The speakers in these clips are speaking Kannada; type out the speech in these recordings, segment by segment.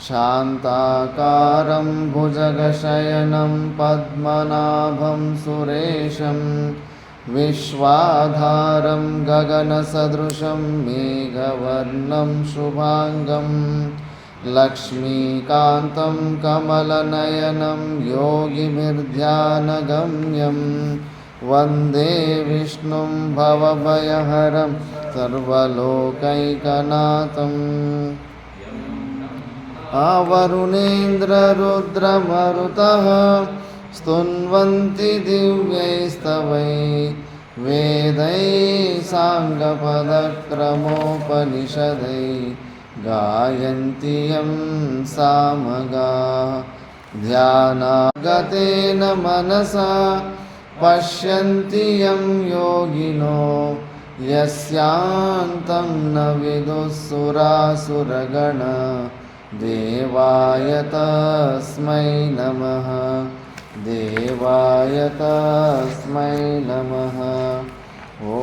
शान्ताकारं भुजगशयनं पद्मनाभं सुरेशं विश्वाधारं गगनसदृशं मेघवर्णं शुभांगं लक्ष्मीकान्तं कमलनयनं योगिभिर्ध्यानगम्यं वन्दे विष्णुं भवभयहरं सर्वलोकैकनाथम् आवरुणेन्द्ररुद्रमरुतः स्तुन्वन्ति दिव्यैस्तवैः वेदैः साङ्गपदक्रमोपनिषदैः गायन्ति यं सामगाः ध्यानागतेन मनसा पश्यन्ति यं योगिनो यस्यान्तं न विदुः सुरासुरगणा देवाय तस्मै नमः देवाय तस्मै नमः। ॐ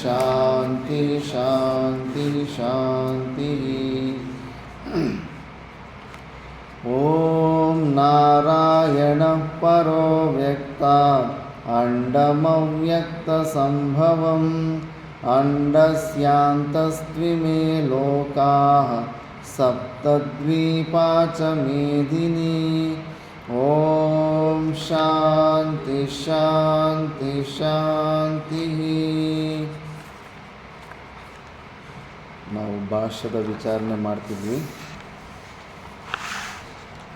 शान्ति शान्ति शान्तिः। ॐ नारायणः परो व्यक्तात् अण्डमव्यक्तसम्भवम् अण्डस्यान्तस्त्विमे लोकाः सप्तद्वीपा च मेदिनी। ॐ शान्ति शान्ति शान्तिः। ನಾವು ಭಾಷ್ಯದ ವಿಚಾರಣೆ ಮಾಡ್ತಿದ್ವಿ.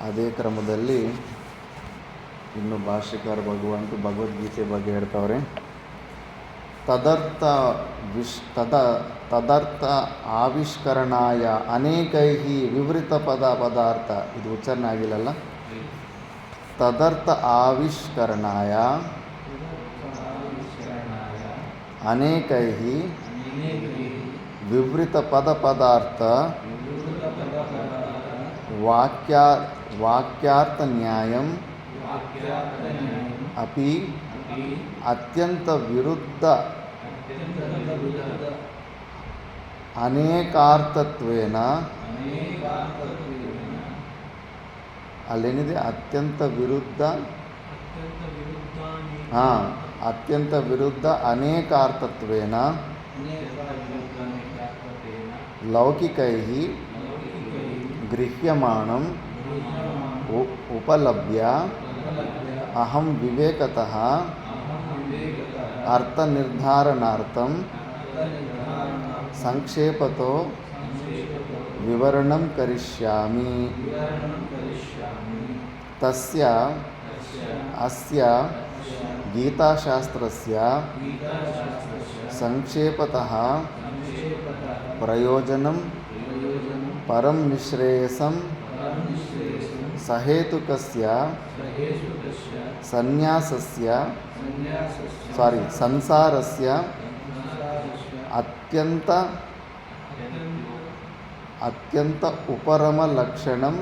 ಅದೇ ಕ್ರಮದಲ್ಲಿ ಇನ್ನು ಭಾಷ್ಯಕಾರ ಭಗವದ್ಗೀತೆ ಬಗ್ಗೆ ಹೇಳ್ತಾವ್ರೆ. ತದರ್ಥ ಆವಿಷ್ಕರಣಾಯ ಅನೇಕೈಃ ವಿವೃತ ಪದಾರ್ಥ. ಇದು ಉಚ್ಚಾರಣೆ ಆಗಿಲ್ಲಲ್ಲ. ತದರ್ಥ ಆವಿಷ್ಕರಣಾಯ ಅನೇಕೈಃ ವಿವೃತ ಪದಾರ್ಥ ವಾಕ್ಯಾರ್ಥ ನ್ಯಾಯಂ ಅಪಿ ಅತ್ಯಂತ ವಿರುದ್ಧ ಅನೇಕಾರ್ಥತ್ವೇನ. ಅಲ್ಲೇನಿದೆ? ಅತ್ಯಂತ ವಿರುದ್ಧ ಅತ್ಯಂತ ವಿರುದ್ಧ ಅನೇಕಾರ್ಥತ್ವೇನ ಲೌಕಿಕೈಃ ಗೃಹ್ಯಮಾಣಂ ಉಪಲಭ್ಯ ಅಹಂ ವಿವೇಕತಃ ಅರ್ಥನಿರ್ಧಾರಣಾರ್ಥಂ ಸಂಕ್ಷೇಪತೋ ವಿವರಣಂ ಕರಿಷ್ಯಾಮಿ. ತಸ್ಯ ಅಸ್ಯ ಗೀತಾಶಾಸ್ತ್ರಸ್ಯ ಸಂಕ್ಷೇಪತಃ ಪ್ರಯೋಜನಂ ಪರಂ ನಿಶ್ರೇಯಸಂ ಸಹೇತುಕಸ್ಯ ಸಂಸಾರಸ್ಯ ಅತ್ಯಂತ ಉಪರಮ ಲಕ್ಷಣಂ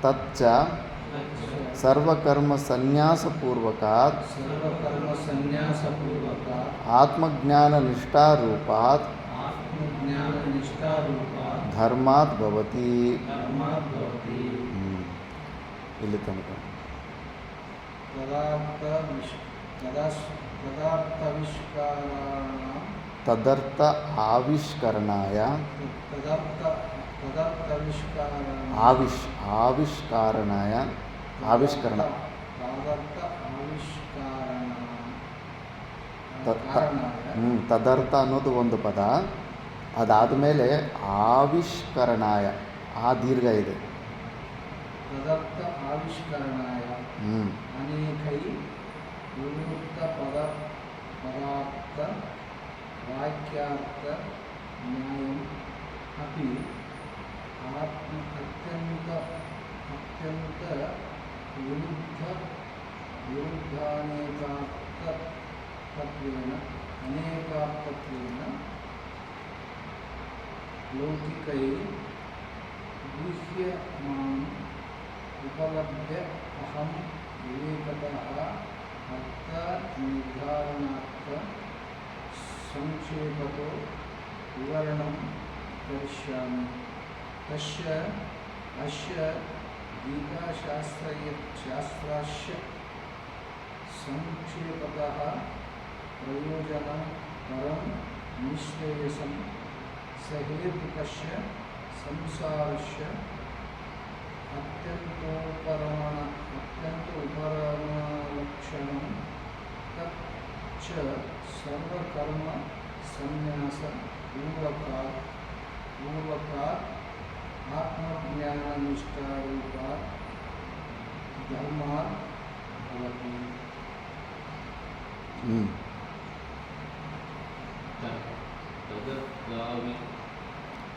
ತಚ್ಚ ಸರ್ವಕರ್ಮ ಸನ್ಯಾಸಪೂರ್ವಕಾತ್ ಆತ್ಮಜ್ಞಾನ ನಿಷ್ಠಾರೂಪಾತ್ ಧರ್ಮಾತ್ ಭವತಿ. ಇಲ್ಲಿ ತನಕ ತದರ್ಥ ಆವಿಷ್ಕರಣಾಯ ಆವಿಷ್ಕರಣ ತದರ್ಥ ಅನ್ನೋದು ಒಂದು ಪದ. ಅದಾದಮೇಲೆ ಆವಿಷ್ಕರಣಾಯ ಆ ದೀರ್ಘ ಇದೆ. ತದರ್ಥ ಆವಿಷ್ಕರಣಾಯ ಅನೇಕೈ ವಿವೃತ ಪದಾರ್ಥ ವಾಕ್ಯಾರ್ಥ ನ್ಯಾಯಂ ಅಪಿ ಅತ್ಯಂತ ವಿರುದ್ಧಾನೇಕಾರ್ಥತ್ವೇನ ಲೌಕಿಕೈ ಗೃಹ್ಯಮಾಣಂ ಉಪಲಭ್ಯ ಅಹಂ ವಿವೇಕತಃ ಅರ್ಥ ನಿರ್ಧಾರಣಾರ್ಥ ಸಂಕ್ಷೇಪತೋ विवरणं करिष्यामि। तस्य अस्य गीताशास्त्रस्य संक्षेपतः प्रयोजनं परं निःश्रेयसं सहेतुकस्य संसारस्य अत्यन्तोपरमलक्षणं तत् च सर्वकर्म संन्यास पूर्वकात् आत्मज्ञाननिष्ठारूपात् धर्मात् भवति।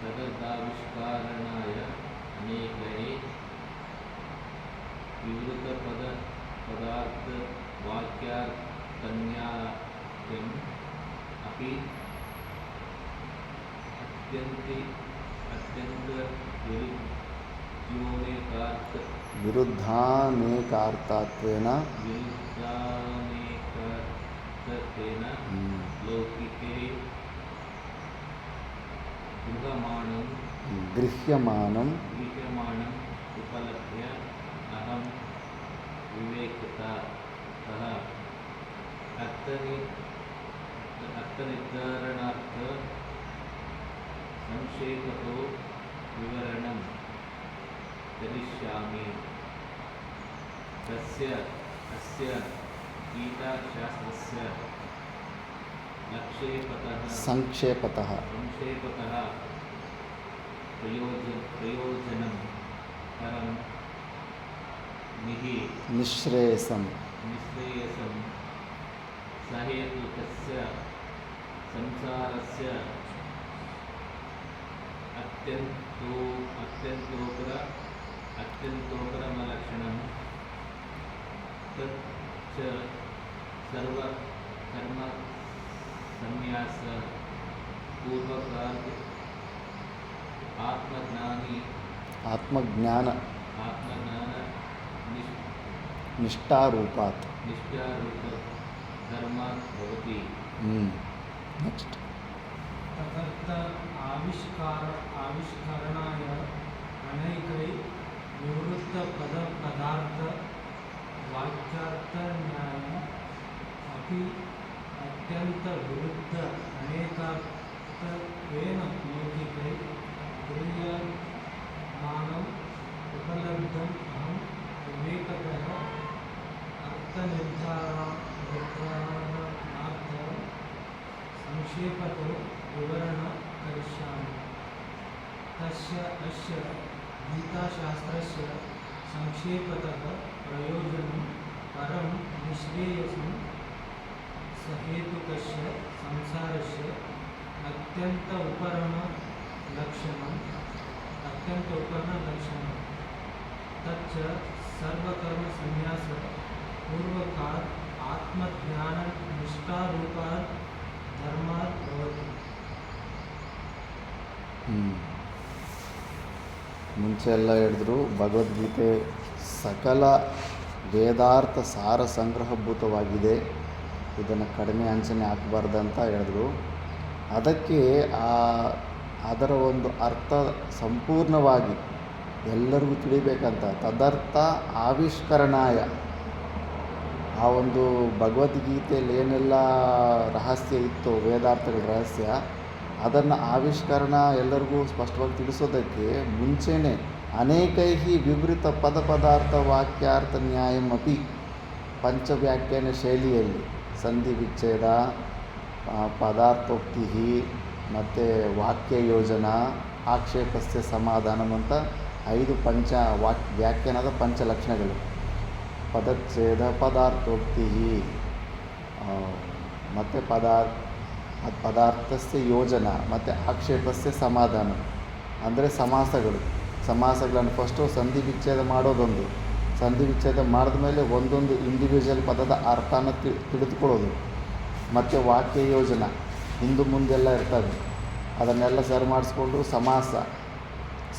तदर्थाविष्कारणाय अनेकैः विवृतपदार्थवाक्यार्थन्यायम् अपि विरुद्धानेकार्थत्वेन लौकिके गृह्यमानम् उपलभ्य अहं विवेकतः अर्थनिर्धारणार्थ संक्षेपतो विवरणं करिष्यामि। अस्य गीताशास्त्रस्य संक्षेपतः प्रयोजनं परं निःश्रेयसं सहेतुकस्य संसारस्य अत्यन्तोपरमलक्षणं तत् च सर्वकर्मसंन्यास पूर्वकात् आत्मज्ञान निष्ठारूपात् धर्मात् भवति। नेक्स्ट तदर्थ आविष्करणाय अनेकै निवृत्तपदार्थवाक्यार्थन्यायम् अपि अत्यन्तविरुद्ध अनेकार्थत्वेन लौकिकै गृह्यमानम् उपलब्धम् अहं विवेकतः अर्थनिर्धारणार्थं संक्षेपतो विवरणं करिष्यामि। तस्य अस्य गीताशास्त्रस्य संक्षेपतः प्रयोजनं परं निःश्रेयसं सहेतुकस्य संसारस्य अत्यन्तोपरमलक्षणं तच्च सर्वकर्मसंन्यास पूर्वकात् आत्मज्ञाननिष्ठारूपात् धर्मात् भवति। ಮುಂಚೆ ಎಲ್ಲ ಹೇಳಿದ್ರು ಭಗವದ್ಗೀತೆ ಸಕಲ ವೇದಾರ್ಥ ಸಾರ ಸಂಗ್ರಹಭೂತವಾಗಿದೆ, ಇದನ್ನು ಕಡಿಮೆ ಅಂಚನೆ ಹಾಕಬಾರ್ದಂತ ಹೇಳಿದ್ರು. ಅದಕ್ಕೆ ಅದರ ಒಂದು ಅರ್ಥ ಸಂಪೂರ್ಣವಾಗಿ ಎಲ್ಲರಿಗೂ ತಿಳಿಬೇಕಂತ ತದರ್ಥ ಆವಿಷ್ಕರಣಾಯ, ಆ ಒಂದು ಭಗವದ್ಗೀತೆಯಲ್ಲಿ ಏನೆಲ್ಲ ರಹಸ್ಯ ಇತ್ತು, ವೇದಾರ್ಥಗಳ ರಹಸ್ಯ, ಅದನ್ನು ಆವಿಷ್ಕರಣ ಎಲ್ಲರಿಗೂ ಸ್ಪಷ್ಟವಾಗಿ ತಿಳಿಸೋದಕ್ಕೆ ಮುಂಚೆನೇ ಅನೇಕೈಹಿ ವಿವೃತ ಪದಾರ್ಥ ವಾಕ್ಯಾರ್ಥ ನ್ಯಾಯಮಪಿ ಪಂಚವ್ಯಾಖ್ಯಾನ ಶೈಲಿಯಲ್ಲಿ ಸಂಧಿ ವಿಚ್ಛೇದ, ಪದಾರ್ಥೋಕ್ತಿ ಮತ್ತು ವಾಕ್ಯ ಯೋಜನ, ಆಕ್ಷೇಪಸ್ಯ ಸಮಾಧಾನಂ ಅಂತ 5 ವ್ಯಾಖ್ಯಾನದ ಪಂಚಲಕ್ಷಣಗಳು. ಪದಚ್ಛೇದ, ಪದಾರ್ಥೋಕ್ತಿ ಮತ್ತು ಪದಾರ್ಥಸ್ಯ ಯೋಜನ ಮತ್ತು ಆಕ್ಷೇಪಸ್ಯ ಸಮಾಧಾನ ಅಂದರೆ ಸಮಾಸಗಳನ್ನು ಫಸ್ಟು ಸಂಧಿ ವಿಚ್ಛೇದ ಮಾಡೋದೊಂದು, ಸಂಧಿ ವಿಚ್ಛೇದ ಮಾಡಿದ ಮೇಲೆ ಒಂದೊಂದು ಇಂಡಿವಿಜುವಲ್ ಪದದ ಅರ್ಥನ ತಿಳಿದುಕೊಳ್ಳೋದು, ಮತ್ತು ವಾಕ್ಯ ಯೋಜನ ಹಿಂದು ಮುಂದೆಲ್ಲ ಇರ್ತದೆ, ಅದನ್ನೆಲ್ಲ ಸರಿ ಮಾಡಿಸ್ಕೊಂಡು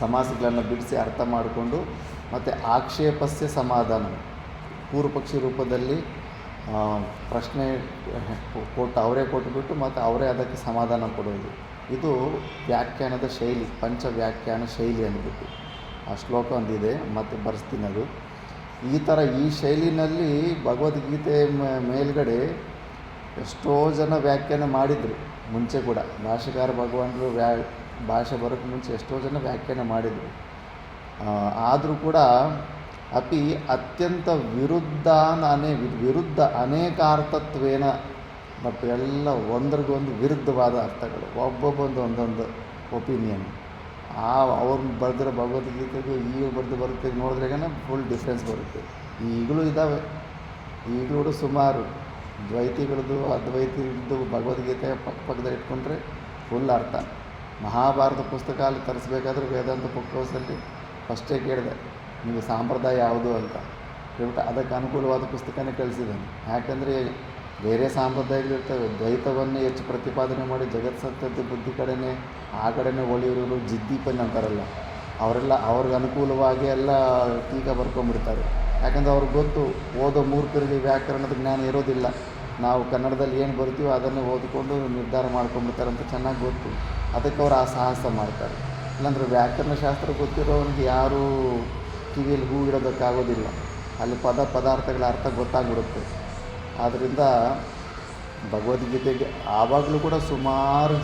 ಸಮಾಸಗಳನ್ನು ಬಿಡಿಸಿ ಅರ್ಥ ಮಾಡಿಕೊಂಡು, ಮತ್ತು ಆಕ್ಷೇಪಸ್ಯ ಸಮಾಧಾನ ಪೂರ್ವಪಕ್ಷಿ ರೂಪದಲ್ಲಿ ಪ್ರಶ್ನೆ ಅವರೇ ಕೊಟ್ಟುಬಿಟ್ಟು ಮತ್ತು ಅವರೇ ಅದಕ್ಕೆ ಸಮಾಧಾನ ಕೊಡೋದು, ಇದು ವ್ಯಾಖ್ಯಾನದ ಶೈಲಿ, ಪಂಚ ವ್ಯಾಖ್ಯಾನ ಶೈಲಿ ಅಂದ್ಬಿಟ್ಟು ಆ ಶ್ಲೋಕ ಒಂದಿದೆ, ಮತ್ತು ಬರೆಸ್ತೀನಿ ಅದು. ಈ ಥರ ಈ ಶೈಲಿನಲ್ಲಿ ಭಗವದ್ಗೀತೆ ಮೇಲ್ಗಡೆ ಎಷ್ಟೋ ಜನ ವ್ಯಾಖ್ಯಾನ ಮಾಡಿದರು ಮುಂಚೆ ಕೂಡ. ಭಾಷೆಕಾರ ಭಗವಾನರು ಭಾಷೆ ಬರೋಕ್ಕೆ ಮುಂಚೆ ಎಷ್ಟೋ ಜನ ವ್ಯಾಖ್ಯಾನ ಮಾಡಿದರು. ಆದರೂ ಕೂಡ ಅಪಿ ಅತ್ಯಂತ ವಿರುದ್ಧ ಅನೇಕಾರ್ಥತ್ವೇನ, ಮತ್ತು ಎಲ್ಲ ಒಂದರಿಗೊಂದು ವಿರುದ್ಧವಾದ ಅರ್ಥಗಳು, ಒಬ್ಬೊಬ್ಬೊಂದು ಒಂದೊಂದು ಒಪಿನಿಯನ್. ಅವ್ರು ಬರೆದಿರೋ ಭಗವದ್ಗೀತೆಗೂ ಈಗ ಬರುತ್ತೆ ನೋಡಿದ್ರೆಗನ ಫುಲ್ ಡಿಫ್ರೆನ್ಸ್ ಬರುತ್ತೆ. ಈಗಲೂ ಇದ್ದಾವೆ, ಈಗಲೂ ಸುಮಾರು ದ್ವೈತಿಗಳದ್ದು ಅದ್ವೈತಿಗಳದ್ದು ಭಗವದ್ಗೀತೆ ಪಕ್ಕದಲ್ಲಿ ಇಟ್ಕೊಂಡ್ರೆ ಫುಲ್ ಅರ್ಥ. ಮಹಾಭಾರತ ಪುಸ್ತಕ ಅಲ್ಲಿ ತರಿಸ್ಬೇಕಾದ್ರೆ ವೇದಾಂತ ಪುಸ್ತಕದಲ್ಲಿ ಫಸ್ಟೇ ಕೇಳಿದೆ ನೀವು ಸಂಪ್ರದಾಯ ಯಾವುದು ಅಂತ ಹೇಳ್ಬಿಟ್ಟು ಅದಕ್ಕೆ ಅನುಕೂಲವಾದ ಪುಸ್ತಕನೇ ಕಳಿಸಿದ್ದಾನೆ. ಯಾಕಂದರೆ ಬೇರೆ ಸಂಪ್ರದಾಯಗಳಿರ್ತವೆ, ದ್ವೈತವನ್ನೇ ಹೆಚ್ಚು ಪ್ರತಿಪಾದನೆ ಮಾಡಿ ಜಗತ್ಸತ್ಯದ ಬುದ್ಧಿ ಕಡೆನೇ ಆ ಕಡೆನೇ ಒಳಿಯೋರು ಜಿದ್ದೀಪನ್ ಅಂತಾರಲ್ಲ, ಅವರೆಲ್ಲ ಅವ್ರಿಗೆ ಅನುಕೂಲವಾಗಿ ಎಲ್ಲ ಟೀಕಾ ಬರ್ಕೊಂಡ್ಬಿಡ್ತಾರೆ. ಯಾಕಂದರೆ ಅವ್ರಿಗೆ ಗೊತ್ತು, ಓದೋ ಮೂರ್ಖರಿಗೆ ವ್ಯಾಕರಣದ ಜ್ಞಾನ ಇರೋದಿಲ್ಲ, ನಾವು ಕನ್ನಡದಲ್ಲಿ ಏನು ಬರ್ತೀವೋ ಅದನ್ನೇ ಓದಿಕೊಂಡು ನಿರ್ಧಾರ ಮಾಡ್ಕೊಂಡ್ಬಿಡ್ತಾರೆ ಅಂತ ಚೆನ್ನಾಗಿ ಗೊತ್ತು. ಅದಕ್ಕೆ ಅವ್ರು ಆ ಸಾಹಸ ಮಾಡ್ತಾರೆ. ಇಲ್ಲಾಂದರೆ ವ್ಯಾಕರಣಶಾಸ್ತ್ರ ಗೊತ್ತಿರೋನಿಗೆ ಯಾರೂ ಕಿವಿಯಲ್ಲಿ ಹೂ ಇಡೋದಕ್ಕಾಗೋದಿಲ್ಲ, ಅಲ್ಲಿ ಪದಾರ್ಥಗಳ ಅರ್ಥ ಗೊತ್ತಾಗ್ಬಿಡುತ್ತೆ. ಆದ್ದರಿಂದ ಭಗವದ್ಗೀತೆಗೆ ಆವಾಗಲೂ ಕೂಡ ಸುಮಾರು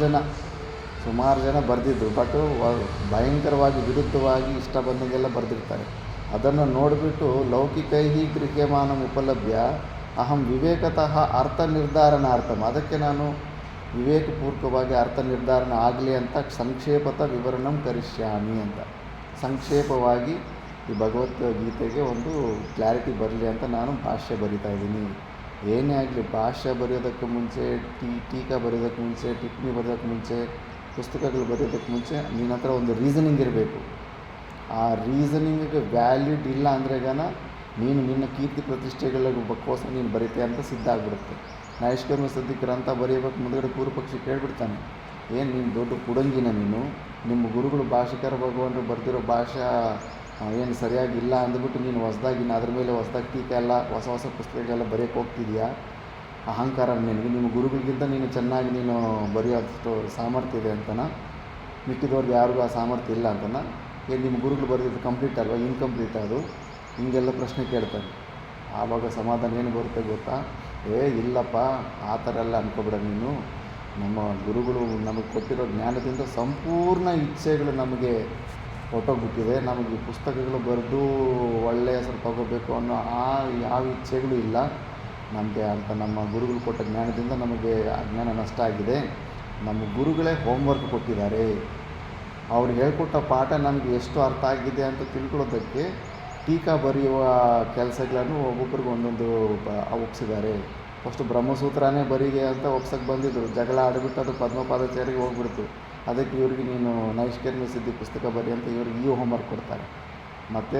ಜನ ಬರೆದಿದ್ರು, ಬಟ್ ಭಯಂಕರವಾಗಿ ವಿರುದ್ಧವಾಗಿ ಇಷ್ಟ ಬಂದಂಗೆಲ್ಲ ಬರೆದಿರ್ತಾರೆ. ಅದನ್ನು ನೋಡಿಬಿಟ್ಟು ಲೌಕಿಕೈ ಗೃಹ್ಯಮಾನಂ ಉಪಲಭ್ಯ ಅಹಂ ವಿವೇಕತಃ ಅರ್ಥ ನಿರ್ಧಾರಣಾರ್ಥಂ, ಅದಕ್ಕೆ ನಾನು ವಿವೇಕಪೂರ್ವಕವಾಗಿ ಅರ್ಥ ನಿರ್ಧಾರಣ ಆಗಲಿ ಅಂತ ಸಂಕ್ಷೇಪತ ವಿವರಣಂ ಕರಿಷ್ಯಾಮಿ ಅಂತ, ಸಂಕ್ಷೇಪವಾಗಿ ಈ ಭಗವದ್ಗೀತೆಗೆ ಒಂದು ಕ್ಲಾರಿಟಿ ಬರಲಿ ಅಂತ ನಾನು ಭಾಷ್ಯ ಬರಿತಾ ಇದ್ದೀನಿ. ಏನೇ ಆಗಲಿ ಭಾಷ್ಯ ಬರೆಯೋದಕ್ಕೆ ಮುಂಚೆ, ಟೀಕಾ ಬರೆಯೋದಕ್ಕೆ ಮುಂಚೆ, ಟಿಪ್ಪಣಿ ಬರೆಯೋದಕ್ಕೆ ಮುಂಚೆ, ಪುಸ್ತಕಗಳು ಬರೆಯೋದಕ್ಕೆ ಮುಂಚೆ ನಿನ್ನ ಹತ್ರ ಒಂದು ರೀಸನಿಂಗ್ ಇರಬೇಕು. ಆ ರೀಸನಿಂಗಿಗೆ ವ್ಯಾಲಿಡ್ ಇಲ್ಲ ಅಂದ್ರೆಗಾನ ನೀನು ನಿನ್ನ ಕೀರ್ತಿ ಪ್ರತಿಷ್ಠೆಗಳಿಗೋಸ್ಕರ ನೀನು ಬರೀತೆ ಅಂತ ಸಿದ್ಧ ಆಗಿಬಿಡುತ್ತೆ. ನೈಷ್ಕರ್ಮ ಸಿದ್ಧಿ ಗ್ರಂಥ ಬರೆಯಬೇಕು ಮುಂದುಗಡೆ ಪೂರ್ವಪಕ್ಷಿ ಕೇಳಿಬಿಡ್ತಾನೆ, ಏನು ನೀನು ದೊಡ್ಡ ಕುಡಂಗಿನ ನೀನು, ನಿಮ್ಮ ಗುರುಗಳು ಭಾಷೆಕಾರ ಭಗವಾನರು ಬರೆದಿರೋ ಭಾಷೆ ಏನು ಸರಿಯಾಗಿಲ್ಲ ಅಂದ್ಬಿಟ್ಟು ನೀನು ಹೊಸ್ದಾಗಿ ಅದ್ರ ಮೇಲೆ ಹೊಸ್ದಾಗಿ ಟೀಕೆ ಎಲ್ಲ ಹೊಸ ಪುಸ್ತಕಗಳೆಲ್ಲ ಬರೆಯೋಕ್ಕೆ ಹೋಗ್ತಿದ್ಯಾ, ಅಹಂಕಾರ ನಿನಗೆ, ನಿಮ್ಮ ಗುರುಗಳಿಗಿಂತ ನೀನು ಚೆನ್ನಾಗಿ ನೀನು ಬರೆಯೋಷ್ಟು ಸಾಮರ್ಥ್ಯ ಇದೆ ಅಂತನ, ಮಿಕ್ಕಿದವ್ರಿಗೆ ಯಾರಿಗೂ ಆ ಸಾಮರ್ಥ್ಯ ಇಲ್ಲ ಅಂತನ, ಏನು ನಿಮ್ಮ ಗುರುಗಳು ಬರೆದಿದ್ದು ಕಂಪ್ಲೀಟ್ ಅಲ್ವಾ, ಇನ್ಕಂಪ್ಲೀಟ್ ಅದು, ಹಿಂಗೆಲ್ಲ ಪ್ರಶ್ನೆ ಕೇಳ್ತಾರೆ. ಆವಾಗ ಸಮಾಧಾನ ಏನು ಬರುತ್ತೆ ಗೊತ್ತಾ, ಇಲ್ಲಪ್ಪ ಆ ಥರ ಎಲ್ಲ ಅನ್ಕೋಬೇಡ ನೀನು, ನಮ್ಮ ಗುರುಗಳು ನಮಗೆ ಕೊಟ್ಟಿರೋ ಜ್ಞಾನದಿಂದ ಸಂಪೂರ್ಣ ಇಚ್ಛೆಗಳು ನಮಗೆ ಹೊಟ್ಟೋಗ್ಬಿಟ್ಟಿದೆ, ನಮಗೆ ಈ ಪುಸ್ತಕಗಳು ಬರೆದು ಒಳ್ಳೆಯ ಹೆಸರು ತಗೋಬೇಕು ಅನ್ನೋ ಯಾವ ಇಚ್ಛೆಗಳು ಇಲ್ಲ ನಮಗೆ ಅಂತ. ನಮ್ಮ ಗುರುಗಳು ಕೊಟ್ಟ ಜ್ಞಾನದಿಂದ ನಮಗೆ ಅಜ್ಞಾನ ನಷ್ಟ ಆಗಿದೆ. ನಮ್ಮ ಗುರುಗಳೇ ಹೋಮ್ವರ್ಕ್ ಕೊಟ್ಟಿದ್ದಾರೆ, ಅವ್ರು ಹೇಳ್ಕೊಟ್ಟ ಪಾಠ ನಮಗೆ ಎಷ್ಟು ಅರ್ಥ ಆಗಿದೆ ಅಂತ ತಿಳ್ಕೊಳ್ಳೋದಕ್ಕೆ ಟೀಕಾ ಬರೆಯುವ ಕೆಲಸಗಳನ್ನು ಒಬ್ಬೊಬ್ಬರಿಗೆ ಒಂದೊಂದು ಒಪ್ಪಿಸಿದ್ದಾರೆ. ಫಸ್ಟು ಬ್ರಹ್ಮಸೂತ್ರನೇ ಬರಿಗೆ ಅಂತ ಒಪ್ಸಕ್ಕೆ ಬಂದಿದ್ದರು, ಜಗಳ ಆಡಿಬಿಟ್ಟು ಅದು ಪದ್ಮಪಾದಾಚಾರ್ಯರಿಗೆ ಹೋಗ್ಬಿಡ್ತು. ಅದಕ್ಕೆ ಇವ್ರಿಗೆ ನೀನು ನೈಷ್ಕರ್ಮ್ಯ ಸಿದ್ಧಿ ಪುಸ್ತಕ ಬರಿ ಅಂತ ಇವ್ರಿಗೆ ಈ ಹೋಮ್ವರ್ಕ್ ಕೊಡ್ತಾರೆ. ಮತ್ತು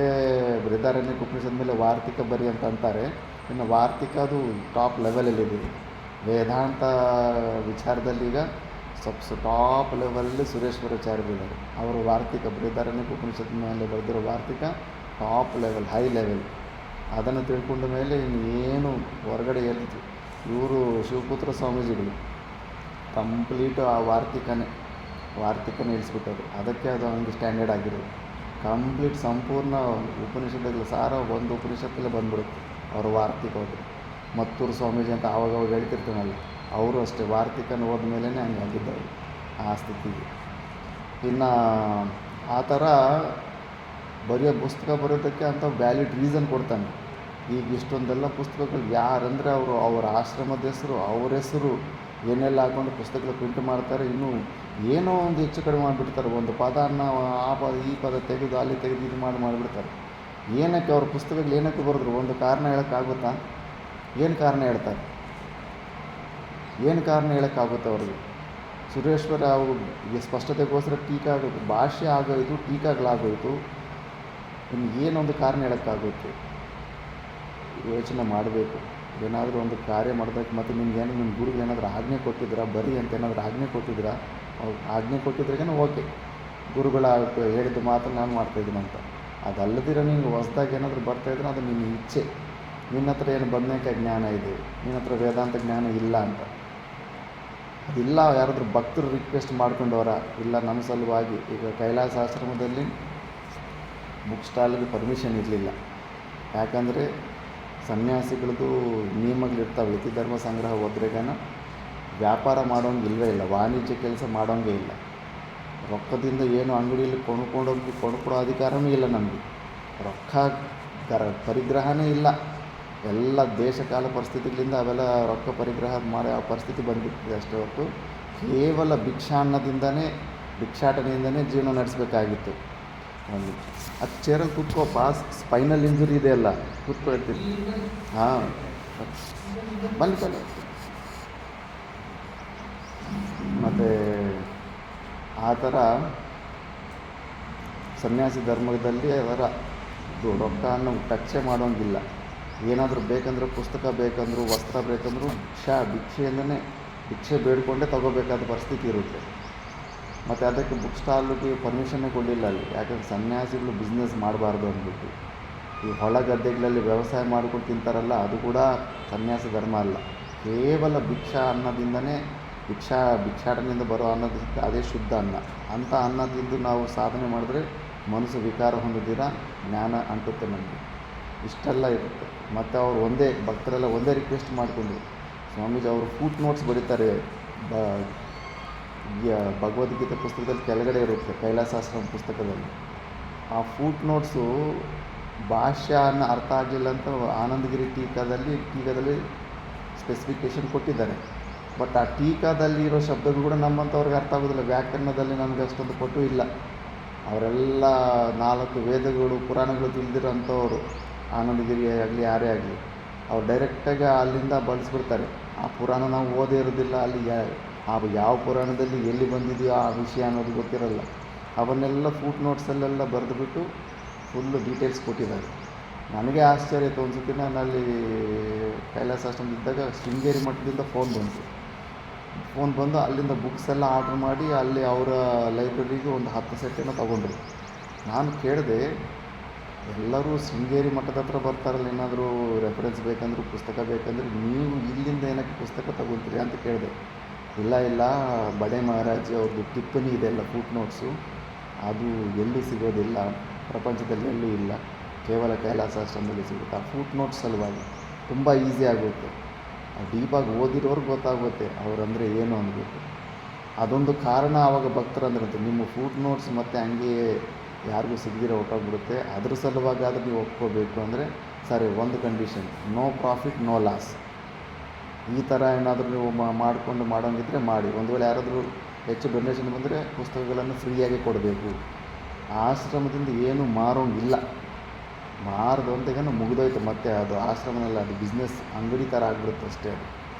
ಬೃಹದಾರಣ್ಯಕ ಉಪನಿಷದ ಮೇಲೆ ವಾರ್ತಿಕ ಬರಿ ಅಂತ ಅಂತಾರೆ. ಇನ್ನು ವಾರ್ತಿಕ ಅದು ಟಾಪ್ ಲೆವೆಲಲ್ಲಿದೆ. ವೇದಾಂತ ವಿಚಾರದಲ್ಲಿ ಈಗ ಟಾಪ್ ಲೆವೆಲಲ್ಲಿ ಸುರೇಶ್ವರಾಚಾರ್ಯರಿದ್ದಾರೆ. ಅವರು ವಾರ್ತಿಕ ಬೃಹದಾರಣ್ಯಕ ಉಪನಿಷದ ಮೇಲೆ ಬರೆದಿರೋ ವಾರ್ತಿಕ ಟಾಪ್ ಲೆವೆಲ್, ಹೈ ಲೆವೆಲ್. ಅದನ್ನು ತಿಳ್ಕೊಂಡ ಮೇಲೆ ಇನ್ನೇನು ಹೊರಗಡೆ ಎಲ್ಲಿತ್ತು. ಇವರು ಶಿವಪುತ್ರ ಸ್ವಾಮೀಜಿಗಳು ಕಂಪ್ಲೀಟು ಆ ವಾರ್ತಿಕನೇ ಇಳಿಸ್ಬಿಟ್ಟರು. ಅದಕ್ಕೆ ಅದು ಒಂದು ಸ್ಟ್ಯಾಂಡರ್ಡ್ ಆಗಿರೋದು. ಕಂಪ್ಲೀಟ್ ಸಂಪೂರ್ಣ ಉಪನಿಷತ್ತುಗಳ ಸಾರ ಒಂದು ಉಪನಿಷತ್ತಲ್ಲೇ ಬಂದ್ಬಿಡುತ್ತೆ ಅವ್ರ ವಾರ್ತಿಕ ಹೋದರೆ. ಮತ್ತೂರು ಸ್ವಾಮೀಜಿ ಅಂತ ಆವಾಗ ಹೇಳ್ತಿರ್ತೀನಲ್ಲ, ಅವರು ಅಷ್ಟೇ ವಾರ್ತಿಕನ ಹೋದ್ಮೇಲೆ ಹಂಗೆ ಆಗಿದ್ದವರು ಆ ಸ್ಥಿತಿಗೆ. ಇನ್ನು ಆ ಥರ ಪುಸ್ತಕ ಬರೋದಕ್ಕೆ ಅಂತ ವ್ಯಾಲಿಡ್ ರೀಸನ್ ಕೊಡ್ತಾನೆ. ಈಗ ಇಷ್ಟೊಂದೆಲ್ಲ ಪುಸ್ತಕಗಳು ಯಾರಂದರೆ ಅವ್ರ ಆಶ್ರಮದ ಹೆಸರು, ಅವ್ರ ಹೆಸರು ಏನೆಲ್ಲ ಹಾಕ್ಕೊಂಡು ಪುಸ್ತಕಗಳು ಪ್ರಿಂಟ್ ಮಾಡ್ತಾರೆ. ಇನ್ನೂ ಏನೋ ಒಂದು ಹೆಚ್ಚು ಕಡಿಮೆ ಮಾಡಿಬಿಡ್ತಾರೆ. ಒಂದು ಪದನ ಆ ಪದ ಈ ಪದ ತೆಗೆದು ಅಲ್ಲಿ ತೆಗೆದು ಇದು ಮಾಡಿಬಿಡ್ತಾರೆ. ಏನಕ್ಕೆ ಅವ್ರ ಪುಸ್ತಕಗಳು ಏನಕ್ಕೆ ಬರೆದ್ರು ಒಂದು ಕಾರಣ ಹೇಳೋಕ್ಕಾಗುತ್ತಾ? ಏನು ಕಾರಣ ಹೇಳ್ತಾರೆ? ಏನು ಕಾರಣ ಹೇಳೋಕ್ಕಾಗುತ್ತೆ ಅವ್ರಿಗೆ? ಸುರೇಶ್ವರ ಅವ್ರಿಗೆ ಸ್ಪಷ್ಟತೆಗೋಸ್ಕರ ಟೀಕಾ ಆಗೋದು, ಭಾಷೆ ಆಗೋಯಿತು, ಟೀಕಾಗಳಾಗೋಯಿತು. ಇನ್ನು ಏನೊಂದು ಕಾರಣ ಹೇಳೋಕ್ಕಾಗುತ್ತೆ? ಯೋಚನೆ ಮಾಡಬೇಕು. ಏನಾದರೂ ಒಂದು ಕಾರ್ಯ ಮಾಡೋದಕ್ಕೆ ಮತ್ತು ನಿಮ್ಗೇನು ನಿಮ್ಮ ಗುರುಗಳು ಏನಾದರೂ ಆಜ್ಞೆ ಕೊಟ್ಟಿದ್ದೀರಾ ಬರೀ ಅಂತ ಏನಾದರೂ ಆಜ್ಞೆ ಕೊಟ್ಟಿದ್ದೀರಾ? ಅವ್ರು ಆಜ್ಞೆ ಕೊಟ್ಟಿದ್ರೇನು ಓಕೆ, ಗುರುಗಳ ಹೇಳಿದ ಮಾತ್ರ ನಾನು ಮಾಡ್ತಾಯಿದ್ದೀನಿ ಅಂತ. ಅದಲ್ಲದಿರೋ ನಿಂಗೆ ಹೊಸ್ದಾಗಿ ಏನಾದರೂ ಬರ್ತಾಯಿದ್ರೆ ಅದು ನಿನ್ನ ಇಚ್ಛೆ. ನಿನ್ನ ಹತ್ರ ಏನು ಬದನೇಕಾಯಿ ಜ್ಞಾನ ಇದೆ, ನಿನ್ನ ಹತ್ರ ವೇದಾಂತ ಜ್ಞಾನ ಇಲ್ಲ ಅಂತ. ಅದಿಲ್ಲ ಯಾರಾದರೂ ಭಕ್ತರು ರಿಕ್ವೆಸ್ಟ್ ಮಾಡ್ಕೊಂಡವರ ಇಲ್ಲ ನಮ್ಮ ಸಲುವಾಗಿ. ಈಗ ಕೈಲಾಸ ಆಶ್ರಮದಲ್ಲಿ ಬುಕ್ ಸ್ಟಾಲ್ಗೆ ಪರ್ಮಿಷನ್ ಇರಲಿಲ್ಲ. ಯಾಕಂದರೆ ಸನ್ಯಾಸಿಗಳದ್ದು ನಿಯಮಗಳಿರ್ತಾವೆ. ಯತಿ ಧರ್ಮ ಸಂಗ್ರಹ ಹೋದ್ರೆಗನ ವ್ಯಾಪಾರ ಮಾಡೋಂಗೆ ಇಲ್ಲವೇ ಇಲ್ಲ, ವಾಣಿಜ್ಯ ಕೆಲಸ ಮಾಡೋಂಗೆ ಇಲ್ಲ. ರೊಕ್ಕದಿಂದ ಏನು ಅಂಗಡಿಯಲ್ಲಿ ಕೊಂಡ್ಕೊಡೋ ಅಧಿಕಾರವೂ ಇಲ್ಲ ನಮಗೆ. ರೊಕ್ಕ ಪರಿಗ್ರಹನೇ ಇಲ್ಲ. ಎಲ್ಲ ದೇಶ ಕಾಲ ಪರಿಸ್ಥಿತಿಗಳಿಂದ ಅವೆಲ್ಲ ರೊಕ್ಕ ಪರಿಗ್ರಹ ಮಾಡೋ ಆ ಪರಿಸ್ಥಿತಿ ಬಂದುಬಿಟ್ಟಿದೆ ಅಷ್ಟೇ ಹೊರತು ಕೇವಲ ಭಿಕ್ಷಾಟನೆಯಿಂದನೇ ಜೀವನ ನಡೆಸಬೇಕಾಗಿತ್ತು. ಒಂದು ಅದು ಚೇರಲ್ಲಿ ಕೂತ್ಕೋಪ, ಸ್ಪೈನಲ್ ಇಂಜುರಿ ಇದೆ ಅಲ್ಲ, ಕೂತ್ಕೊಳ್ತೀವಿ. ಹಾಂ, ಬನ್ನಿ. ಮತ್ತು ಆ ಥರ ಸನ್ಯಾಸಿ ಧರ್ಮದಲ್ಲಿ ಅದರ ರೊಕ್ಕ ಅನ್ನೋ ಟಚ್ಚೇ ಮಾಡೋಂಗಿಲ್ಲ. ಏನಾದರೂ ಬೇಕಂದ್ರೆ ಪುಸ್ತಕ ಬೇಕಂದ್ರು, ವಸ್ತ್ರ ಬೇಕಂದ್ರು ಭಿಕ್ಷೆ ಬೇಡಿಕೊಂಡೇ ತಗೋಬೇಕಾದ ಪರಿಸ್ಥಿತಿ ಇರುತ್ತೆ. ಮತ್ತು ಅದಕ್ಕೆ ಬುಕ್ ಸ್ಟಾಲ್ಗೆ ಪರ್ಮಿಷನ್ನೇ ಕೊಡಲಿಲ್ಲ ಅಲ್ಲಿ. ಯಾಕಂದರೆ ಸನ್ಯಾಸಿಗಳು ಬಿಸ್ನೆಸ್ ಮಾಡಬಾರ್ದು ಅಂದ್ಬಿಟ್ಟು. ಈ ಹೊಲ ಗದ್ದೆಗಳಲ್ಲಿ ವ್ಯವಸಾಯ ಮಾಡ್ಕೊಂಡು ತಿಂತಾರಲ್ಲ, ಅದು ಕೂಡ ಸನ್ಯಾಸ ಧರ್ಮ ಅಲ್ಲ. ಕೇವಲ ಭಿಕ್ಷಾಟನೆಯಿಂದ ಬರೋ ಅನ್ನೋದಕ್ಕೆ ಅದೇ ಶುದ್ಧ ಅನ್ನ. ಅಂಥ ಅನ್ನದಿಂದ ನಾವು ಸಾಧನೆ ಮಾಡಿದ್ರೆ ಮನಸ್ಸು ವಿಕಾರ ಹೊಂದಿದ್ದೀರ, ಜ್ಞಾನ ಅಂಟುತ್ತೆ ನಮಗೆ. ಇಷ್ಟೆಲ್ಲ ಇರುತ್ತೆ. ಮತ್ತು ಅವರು ಭಕ್ತರೆಲ್ಲ ಒಂದೇ ರಿಕ್ವೆಸ್ಟ್ ಮಾಡಿಕೊಂಡ್ರು. ಸ್ವಾಮೀಜಿ ಅವರು ಫೂಟ್ ನೋಟ್ಸ್ ಬರೀತಾರೆ. ಭಗವದ್ಗೀತೆ ಪುಸ್ತಕದಲ್ಲಿ ಕೆಳಗಡೆ ಇರುತ್ತೆ, ಕೈಲಾಸಾಶ್ರಮ ಪುಸ್ತಕದಲ್ಲಿ. ಆ ಫೂಟ್ ನೋಟ್ಸು ಭಾಷ್ಯನ ಅರ್ಥ ಆಗಲಿಲ್ಲ ಅಂತ ಆನಂದಗಿರಿ ಟೀಕಾದಲ್ಲಿ ಸ್ಪೆಸಿಫಿಕೇಷನ್ ಕೊಟ್ಟಿದ್ದಾರೆ. ಬಟ್ ಆ ಟೀಕಾದಲ್ಲಿ ಇರೋ ಶಬ್ದಗಳು ಕೂಡ ನಮ್ಮಂಥವ್ರಿಗೆ ಅರ್ಥ ಆಗೋದಿಲ್ಲ. ವ್ಯಾಕರಣದಲ್ಲಿ ನಮಗೆ ಅಷ್ಟೊಂದು ಪಟ್ಟು ಇಲ್ಲ. ಅವರೆಲ್ಲ 4 ವೇದಗಳು ಪುರಾಣಗಳು ತಿಳಿದಿರೋಂಥವ್ರು, ಆನಂದಗಿರಿ ಆಗಲಿ ಯಾರೇ ಆಗಲಿ, ಅವ್ರು ಡೈರೆಕ್ಟಾಗಿ ಅಲ್ಲಿಂದ ಬಳಸ್ಬಿಡ್ತಾರೆ. ಆ ಪುರಾಣ ನಾವು ಓದೇ ಇರೋದಿಲ್ಲ. ಅಲ್ಲಿ ಯಾವ ಪುರಾಣದಲ್ಲಿ ಎಲ್ಲಿ ಬಂದಿದೆಯೋ ಆ ವಿಷಯ ಅನ್ನೋದು ಗೊತ್ತಿರಲ್ಲ. ಅವನ್ನೆಲ್ಲ ಫೂಟ್ ನೋಟ್ಸಲ್ಲೆಲ್ಲ ಬರೆದುಬಿಟ್ಟು ಫುಲ್ಲು ಡೀಟೇಲ್ಸ್ ಕೊಟ್ಟಿದ್ದಾರೆ. ನನಗೆ ಆಶ್ಚರ್ಯ ಆಯಿತು. ಒಂದು ಸತಿ ನಾನು ಅಲ್ಲಿ ಕೈಲಾಸಾಶ್ರಮದಿದ್ದಾಗ ಶೃಂಗೇರಿ ಮಠದಿಂದ ಫೋನ್ ಬಂದು ಅಲ್ಲಿಂದ ಬುಕ್ಸ್ ಎಲ್ಲ ಆರ್ಡ್ರ್ ಮಾಡಿ ಅಲ್ಲಿ ಅವರ ಲೈಬ್ರರಿಗೆ ಒಂದು 10 ಸೆಟ್ಟನ್ನು ತೊಗೊಂಡ್ರು. ನಾನು ಕೇಳಿದೆ, ಎಲ್ಲರೂ ಶೃಂಗೇರಿ ಮಠದ ಹತ್ರ ಬರ್ತಾರಲ್ಲ, ಏನಾದರೂ ರೆಫರೆನ್ಸ್ ಬೇಕಂದ್ರೆ, ಪುಸ್ತಕ ಬೇಕಂದ್ರೆ ನೀವು ಇಲ್ಲಿಂದ ಏನಕ್ಕೆ ಪುಸ್ತಕ ತಗೊಳ್ತೀರಿ ಅಂತ ಕೇಳಿದೆ. ಇಲ್ಲ ಬಡೆ ಮಹಾರಾಜ್ ಅವ್ರದ್ದು ಟಿಪ್ಪಣಿ ಇದೆಲ್ಲ ಫೂಟ್ ನೋಟ್ಸು, ಅದು ಎಲ್ಲೂ ಸಿಗೋದಿಲ್ಲ, ಪ್ರಪಂಚದಲ್ಲಿ ಎಲ್ಲೂ ಇಲ್ಲ, ಕೇವಲ ಕೈಲಾಸಾಶ್ರಮದಲ್ಲಿ ಸಿಗುತ್ತೆ. ಆ ಫೂಟ್ ನೋಟ್ಸ್ ಸಲುವಾಗಿ ತುಂಬ ಈಸಿ ಆಗುತ್ತೆ. ಡೀಪಾಗಿ ಓದಿರೋರ್ಗೆ ಗೊತ್ತಾಗುತ್ತೆ ಅವರಂದರೆ ಏನು ಅಂದ್ಬಿಟ್ಟು. ಅದೊಂದು ಕಾರಣ. ಆವಾಗ ಭಕ್ತರಂದ್ರಂತೆ, ನಿಮ್ಮ ಫೂಟ್ ನೋಟ್ಸ್ ಮತ್ತು ಹಂಗೆ ಯಾರಿಗೂ ಸಿಗದಿರೋ ಹೊಟ್ಟೋಗ್ಬಿಡುತ್ತೆ, ಅದ್ರ ಸಲುವಾಗಿ ಆದರೂ ನೀವು ಒಪ್ಕೋಬೇಕು ಅಂದರೆ ಸರಿ, ಒಂದು condition, no profit no loss. ಈ ಥರ ಏನಾದರೂ ನೀವು ಮಾಡೋಂಗಿದ್ರೆ ಮಾಡಿ. ಒಂದು ವೇಳೆ ಯಾರಾದರೂ ಹೆಚ್ಚು ಡೊನೇಷನ್ ಬಂದರೆ ಪುಸ್ತಕಗಳನ್ನು ಫ್ರೀಯಾಗಿ ಕೊಡಬೇಕು. ಆಶ್ರಮದಿಂದ ಏನು ಮಾರೋಂಗಿಲ್ಲ. ಮಾರದಂತೆಗೇನು ಮುಗಿದೋಯ್ತು. ಮತ್ತು ಅದು ಆಶ್ರಮದಲ್ಲಿ ಅದು ಬಿಸ್ನೆಸ್ ಅಂಗಡಿ ಥರ ಆಗಿಬಿಡುತ್ತೆ ಅಷ್ಟೇ.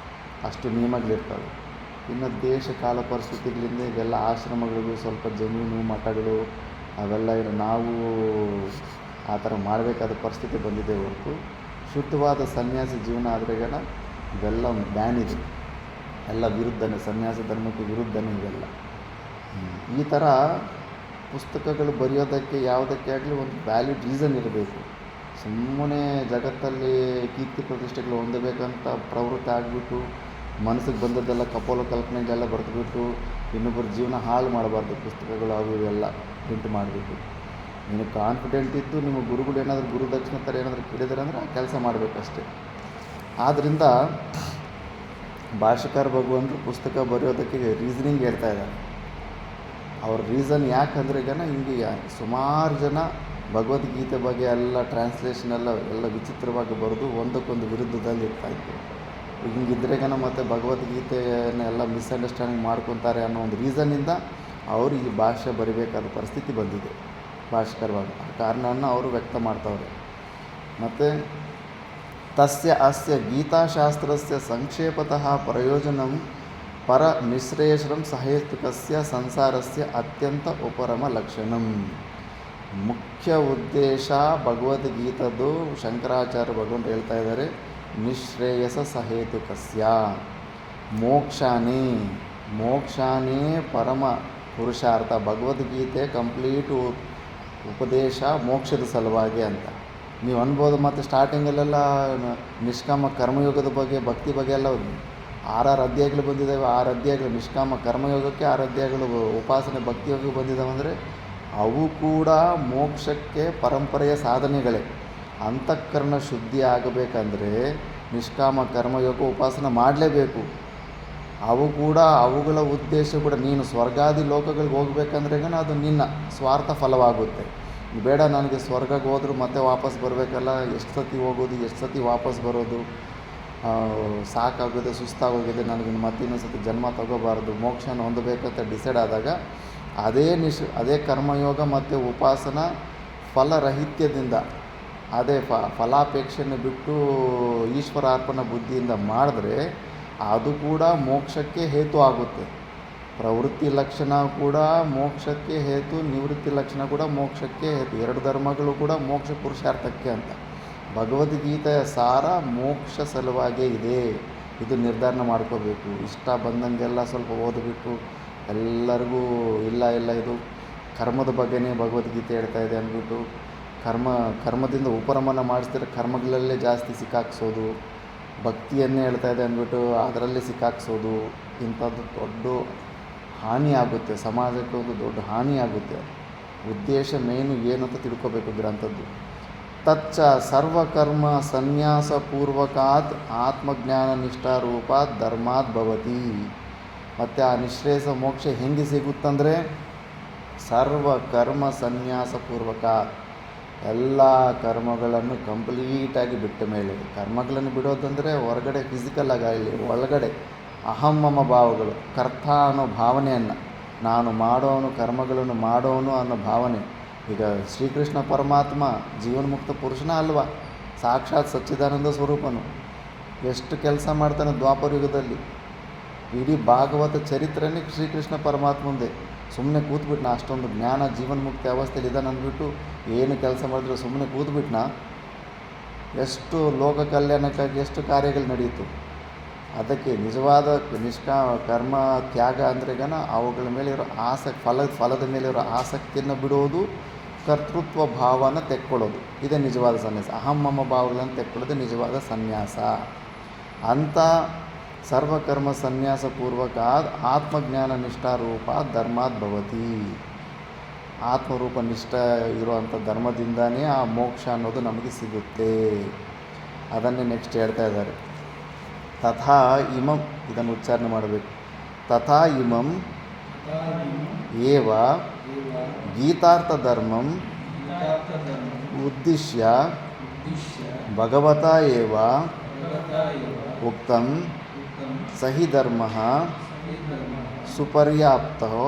ಅಷ್ಟು ನಿಯಮಗಳಿರ್ತವೆ. ಇನ್ನು ದೇಶ ಕಾಲ ಪರಿಸ್ಥಿತಿಗಳಿಂದ ಇವೆಲ್ಲ ಆಶ್ರಮಗಳಿಗೂ ಸ್ವಲ್ಪ ಜಮೀನು ಮಠಗಳು ಅವೆಲ್ಲ ನಾವು ಆ ಥರ ಮಾಡಬೇಕಾದ ಪರಿಸ್ಥಿತಿ ಬಂದಿದೆ ಹೊರತು ಶುದ್ಧವಾದ ಸನ್ಯಾಸಿ ಜೀವನ ಆದ್ರೆಗನ ಇವೆಲ್ಲ ಬ್ಯಾನ್ ಇದೆ. ಎಲ್ಲ ವಿರುದ್ಧನೇ, ಸನ್ಯಾಸ ಧರ್ಮಕ್ಕೆ ವಿರುದ್ಧನೇ ಇವೆಲ್ಲ. ಈ ಥರ ಪುಸ್ತಕಗಳು ಬರೆಯೋದಕ್ಕೆ ಯಾವುದಕ್ಕೆ ಆಗಲಿ ಒಂದು ವ್ಯಾಲಿಡ್ ರೀಸನ್ ಇರಬೇಕು. ಸುಮ್ಮನೆ ಜಗತ್ತಲ್ಲಿ ಕೀರ್ತಿ ಪ್ರತಿಷ್ಠೆಗಳು ಹೊಂದಬೇಕಂತ ಪ್ರವೃತ್ತಿ ಆಗಿಬಿಟ್ಟು ಮನಸ್ಸಿಗೆ ಬಂದದ್ದೆಲ್ಲ ಕಪೋಲ ಕಲ್ಪನೆಗಳೆಲ್ಲ ಬರೆದುಬಿಟ್ಟು ಇನ್ನೊಬ್ಬರ ಜೀವನ ಹಾಳು ಮಾಡಬಾರ್ದು. ಪುಸ್ತಕಗಳು ಅವು ಇವೆಲ್ಲ ಪ್ರಿಂಟ್ ಮಾಡಿಬಿಟ್ಟು ನಿನಗೆ ಕಾನ್ಫಿಡೆಂಟ್ ಇದ್ದು ನಿಮ್ಮ ಗುರುಗಳು ಏನಾದರೂ ಗುರುದಕ್ಷಿಣೆ ಥರ ಏನಾದರೂ ಕೇಳಿದಾರೆ ಅಂದರೆ ಆ ಕೆಲಸ ಮಾಡಬೇಕಷ್ಟೆ. ಆದ್ದರಿಂದ ಭಾಷ್ಯಕಾರ ಭಗವಂತರು ಪುಸ್ತಕ ಬರೆಯೋದಕ್ಕೆ ರೀಸನಿಂಗ್ ಹೇಳ್ತಾ ಇದ್ದಾರೆ. ಅವ್ರ ರೀಸನ್ ಯಾಕಂದರೆ ಹಿಂಗೆ ಸುಮಾರು ಜನ ಭಗವದ್ಗೀತೆ ಬಗ್ಗೆ ಎಲ್ಲ ಟ್ರಾನ್ಸ್ಲೇಷನ್ ಎಲ್ಲ ವಿಚಿತ್ರವಾಗಿ ಬರೆದು ಒಂದಕ್ಕೊಂದು ವಿರುದ್ಧದಲ್ಲಿ ಇರ್ತಾಯಿತ್ತು. ಹಿಂಗಿದ್ರೆ ಮತ್ತು ಭಗವದ್ಗೀತೆಯನ್ನೆಲ್ಲ ಮಿಸ್ಅಂಡರ್ಸ್ಟ್ಯಾಂಡಿಂಗ್ ಮಾಡ್ಕೊತಾರೆ ಅನ್ನೋ ಒಂದು ರೀಸನ್ನಿಂದ ಅವರು ಈ ಭಾಷೆ ಬರಿಬೇಕಾದ ಪರಿಸ್ಥಿತಿ ಬಂದಿದೆ. ಭಾಷ್ಯಕರವಾಗಿ ಆ ಕಾರಣವನ್ನು ಅವರು ವ್ಯಕ್ತ ಮಾಡ್ತವ್ರೆ. ಮತ್ತು ತಸ್ಯ ಅಸ್ಯ ಗೀತಾಶಾಸ್ತ್ರಸ್ಯ ಸಂಕ್ಷೇಪತಃ ಪ್ರಯೋಜನಂ ಪರ ನಿಶ್ರೇಯಸಂ ಸಹೇತುಕಸ್ಯ ಸಂಸಾರಸ್ಯ ಅತ್ಯಂತ ಉಪರಮ ಲಕ್ಷಣಂ. ಮುಖ್ಯ ಉದ್ದೇಶ ಭಗವದ್ಗೀತದ್ದು ಶಂಕರಾಚಾರ್ಯ ಭಗವಂತ ಹೇಳ್ತಾ ಇದ್ದಾರೆ, ನಿಶ್ರೇಯಸ ಸಹೇತುಕಸ್ಯ ಮೋಕ್ಷಾನೇ ಪರಮ ಪುರುಷಾರ್ಥ. ಭಗವದ್ಗೀತೆ ಕಂಪ್ಲೀಟ್ ಉಪದೇಶ ಮೋಕ್ಷದ ಸಲುವಾಗಿ ಅಂತ ನೀವು ಅನ್ಬೋದು. ಮತ್ತು ಸ್ಟಾರ್ಟಿಂಗಲ್ಲೆಲ್ಲ ನಿಷ್ಕಾಮ ಕರ್ಮಯೋಗದ ಬಗ್ಗೆ ಭಕ್ತಿ ಬಗ್ಗೆ ಎಲ್ಲ 6 ಅಧ್ಯಾಯಗಳು ಬಂದಿದ್ದಾವೆ. 6 ಅಧ್ಯಾಯಗಳು ನಿಷ್ಕಾಮ ಕರ್ಮಯೋಗಕ್ಕೆ, 6 ಅಧ್ಯಾಯಗಳು ಉಪಾಸನೆ ಭಕ್ತಿಯೋಗಕ್ಕೆ ಬಂದಿದ್ದಾವೆ. ಅಂದರೆ ಅವು ಕೂಡ ಮೋಕ್ಷಕ್ಕೆ ಪರಂಪರೆಯ ಸಾಧನೆಗಳೇ. ಅಂತಃಕರಣ ಶುದ್ಧಿ ಆಗಬೇಕಂದ್ರೆ ನಿಷ್ಕಾಮ ಕರ್ಮಯೋಗ ಉಪಾಸನೆ ಮಾಡಲೇಬೇಕು. ಅವು ಕೂಡ ಅವುಗಳ ಉದ್ದೇಶ ಕೂಡ ನೀನು ಸ್ವರ್ಗಾದಿ ಲೋಕಗಳಿಗೆ ಹೋಗ್ಬೇಕಂದ್ರೆ ಅದು ನಿನ್ನ ಸ್ವಾರ್ಥ ಫಲವಾಗುತ್ತೆ. ಬೇಡ ನನಗೆ ಸ್ವರ್ಗಕ್ಕೆ ಹೋದರೂ ಮತ್ತೆ ವಾಪಸ್ ಬರಬೇಕಲ್ಲ, ಎಷ್ಟು ಸತಿ ಹೋಗೋದು, ಎಷ್ಟು ಸತಿ ವಾಪಸ್ ಬರೋದು, ಸಾಕಾಗೋದೆ, ಸುಸ್ತಾಗೋಗಿದೆ, ನನಗೆ ಮತ್ತೆ ಇನ್ನೊಂದು ಸತಿ ಜನ್ಮ ತಗೋಬಾರ್ದು, ಮೋಕ್ಷನ ಹೊಂದಬೇಕಂತ ಡಿಸೈಡ್ ಆದಾಗ ಅದೇ ಕರ್ಮಯೋಗ ಮತ್ತು ಉಪಾಸನ ಫಲರಹಿತ್ಯದಿಂದ, ಅದೇ ಫಲಾಪೇಕ್ಷೆಯನ್ನು ಬಿಟ್ಟು ಈಶ್ವರಾರ್ಪಣ ಬುದ್ಧಿಯಿಂದ ಮಾಡಿದ್ರೆ ಅದು ಕೂಡ ಮೋಕ್ಷಕ್ಕೆ ಹೇತು ಆಗುತ್ತೆ. ಪ್ರವೃತ್ತಿ ಲಕ್ಷಣ ಕೂಡ ಮೋಕ್ಷಕ್ಕೆ ಹೇತು, ನಿವೃತ್ತಿ ಲಕ್ಷಣ ಕೂಡ ಮೋಕ್ಷಕ್ಕೆ ಹೇತು. 2 ಧರ್ಮಗಳು ಕೂಡ ಮೋಕ್ಷ ಪುರುಷಾರ್ಥಕ್ಕೆ ಅಂತ. ಭಗವದ್ಗೀತೆಯ ಸಾರ ಮೋಕ್ಷ ಸಲುವಾಗೇ ಇದೆ. ಇದು ನಿರ್ಧಾರ ಮಾಡ್ಕೋಬೇಕು. ಇಷ್ಟ ಬಂದಂಗೆಲ್ಲ ಸ್ವಲ್ಪ ಓದಿಬಿಟ್ಟು ಎಲ್ಲರಿಗೂ ಇಲ್ಲ ಇದು ಕರ್ಮದ ಬಗ್ಗೆನೇ ಭಗವದ್ಗೀತೆ ಹೇಳ್ತಾ ಇದೆ ಅಂದ್ಬಿಟ್ಟು ಕರ್ಮದಿಂದ ಉಪರಮನ ಮಾಡಿಸ್ತಾರೆ, ಕರ್ಮಗಳಲ್ಲೇ ಜಾಸ್ತಿ ಸಿಕ್ಕಾಕ್ಸೋದು, ಭಕ್ತಿಯನ್ನೇ ಹೇಳ್ತಾ ಇದೆ ಅಂದ್ಬಿಟ್ಟು ಅದರಲ್ಲಿ ಸಿಕ್ಕಾಕ್ಸೋದು, ಇಂಥದ್ದು ದೊಡ್ಡ ಹಾನಿ ಆಗುತ್ತೆ, ಸಮಾಜಕ್ಕೆ ಒಂದು ದೊಡ್ಡ ಹಾನಿ ಆಗುತ್ತೆ. ಉದ್ದೇಶ ಮೇನು ಏನು ಅಂತ ತಿಳ್ಕೊಬೇಕು ಗ್ರಂಥದ್ದು. ತಚ್ಚ ಸರ್ವಕರ್ಮ ಸನ್ಯಾಸ ಪೂರ್ವಕಾತ್ ಆತ್ಮಜ್ಞಾನ ನಿಷ್ಠಾರೂಪಾತ್ ಧರ್ಮಾತ್ ಭವತಿ. ಮತ್ತು ಆ ನಿಶ್ರೇಯಸ ಮೋಕ್ಷ ಹೆಂಗೆ ಸಿಗುತ್ತಂದರೆ ಸರ್ವಕರ್ಮ ಸನ್ಯಾಸ ಪೂರ್ವಕಾತ್, ಎಲ್ಲ ಕರ್ಮಗಳನ್ನು ಕಂಪ್ಲೀಟಾಗಿ ಬಿಟ್ಟ ಮೇಲೆ. ಕರ್ಮಗಳನ್ನು ಬಿಡೋದಂದರೆ ಹೊರಗಡೆ ಫಿಸಿಕಲ್ ಆಗಲಿ, ಒಳಗಡೆ ಅಹಮ್ಮಮ ಭಾವಗಳು, ಕರ್ತ ಅನ್ನೋ ಭಾವನೆಯನ್ನು, ನಾನು ಮಾಡೋನು, ಕರ್ಮಗಳನ್ನು ಮಾಡೋನು ಅನ್ನೋ ಭಾವನೆ. ಈಗ ಶ್ರೀಕೃಷ್ಣ ಪರಮಾತ್ಮ ಜೀವನ್ಮುಕ್ತ ಪುರುಷನ ಅಲ್ವಾ, ಸಾಕ್ಷಾತ್ ಸಚ್ಚಿದಾನಂದ ಸ್ವರೂಪನು. ಎಷ್ಟು ಕೆಲಸ ಮಾಡ್ತಾನೆ ದ್ವಾಪರ ಯುಗದಲ್ಲಿ. ಇಡೀ ಭಾಗವತ ಚರಿತ್ರೆನೇ ಶ್ರೀಕೃಷ್ಣ ಪರಮಾತ್ಮಂದೇ. ಸುಮ್ಮನೆ ಕೂತ್ಬಿಟ್ನ, ಅಷ್ಟೊಂದು ಜ್ಞಾನ ಜೀವನ್ಮುಕ್ತಿ ಅವಸ್ಥೆಯಲ್ಲಿ ಇದ್ದಾನೆ ಅಂದ್ಬಿಟ್ಟು ಏನು ಕೆಲಸ ಮಾಡಿದ್ರೆ ಸುಮ್ಮನೆ ಕೂತ್ಬಿಟ್ನ. ಎಷ್ಟು ಲೋಕ ಕಲ್ಯಾಣಕ್ಕಾಗಿ ಎಷ್ಟು ಕಾರ್ಯಗಳು ನಡೆಯಿತು. ಅದಕ್ಕೆ ನಿಜವಾದ ಕರ್ಮ ತ್ಯಾಗ ಅಂದ್ರೆಗನ ಅವುಗಳ ಮೇಲೆ ಇರೋ ಫಲದ ಮೇಲೆ ಇರೋ ಆಸಕ್ತಿಯನ್ನು ಬಿಡೋದು, ಕರ್ತೃತ್ವ ಭಾವನ ತೆಕ್ಕೊಳ್ಳೋದು, ಇದೇ ನಿಜವಾದ ಸನ್ಯಾಸ. ಅಹಮ್ಮಮ ಭಾವಗಳನ್ನು ತೆಕ್ಕೊಳ್ಳೋದು ನಿಜವಾದ ಸನ್ಯಾಸ ಅಂತ. ಸರ್ವಕರ್ಮ ಸನ್ಯಾಸ ಪೂರ್ವಕ ಆತ್ಮಜ್ಞಾನ ನಿಷ್ಠಾರೂಪ ಧರ್ಮಾತ್ ಭವತಿ. ಆತ್ಮರೂಪ ನಿಷ್ಠ ಇರುವಂಥ ಧರ್ಮದಿಂದನೇ ಆ ಮೋಕ್ಷ ಅನ್ನೋದು ನಮಗೆ ಸಿಗುತ್ತೆ. ಅದನ್ನೇ ನೆಕ್ಸ್ಟ್ ಹೇಳ್ತಾ ಇದ್ದಾರೆ. ತಥಾ ಇಮಂ, ಇದನ್ನು ಉಚ್ಚಾರಣೆ ಮಾಡಬೇಕು. ತಥಾ ಇಮಂ ಏವ ಗೀತಾರ್ಥ ಧರ್ಮಂ ಉದ್ದೇಶ್ಯ ಭಗವತಾ ಏವ ಉಕ್ತಂ ಸಹಿ ಧರ್ಮ ಸುಪರ್ಯಾಪ್ತೋ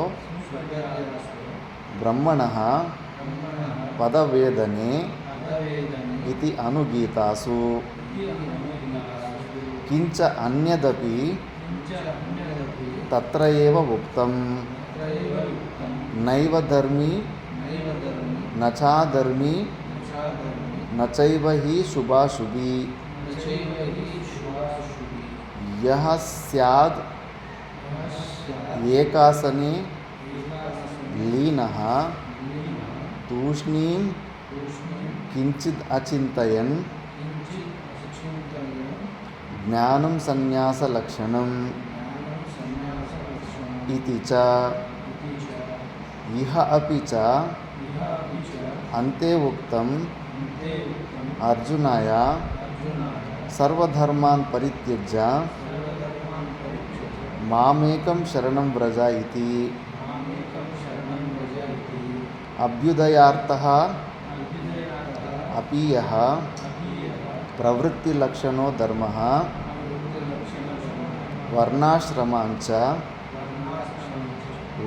ಬ್ರಹ್ಮಣಃ ಪದವೇದನೆ ಇತಿ ಅನುಗೀತಾಸು ಕಿಂಚ ಅನ್ಯದಪಿ ತತ್ರ ಏವ ಉಕ್ತಂ ನೈವ ಧರ್ಮಿ ನಚಾಧರ್ಮಿ ನಚೈವ ಹಿ ಶುಭಾಶುಭಿ ಯಹ ಸ್ಯಾದ್ ಏಕಾಸನೆ ಲೀನಃ ತೂಷ್ಣೀಂ ಕಿಂಚಿದ್ ಅಚಿಂತಯನ್ ಜ್ಞಾನಂ ಸನ್ಯಾಸ ಲಕ್ಷಣಂ ಇತಿ ಚ ಇಹ ಅಪಿ ಚ ಅಂತೆ ಉಕ್ತಂ ಅರ್ಜುನಾಯ ಸರ್ವಧರ್ಮಾನ್ ಪರಿತ್ಯಜ್ಯ ಮಾಮೇಕಂ ಶರಣಂ ವ್ರಜ ಇತಿ. ಅಭ್ಯುದಯಾರ್ಥಃ ಅಪಿ ಯಃ ಪ್ರವೃತ್ತಿಲಕ್ಷಣೋ ಧರ್ಮಃ ವರ್ಣಾಶ್ರಮಾಂಚ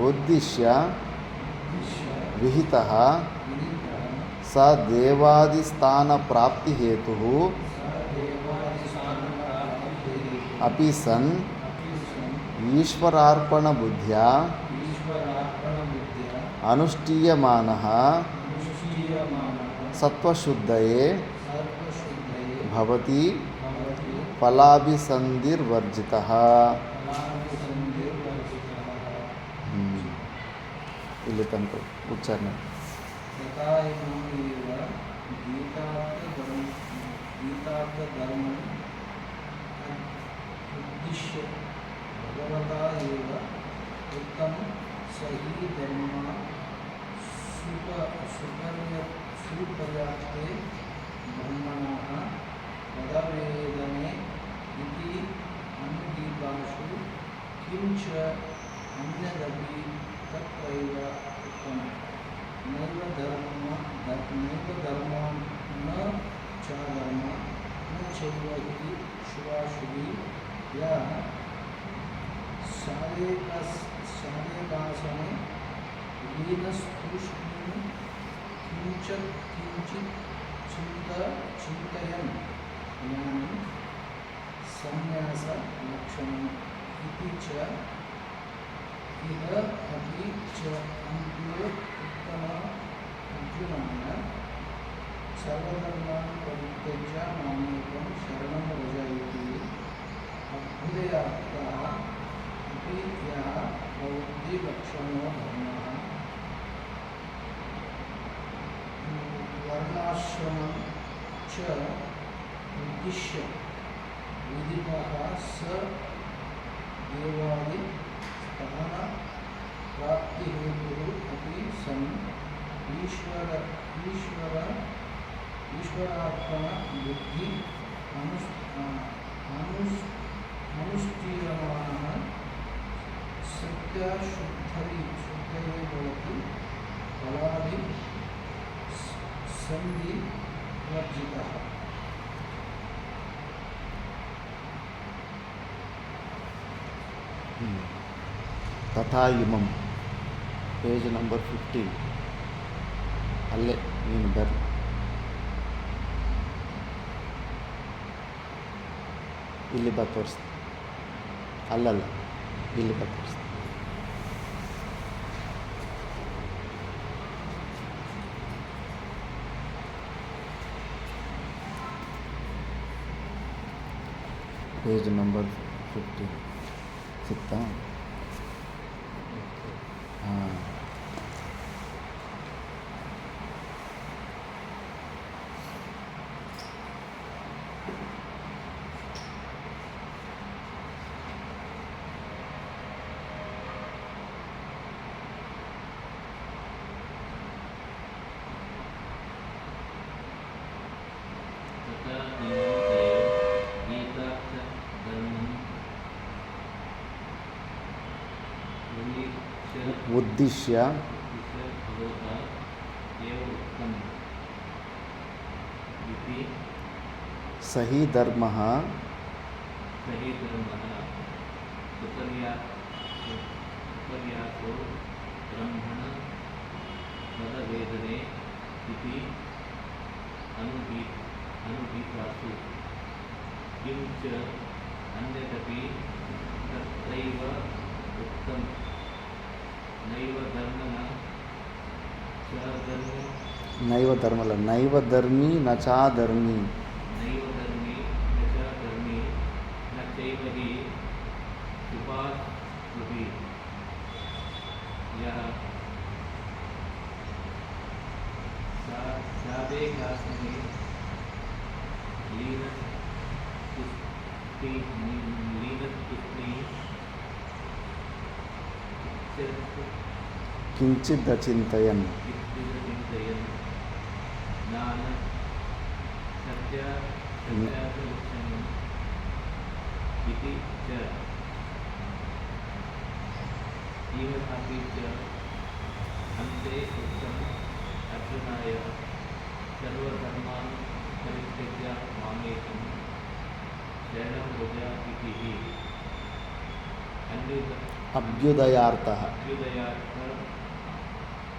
ಉದ್ದೇಶ್ಯ ವಿಹಿತಃ ಸ ದೇವಾದಿಸ್ಥಾನಪ್ರಾಪ್ತಿಹೇತುಃ ಅಪಿ ಸನ್ ಈಶ್ವರಾರ್ಪಣಬುದ್ಧ್ಯಾ ಅನುಷ್ಠೀಯಮಾನಃ ಸತ್ವಶುದ್ಧಯೇ ಭವತಿ ಫಲಾಭಿಸಂಧಿರ್ವರ್ಜಿತಃ. ಇಲ್ಲಿ ತನಕ ಉಚ್ಚಾರಣೆ. उद्दिश्य भगवता एव उत्तम सही धर्म सुपर्याप्ते ब्रह्मणः पदवेदने इति अनुदीपासु किञ्च अन्यदपि तत्रैव उक्तम् नैव धर्मो न च धर्म न चैव हि शुभाशुभि यः सारेकासने लीनस्तूष्णीं किञ्चित् चिन्तयन् ज्ञानं संन्यासलक्षणम् इति च इह अपि च अन्ये उत्तम अर्जुनाय सर्वधर्मान् परित्यज्य मामेकं शरणं व्रज इति अभ्युदयार्थः अपि यः प्रवृत्तिलक्षणो धर्मः वर्णाश्रमं च उद्दिश्य विदितः स देवादि स्थानप्राप्तिहेतुः अपि सन् ईश्वरार्पणबुद्धि अनुष्ठीयमानः सत्याशुद्धये भवति फलादि सन्धिवर्जितः ತಥಾ ಇಮಂ ಪೇಜ್ ನಂಬರ್ 15 ಅಲ್ಲೇ ನೀನು ಬರ್ರಿ ಇಲ್ಲಿ ಬಾ ತೋರಿಸ್ತೀನಿ ಅಲ್ಲಲ್ಲ ಇಲ್ಲಿ ಬಾ ತೋರಿಸ್ತೀನಿ ಪೇಜ್ ನಂಬರ್ 15 ಸಿಗ್ತಾ ಹಾಂ तथा गीतार्थधर्मम् ಉದ್ದೇಶ್ಯ भगवता एव उक्तम् इति ಸಹಿ ಧರ್ಮ सहि धर्मः सुपर्यासो ब्रह्मण पदवेदने इति अनुदीपासु किं च अन्यदपि तत्रैव उक्तम् नैव धर्मः च धर्मो ನೈವ ಧರ್ಮಲ್ಲ ನೈವ ಧರ್ಮಿ ನ ಚಾ ಧರ್ಮಿ नैव धर्मे न च धर्मे न चैव हि शुभाशुभि यः सादेकासने लीनतुष्णि ಕಿಂಚಿದ್ ಅಚಿಂತಯನ್ चिन्तयन् ज्ञान सत्यासलक्षणम् इति च इह अपि च अन्ते उक्तम् अर्जुनाय सर्वधर्मान् परित्यज्य मामेकं शरणं व्रज इति ಅಭ್ಯುದಯಾರ್ಥ अभ्युदयार्थ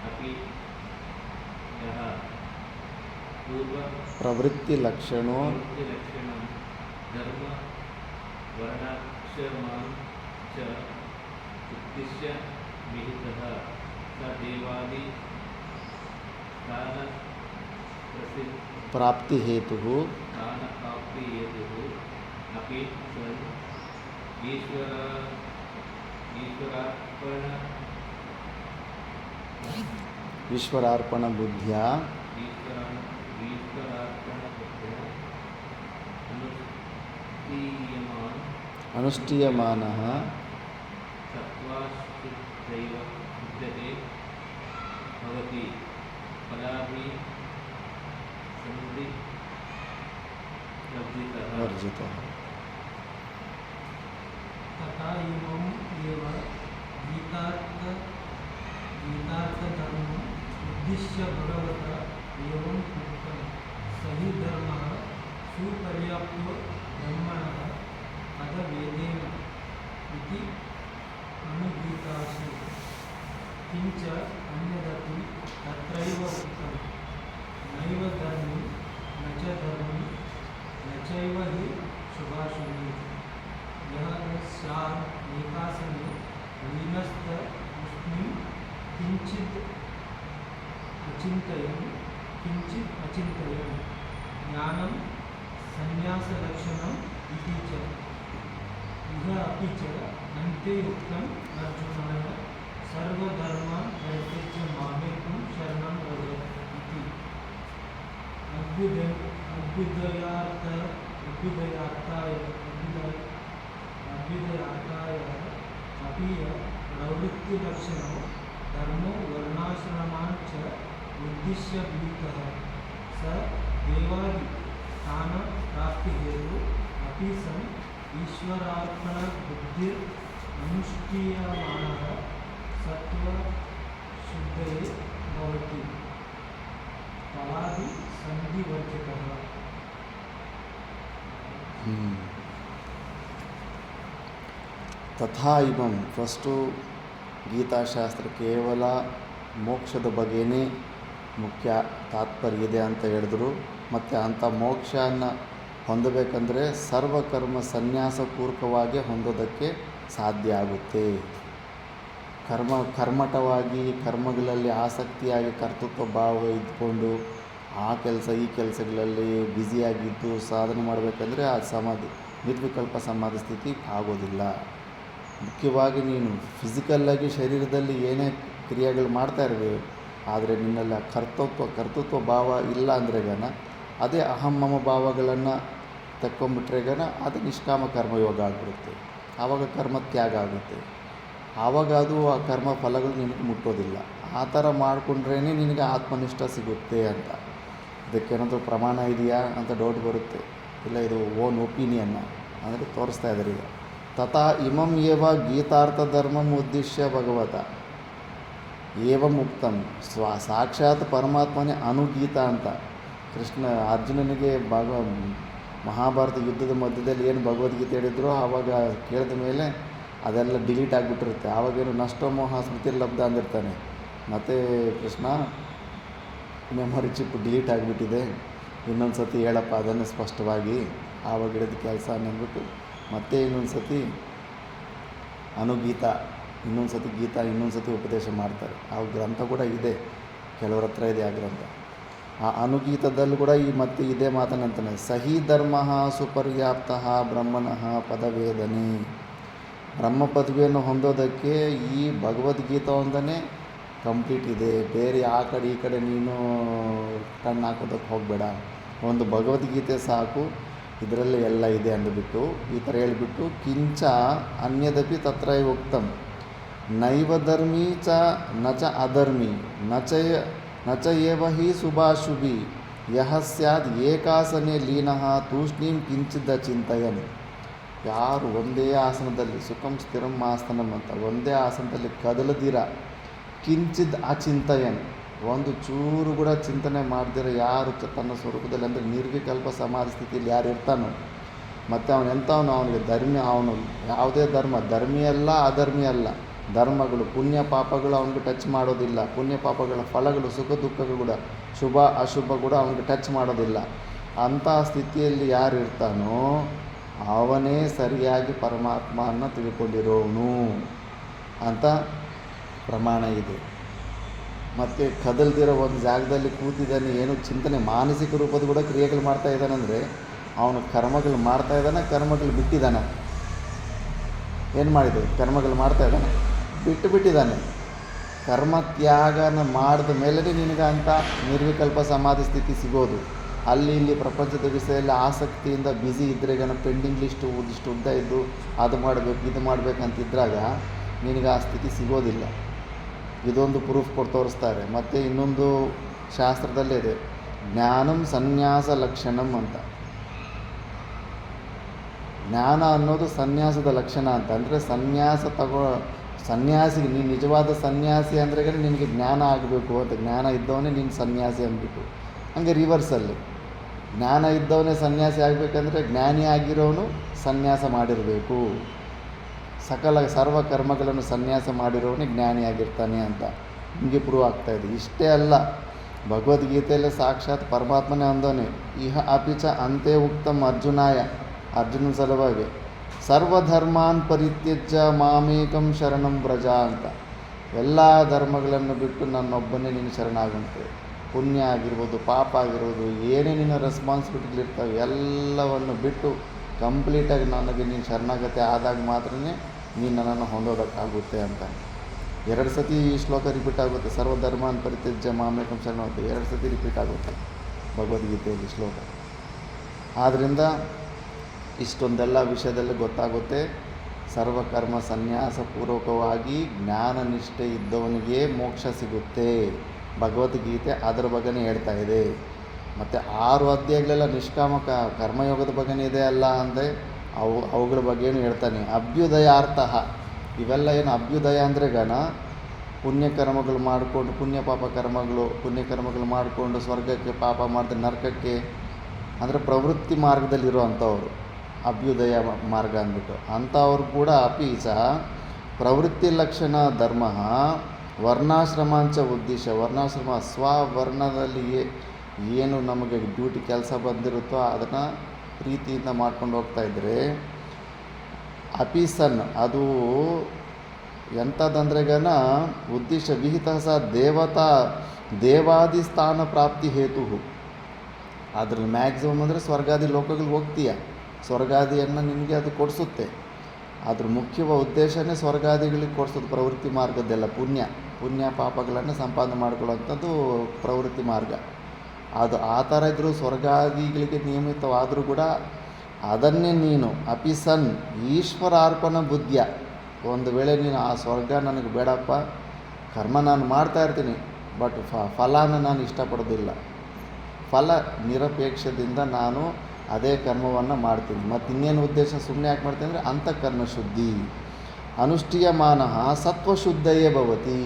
अपि यः पूर्व ಪ್ರವೃತ್ತಿ ಲಕ್ಷಣೋ लक्षणं धर्म वर्णाश्रमान् च उद्दिश्य विहितः स देवादि ಪ್ರಾಪ್ತಿ ಹೇತು स्थानप्राप्तिहेतुः अपि सन् ಈಶ್ವರಾರ್ಪಣ ಬುದ್ಧಿಯ ಅನುಷ್ಠೀಯಮಾನಃ सत्त्वाश्चिदैव विद्यते भवति फलाभि सन्ति लब्धितः ವರ್ಜಿತಃ. तथा इमम् एव गीतार्थधर्मम् उद्दिश्य भगवता एवम् उक्तं स हि धर्मः सुपर्याप्तो ब्रह्मणः पदभेदेन इति अनुगीतासु किञ्च अन्यदपि तत्रैव उक्तं नैव धर्मी न च धर्मी न चैव हि शुभाशुभी यः स्यात् एकासने लीनस्थ तस्मिन् किञ्चित् अचिन्तयन् ज्ञानं संन्यासलक्षणम् इति च इह अपि च अन्ते उक्तम् अर्जुनाय सर्वधर्मान् परित्यज्य मामेकं शरणं व्रज इति अभ्युदयार्थाय अपि प्रवृत्तिलक्षणो धर्मो वर्णाश्रमान् च उद्दिश्य विहितः स देवादिस्थानप्राप्तिहेतु अपि सन् ईश्वरार्पणबुद्धिर् अनुष्ठीयमानः सत्त्वशुद्धये भवति फलादिसन्धिवर्जितः. ತಥಾ ಇವಂ ಫಸ್ಟು ಗೀತಾಶಾಸ್ತ್ರ ಕೇವಲ ಮೋಕ್ಷದ ಬಗ್ಗೆನೇ ಮುಖ್ಯ ತಾತ್ಪರ್ಯ ಇದೆ ಅಂತ ಹೇಳಿದ್ರು. ಮತ್ತು ಅಂಥ ಮೋಕ್ಷನ ಹೊಂದಬೇಕಂದ್ರೆ ಸರ್ವಕರ್ಮ ಸನ್ಯಾಸಪೂರ್ವಕವಾಗಿ ಹೊಂದೋದಕ್ಕೆ ಸಾಧ್ಯ ಆಗುತ್ತೆ. ಕರ್ಮಠವಾಗಿ ಕರ್ಮಗಳಲ್ಲಿ ಆಸಕ್ತಿಯಾಗಿ ಕರ್ತೃತ್ವ ಭಾವ ಇದ್ಕೊಂಡು ಆ ಕೆಲಸ ಈ ಕೆಲಸಗಳಲ್ಲಿ ಬ್ಯುಸಿಯಾಗಿದ್ದು ಸಾಧನೆ ಮಾಡಬೇಕಂದ್ರೆ ಆ ಸಮಾಧಿ ನಿರ್ವಿಕಲ್ಪ ಸಮಾಧಿ ಸ್ಥಿತಿ ಆಗೋದಿಲ್ಲ. ಮುಖ್ಯವಾಗಿ ನೀನು ಫಿಸಿಕಲ್ಲಾಗಿ ಶರೀರದಲ್ಲಿ ಏನೇ ಕ್ರಿಯೆಗಳು ಮಾಡ್ತಾ ಇರ್ಬೇಕು, ಆದರೆ ನಿನ್ನೆಲ್ಲ ಕರ್ತೃತ್ವ ಭಾವ ಇಲ್ಲ ಅಂದ್ರೆಗನ ಅದೇ ಅಹಂ ಮಮ ಭಾವಗಳನ್ನು ತಕ್ಕೊಂಬಿಟ್ರೆಗನ ಅದು ನಿಷ್ಕಾಮ ಕರ್ಮಯೋಗ ಆಗಿಬಿಡುತ್ತೆ. ಆವಾಗ ಕರ್ಮ ತ್ಯಾಗ ಆಗುತ್ತೆ. ಆವಾಗ ಅದು ಆ ಕರ್ಮ ಫಲಗಳು ನಿನಗೆ ಮುಟ್ಟೋದಿಲ್ಲ. ಆ ಥರ ಮಾಡಿಕೊಂಡ್ರೇ ನಿನಗೆ ಆತ್ಮನಿಷ್ಠ ಸಿಗುತ್ತೆ ಅಂತ. ಇದಕ್ಕೇನಾದರೂ ಪ್ರಮಾಣ ಇದೆಯಾ ಅಂತ ಡೌಟ್ ಬರುತ್ತೆ. ಇಲ್ಲ, ಇದು ಓನ್ ಒಪಿನಿಯನ್ನ ಅಂದರೆ ತೋರಿಸ್ತಾ ಇದ್ದಾರೆ ಈಗ. ತಥಾ ಇಮಂ ಏವ ಗೀತಾರ್ಥಧರ್ಮಂ ಉದ್ದೇಶ್ಯ ಭಗವತ ಏವಂ ಉಕ್ತಂ ಸಾಕ್ಷಾತ್ ಪರಮಾತ್ಮನೇ ಅನುಗೀತ ಅಂತ ಕೃಷ್ಣ ಅರ್ಜುನನಿಗೆ ಮಹಾಭಾರತ ಯುದ್ಧದ ಮಧ್ಯದಲ್ಲಿ ಏನು ಭಗವದ್ಗೀತೆ ಹೇಳಿದ್ರು ಆವಾಗ ಕೇಳಿದ ಮೇಲೆ ಅದೆಲ್ಲ ಡಿಲೀಟ್ ಆಗಿಬಿಟ್ಟಿರುತ್ತೆ. ಆವಾಗೇನು ನಷ್ಟಮೋಹ ಸ್ಮೃತಿರ್ಲಬ್ಧ ಅಂದಿರ್ತಾನೆ. ಮತ್ತು ಕೃಷ್ಣ ಮೆಮೊರಿ ಚಿಪ್ ಡಿಲೀಟ್ ಆಗಿಬಿಟ್ಟಿದೆ, ಇನ್ನೊಂದು ಸತಿ ಹೇಳಪ್ಪ ಅದನ್ನು ಸ್ಪಷ್ಟವಾಗಿ, ಆವಾಗ ಹಿಡಿದ ಕೆಲಸ ಅಂದ್ಬಿಟ್ಟು ಮತ್ತೆ ಇನ್ನೊಂದು ಸತಿ ಅನುಗೀತ ಇನ್ನೊಂದು ಸತಿ ಉಪದೇಶ ಮಾಡ್ತಾರೆ. ಆ ಗ್ರಂಥ ಕೂಡ ಇದೆ, ಕೆಲವ್ರ ಹತ್ರ ಇದೆ ಆ ಗ್ರಂಥ. ಆ ಅನುಗೀತದಲ್ಲಿ ಕೂಡ ಮತ್ತೆ ಇದೇ ಮಾತನ್ನಂತಾನೆ, ಸಹಿ ಧರ್ಮ ಸುಪರ್ಯಾಪ್ತ ಬ್ರಹ್ಮಣಃ ಪದವೇದನೆ. ಬ್ರಹ್ಮ ಪದವಿಯನ್ನು ಹೊಂದೋದಕ್ಕೆ ಈ ಭಗವದ್ಗೀತಾ ಒಂದನೇ ಕಂಪ್ಲೀಟ್ ಇದೆ. ಬೇರೆ ಆ ಕಡೆ ಈ ಕಡೆ ನೀನು ಕಣ್ಣು ಹಾಕೋದಕ್ಕೆ ಹೋಗಬೇಡ. ಒಂದು ಭಗವದ್ಗೀತೆ ಸಾಕು, ಇದರಲ್ಲೇ ಎಲ್ಲ ಇದೆ ಅಂದುಬಿಟ್ಟು ಈ ಥರ ಹೇಳಿಬಿಟ್ಟು ಕಿಂಚ ಅನ್ಯದಪಿ ತತ್ರ ಉಕ್ತಂ ನೈವ ಧರ್ಮೀ ಚ ನ ಚ ಅಧರ್ಮಿ ನ ಚ ಏವ ಹಿ ಶುಭಾಶುಭಿ ಯಹ ಸ್ಯಾದ್ ಏಕಾಸನೆ ಲೀನಃ ತೂಷ್ಣೀಂ ಕಿಂಚಿದ ಚಿಂತಯನ್. ಯಾರು ಒಂದೇ ಆಸನದಲ್ಲಿ ಸುಖಂ ಸ್ಥಿರಂ ಆಸನಂ ಅಂತ ಒಂದೇ ಆಸನದಲ್ಲಿ ಕದಲದಿರ ಕಿಂಚಿದ್ ಅಚಿಂತಯನ್, ಒಂದು ಚೂರು ಕೂಡ ಚಿಂತನೆ ಮಾಡ್ದಿರ ಯಾರು ತನ್ನ ಸ್ವರೂಪದಲ್ಲಿ ಅಂದರೆ ನಿರ್ವಿಕಲ್ಪ ಸಮಾಧಿ ಸ್ಥಿತಿಯಲ್ಲಿ ಯಾರು ಇರ್ತಾನೋ, ಮತ್ತು ಅವನೆಂಥವನು, ಅವನಿಗೆ ಅವನು ಯಾವುದೇ ಧರ್ಮಿ ಅಲ್ಲ ಅಧರ್ಮಿ ಅಲ್ಲ, ಧರ್ಮಗಳು ಪುಣ್ಯ ಪಾಪಗಳು ಅವನಿಗೆ ಟಚ್ ಮಾಡೋದಿಲ್ಲ, ಪುಣ್ಯ ಪಾಪಗಳ ಫಲಗಳು ಸುಖ ದುಃಖಗಳು ಕೂಡ ಶುಭ ಅಶುಭ ಕೂಡ ಅವನಿಗೆ ಟಚ್ ಮಾಡೋದಿಲ್ಲ. ಅಂಥ ಸ್ಥಿತಿಯಲ್ಲಿ ಯಾರು ಇರ್ತಾನೋ ಅವನೇ ಸರಿಯಾಗಿ ಪರಮಾತ್ಮನ ತಿಳ್ಕೊಂಡಿರೋನು ಅಂತ ಪ್ರಮಾಣ ಇದೆ. ಮತ್ತು ಕದಲ್ದಿರೋ ಒಂದು ಜಾಗದಲ್ಲಿ ಕೂತಿದ್ದಾನೆ, ಏನು ಚಿಂತನೆ ಮಾನಸಿಕ ರೂಪದ ಕೂಡ ಕ್ರಿಯೆಗಳು ಮಾಡ್ತಾ ಇದ್ದಾನಂದರೆ ಅವನು ಕರ್ಮಗಳು ಮಾಡ್ತಾ ಇದ್ದಾನೆ, ಕರ್ಮಗಳು ಬಿಟ್ಟಿದ್ದಾನೆ. ಏನು ಮಾಡಿದೆ? ಕರ್ಮಗಳು ಮಾಡ್ತಾ ಇದ್ದಾನೆ, ಬಿಟ್ಟಿದ್ದಾನೆ. ಕರ್ಮ ತ್ಯಾಗನ ಮಾಡಿದ ಮೇಲೆ ನಿನಗೆ ಅಂಥ ನಿರ್ವಿಕಲ್ಪ ಸಮಾಧಿ ಸ್ಥಿತಿ ಸಿಗೋದು. ಅಲ್ಲಿ ಇಲ್ಲಿ ಪ್ರಪಂಚದ ವಿಷಯದಲ್ಲಿ ಆಸಕ್ತಿಯಿಂದ ಬ್ಯುಸಿ ಇದ್ದರೆ ಪೆಂಡಿಂಗ್ ಲಿಸ್ಟು ಇಷ್ಟು ಉದ್ದ ಇದ್ದು ಅದು ಮಾಡಬೇಕು ಇದು ಮಾಡಬೇಕಂತಿದ್ದಾಗ ನಿನಗೆ ಆ ಸ್ಥಿತಿ ಸಿಗೋದಿಲ್ಲ. ಇದೊಂದು ಪ್ರೂಫ್ ಕೊಟ್ಟು ತೋರಿಸ್ತಾರೆ. ಮತ್ತು ಇನ್ನೊಂದು ಶಾಸ್ತ್ರದಲ್ಲೇ ಇದೆ, ಜ್ಞಾನಂ ಸನ್ಯಾಸ ಲಕ್ಷಣಂ ಅಂತ. ಜ್ಞಾನ ಅನ್ನೋದು ಸನ್ಯಾಸದ ಲಕ್ಷಣ ಅಂತ. ಅಂದರೆ ಸನ್ಯಾಸಿಗೆ ನೀನು ನಿಜವಾದ ಸನ್ಯಾಸಿ ಅಂದರೆ ನಿನಗೆ ಜ್ಞಾನ ಆಗಬೇಕು ಅಂತ. ಜ್ಞಾನ ಇದ್ದವನೇ ನೀನು ಸನ್ಯಾಸಿ ಅಂದ್ಬಿಟ್ಟು. ಹಂಗೆ ರಿವರ್ಸಲ್ಲಿ ಜ್ಞಾನ ಇದ್ದವನೇ ಸನ್ಯಾಸಿ ಆಗಬೇಕಂದ್ರೆ ಜ್ಞಾನಿ ಆಗಿರೋನು ಸನ್ಯಾಸ ಮಾಡಿರಬೇಕು. ಸಕಲ ಸರ್ವ ಕರ್ಮಗಳನ್ನು ಸನ್ಯಾಸ ಮಾಡಿರೋನೇ ಜ್ಞಾನಿಯಾಗಿರ್ತಾನೆ ಅಂತ ಹಿಂಗೆ ಪ್ರೂವ್ ಆಗ್ತಾಯಿದೆ. ಇಷ್ಟೇ ಅಲ್ಲ, ಭಗವದ್ಗೀತೆಯಲ್ಲೇ ಸಾಕ್ಷಾತ್ ಪರಮಾತ್ಮನೇ ಅಂದವನೇ, ಇಹ ಅಪಿಚ ಅಂತೆ ಉಕ್ತಂ ಅರ್ಜುನಾಯ, ಅರ್ಜುನನ ಸಲುವಾಗಿ ಸರ್ವಧರ್ಮಾನ್ ಪರಿತ್ಯಜ್ಯ ಮಾಮೇಕಂ ಶರಣಂ ವ್ರಜ ಅಂತ. ಎಲ್ಲ ಧರ್ಮಗಳನ್ನು ಬಿಟ್ಟು ನನ್ನೊಬ್ಬನೇ ನೀನು ಶರಣಾಗುವಂತೆ. ಪುಣ್ಯ ಆಗಿರ್ಬೋದು, ಪಾಪ ಆಗಿರ್ಬೋದು, ಏನೇ ನಿನ್ನ ರೆಸ್ಪಾನ್ಸಿಬಿಲಿಟಿಗಳಿರ್ತವೆ ಎಲ್ಲವನ್ನು ಬಿಟ್ಟು ಕಂಪ್ಲೀಟಾಗಿ ನನಗೆ ನೀನು ಶರಣಾಗತಿ ಆದಾಗ ಮಾತ್ರ ನೀನು ನನ್ನನ್ನು ಹೊಂದೋದಕ್ಕಾಗುತ್ತೆ ಅಂತ. 2 ಸತಿ ಈ ಶ್ಲೋಕ ರಿಪೀಟ್ ಆಗುತ್ತೆ. ಸರ್ವಧರ್ಮಾನ್ ಪರಿತ್ಯಜ್ಯ ಮಾಮೇಕಂ ಶರಣಂ ಅಂತ 2 ಸತಿ ರಿಪೀಟ್ ಆಗುತ್ತೆ ಭಗವದ್ಗೀತೆಯಲ್ಲಿ ಶ್ಲೋಕ. ಆದ್ದರಿಂದ ಇಷ್ಟೊಂದೆಲ್ಲ ವಿಷಯದಲ್ಲಿ ಗೊತ್ತಾಗುತ್ತೆ. ಸರ್ವಕರ್ಮ ಸನ್ಯಾಸ ಪೂರ್ವಕವಾಗಿ ಜ್ಞಾನ ನಿಷ್ಠೆ ಇದ್ದವನಿಗೆ ಮೋಕ್ಷ ಸಿಗುತ್ತೆ. ಭಗವದ್ಗೀತೆ ಅದರ ಬಗ್ಗೆನೇ ಹೇಳ್ತಾ ಇದೆ. ಮತ್ತು 6 ಅಧ್ಯಾಯಗಳೆಲ್ಲ ನಿಷ್ಕಾಮ ಕರ್ಮಯೋಗದ ಬಗ್ಗೆನೇ ಇದೆ ಅಲ್ಲ ಅಂದರೆ ಅವುಗಳ ಬಗ್ಗೆನೂ ಹೇಳ್ತಾನೆ. ಅಭ್ಯುದಯಾರ್ಥ ಇವೆಲ್ಲ ಏನು ಅಭ್ಯುದಯ ಅಂದರೆ ಪುಣ್ಯಕರ್ಮಗಳು ಮಾಡಿಕೊಂಡು ಪುಣ್ಯಕರ್ಮಗಳು ಮಾಡಿಕೊಂಡು ಸ್ವರ್ಗಕ್ಕೆ, ಪಾಪ ಮಾಡಿದ್ರೆ ನರಕಕ್ಕೆ, ಅಂದರೆ ಪ್ರವೃತ್ತಿ ಮಾರ್ಗದಲ್ಲಿರೋ ಅಂಥವ್ರು ಅಭ್ಯುದಯ ಮಾರ್ಗ ಅಂದ್ಬಿಟ್ಟು. ಅಂಥವ್ರು ಕೂಡ ಅಪೀಚ ಪ್ರವೃತ್ತಿ ಲಕ್ಷಣ ಧರ್ಮ ವರ್ಣಾಶ್ರಮಾಂಚ ಉದ್ದೇಶ. ವರ್ಣಾಶ್ರಮ ಸ್ವವರ್ಣದಲ್ಲಿ ಏನು ನಮಗೆ ಡ್ಯೂಟಿ ಕೆಲಸ ಬಂದಿರುತ್ತೋ ಅದನ್ನು ಪ್ರೀತಿಯಿಂದ ಮಾಡ್ಕೊಂಡು ಹೋಗ್ತಾಯಿದ್ರೆ ಅಪೀಸನ್ ಅದು ಎಂಥದ್ದಂದ್ರೆ ಉದ್ದೇಶ ವಿಹಿತ ಸ ದೇವಾದಿ ಸ್ಥಾನ ಪ್ರಾಪ್ತಿ ಹೇತು. ಅದ್ರಲ್ಲಿ ಮ್ಯಾಕ್ಸಿಮಮ್ ಅಂದರೆ ಸ್ವರ್ಗಾದಿ ಲೋಕಗಳಿಗೆ ಹೋಗ್ತೀಯ, ಸ್ವರ್ಗಾದಿಯನ್ನು ನಿನಗೆ ಅದು ಕೊಡಿಸುತ್ತೆ. ಅದ್ರ ಮುಖ್ಯ ಉದ್ದೇಶನೇ ಸ್ವರ್ಗಾದಿಗಳಿಗೆ ಕೊಡಿಸೋದು. ಪ್ರವೃತ್ತಿ ಮಾರ್ಗದ್ದೆಲ್ಲ ಪುಣ್ಯ ಪಾಪಗಳನ್ನು ಸಂಪಾದನೆ ಮಾಡ್ಕೊಳ್ಳೋಂಥದ್ದು ಪ್ರವೃತ್ತಿ ಮಾರ್ಗ. ಅದು ಆ ಥರ ಇದ್ದರೂ ಸ್ವರ್ಗಾದಿಗಳಿಗೆ ನಿಯಮಿತವಾದರೂ ಕೂಡ ಅದನ್ನೇ ನೀನು ಅಪಿಸನ್ ಈಶ್ವರಾರ್ಪಣ ಬುದ್ಧಿಯ. ಒಂದು ವೇಳೆ ನೀನು ಆ ಸ್ವರ್ಗ ನನಗೆ ಬೇಡಪ್ಪ, ಕರ್ಮ ನಾನು ಮಾಡ್ತಾಯಿರ್ತೀನಿ, ಬಟ್ ಫಲನ ನಾನು ಇಷ್ಟಪಡೋದಿಲ್ಲ, ಫಲ ನಿರಪೇಕ್ಷದಿಂದ ನಾನು ಅದೇ ಕರ್ಮವನ್ನು ಮಾಡ್ತೀನಿ. ಮತ್ತು ಇನ್ನೇನು ಉದ್ದೇಶ ಸುಮ್ಮನೆ ಯಾಕೆ ಮಾಡ್ತೀನಿ ಅಂದರೆ ಅಂತಃಕರಣ ಶುದ್ಧಿ. ಅನುಷ್ಠೀಯಮಾನ ಸತ್ವಶುದ್ಧಯೇ ಭವತಿ.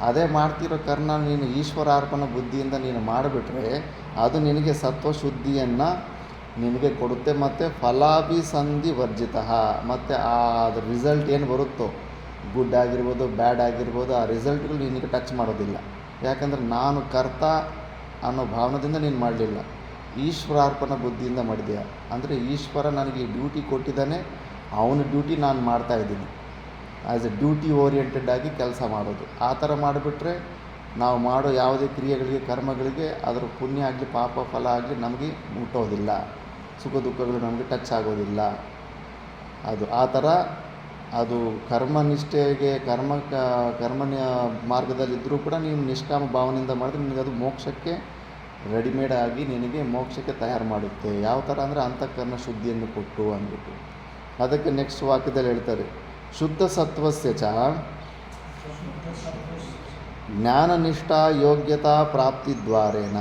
ಅದೇ ಮಾಡ್ತಿರೋ ಕರ್ಮ ನೀನು ಈಶ್ವರಾರ್ಪಣ ಬುದ್ಧಿಯಿಂದ ನೀನು ಮಾಡಿಬಿಟ್ರೆ ಅದು ನಿನಗೆ ಸತ್ವಶುದ್ಧಿಯನ್ನು ನಿನಗೆ ಕೊಡುತ್ತೆ. ಮತ್ತು ಫಲಾಭಿಸಂಧಿ ವರ್ಜಿತ. ಮತ್ತು ಅದ್ರ ರಿಸಲ್ಟ್ ಏನು ಬರುತ್ತೋ ಗುಡ್ ಆಗಿರ್ಬೋದು ಬ್ಯಾಡ್ ಆಗಿರ್ಬೋದು ಆ ರಿಸಲ್ಟ್ಗಳು ನಿನಗೆ ಟಚ್ ಮಾಡೋದಿಲ್ಲ. ಯಾಕಂದರೆ ನಾನು ಕರ್ತ ಅನ್ನೋ ಭಾವನದಿಂದ ನೀನು ಮಾಡಲಿಲ್ಲ, ಈಶ್ವರಾರ್ಪಣ ಬುದ್ಧಿಯಿಂದ ಮಾಡಿದೆಯಾ. ಅಂದರೆ ಈಶ್ವರ ನನಗೆ ಈ ಡ್ಯೂಟಿ ಕೊಟ್ಟಿದ್ದಾನೆ, ಅವನ ಡ್ಯೂಟಿ ನಾನು ಮಾಡ್ತಾಯಿದ್ದೀನಿ. ಆ್ಯಸ್ ಎ ಡ್ಯೂಟಿ ಓರಿಯೆಂಟೆಡ್ ಆಗಿ ಕೆಲಸ ಮಾಡೋದು. ಆ ಥರ ಮಾಡಿಬಿಟ್ರೆ ನಾವು ಮಾಡೋ ಯಾವುದೇ ಕ್ರಿಯೆಗಳಿಗೆ ಕರ್ಮಗಳಿಗೆ ಅದರ ಪುಣ್ಯ ಆಗಲಿ ಪಾಪ ಫಲ ಆಗಲಿ ನಮಗೆ ಮುಟ್ಟೋದಿಲ್ಲ, ಸುಖ ದುಃಖಗಳು ನಮಗೆ ಟಚ್ ಆಗೋದಿಲ್ಲ. ಅದು ಆ ಥರ ಅದು ಕರ್ಮನಿಷ್ಠೆಗೆ ಕರ್ಮನ ಮಾರ್ಗದಲ್ಲಿದ್ದರೂ ಕೂಡ ನೀನು ನಿಷ್ಕಾಮ ಭಾವನೆಯಿಂದ ಮಾಡಿದ್ರೆ ನಿನಗೆ ಅದು ಮೋಕ್ಷಕ್ಕೆ ರೆಡಿಮೇಡ್ ಆಗಿ ನಿನಗೆ ಮೋಕ್ಷಕ್ಕೆ ತಯಾರು ಮಾಡುತ್ತೆ. ಯಾವ ಥರ ಅಂದರೆ ಅಂತಃಕರಣ ಶುದ್ಧಿಯನ್ನು ಕೊಟ್ಟು ಅಂದ್ಬಿಟ್ಟು. ಅದಕ್ಕೆ ನೆಕ್ಸ್ಟ್ ವಾಕ್ಯದಲ್ಲಿ ಹೇಳ್ತಾರೆ, ಶುದ್ಧ ಸತ್ವಸ್ಯ ಚ ಜ್ಞಾನನಿಷ್ಠಾ ಯೋಗ್ಯತಾ ಪ್ರಾಪ್ತಿದ್ವಾರೇಣ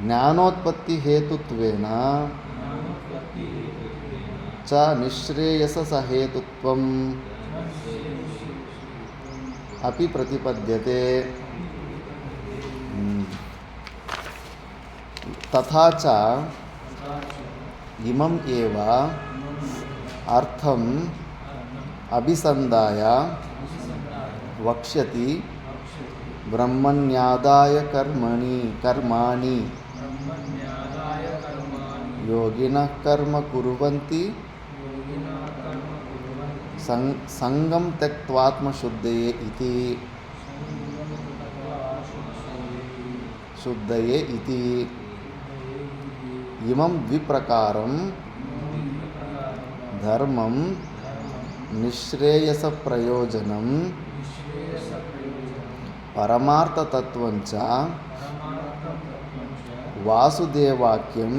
ಜ್ಞಾನೋತ್ಪತ್ತಿ ಹೇತುತ್ವೇನ ಚ ನಿಶ್ರೇಯಸ ಸಹೇತುತ್ವಂ ಅಪಿ ಪ್ರತಿಪದ್ಯತೆ. ತಥಾ ಚ ಇಮಂ ಏವ ಅರ್ಥಂ ಅಭಿಸಂಧಾಯ ವಕ್ಷ್ಯತಿ ಬ್ರಹ್ಮಣ್ಯಾದಾಯ ಕರ್ಮಾಣಿ ಯೋಗಿನಃ ಕರ್ಮ ಕುರ್ವಂತಿ ಸಂಗಂ ತ್ಯಕ್ತ್ವಾತ್ಮಶುದ್ಧಯೇ ಇತಿ ಇಮಂ ದ್ವಿಪ್ರಕಾರಂ ಧರ್ಮಂ ನಿಶ್ರೇಯಸ ಪ್ರಯೋಜನಂ परमार्थतत्त्वञ्च परमार्थं तत्त्वं च वासुदेवाख्यं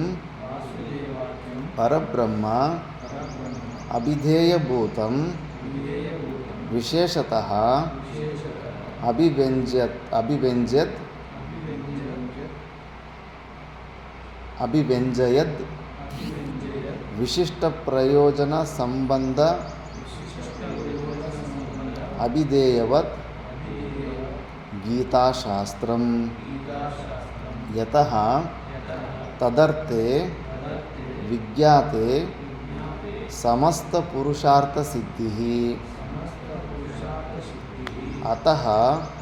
वासुदेवाख्यं परब्रह्म परब्रह्म अभिधेयभूतं विधेयभूतं विशेषतः विशेषतः अभिव्यञ्जत् अभिव्यञ्जयत् अभिव्यञ्जयद् अभिव्यञ्जयत् विशिष्टप्रयोजनसम्बन्ध विशिष्टप्रयोजनसम्बन्ध अभिधेयवत् अभिधेयवत् गीताशास्त्रम् गीताशास्त्रं यतः यतः तदर्थे तदर्थे विज्ञाते विज्ञाते समस्तपुरुषार्थसिद्धिः समस्तपुरुषार्थसिद्धिः अतः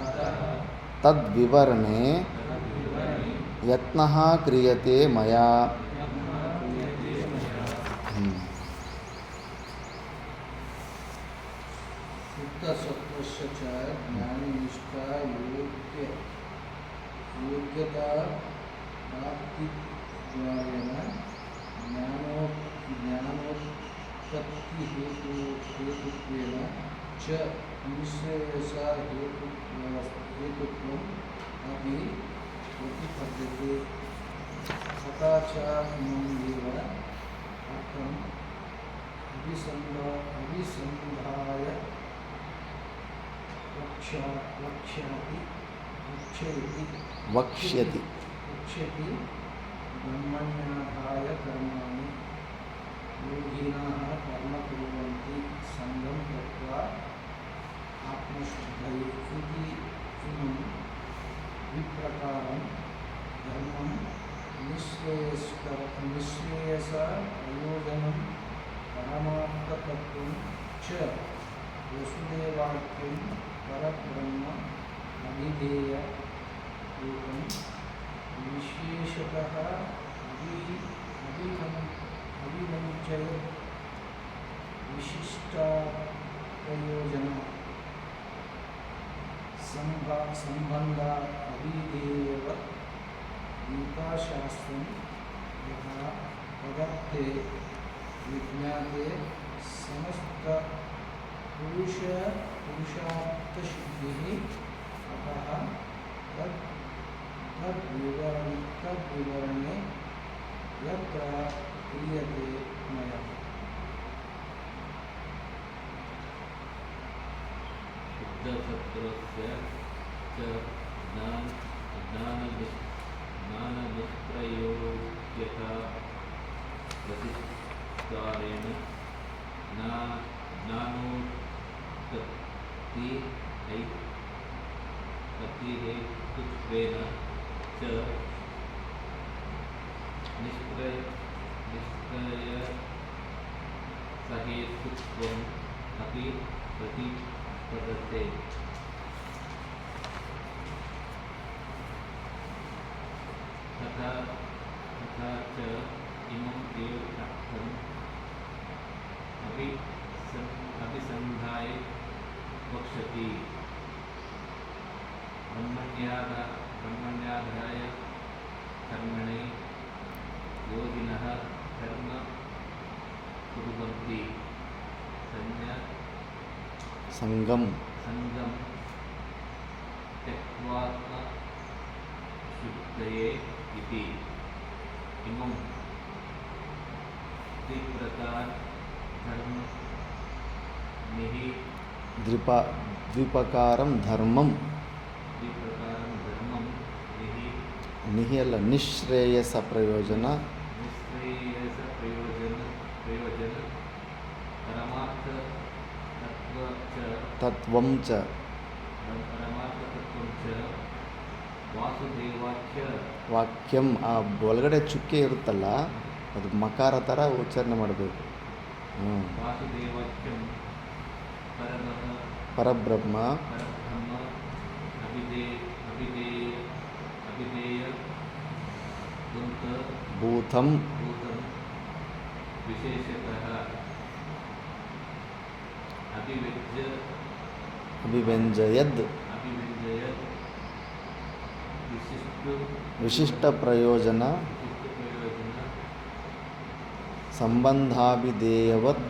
अतः तद्विवरणे तद्विवरणे यत्नः क्रियते मया. शुद्धसत्त्वस्य च ज्ञाननिष्ठा योग्यता प्राप्तिद्वारेण ज्ञानोत्पत्तिहेतुत्वेन च निःश्रेयसा हेतुत्वम् अपि प्रतिपद्यते. तथा च इमम् एव अर्थम् अभिसन्धाय वक्ष्यति वक्ष्यति ब्रह्मण्याधाय कर्माणि योगिनः कर्म कुर्वन्ति सङ्गं कृत्वा आत्मशुद्धये इति इमं विप्रकारं धर्मं निःश्रेयसप्रयोजनं परमार्थतत्त्वं च वसुदेवाख्यं परब्रह्म अभिधेयभूतं विशेषतः अभिव्यञ्जयत् विशिष्टप्रयोजन सम्बन्ध अभिधेयवत् गीताशास्त्रं यथा तदर्थे विज्ञाते समस्तपुरुषार्थसिद्धिः अतः तद्विवरणे यत्र क्रियते मया. शुद्धसत्त्वस्य च ज्ञाननिष्प्रयोज्यता प्रतिद्वारेण ज्ञानोत्पत्तिहेतुत्वेन च निष्प्रयसहेतुत्वम् अपि प्रतिपद्यते. तथा च इमम् एव अर्थम् अभिसन्धाय वक्ष्यति ब्रह्मण्याधाय कर्मणि योगिनः कर्म कुर्वन्ति सङ्गं त्यक्त्वात्मशुद्धये इति इमं त्रिप्रकार धर्म द्विपकारं धर्मं त्रिप्रकारं धर्मं निःश्रेयसप्रयोजन निःश्रेयसप्रयोजन तत्त्वं च परमार्थतत्त्वं च ವಾಸುದೇವಾಖ್ಯ ವಾಕ್ಯಂ ಆ ಒಳಗಡೆ ಚುಕ್ಕೆ ಇರುತ್ತಲ್ಲ ಅದು ಮಕಾರ ಥರ ಉಚ್ಚಾರಣೆ ಮಾಡಬೇಕು. ವಾಸುದೇವಾಖ್ಯಂ ಪರಬ್ರಹ್ಮ ಪರಬ್ರಹ್ಮ ಅಭಿಧೇಯ ಭೂತಂ ಭೂತಂ ವಿಶೇಷತಃ ಅಭಿವ್ಯಂಜಯದ್ ವಿಶಿಷ್ಟ ಪ್ರಯೋಜನ ಸಂಬಂಧಾಭಿಧೇಯವತ್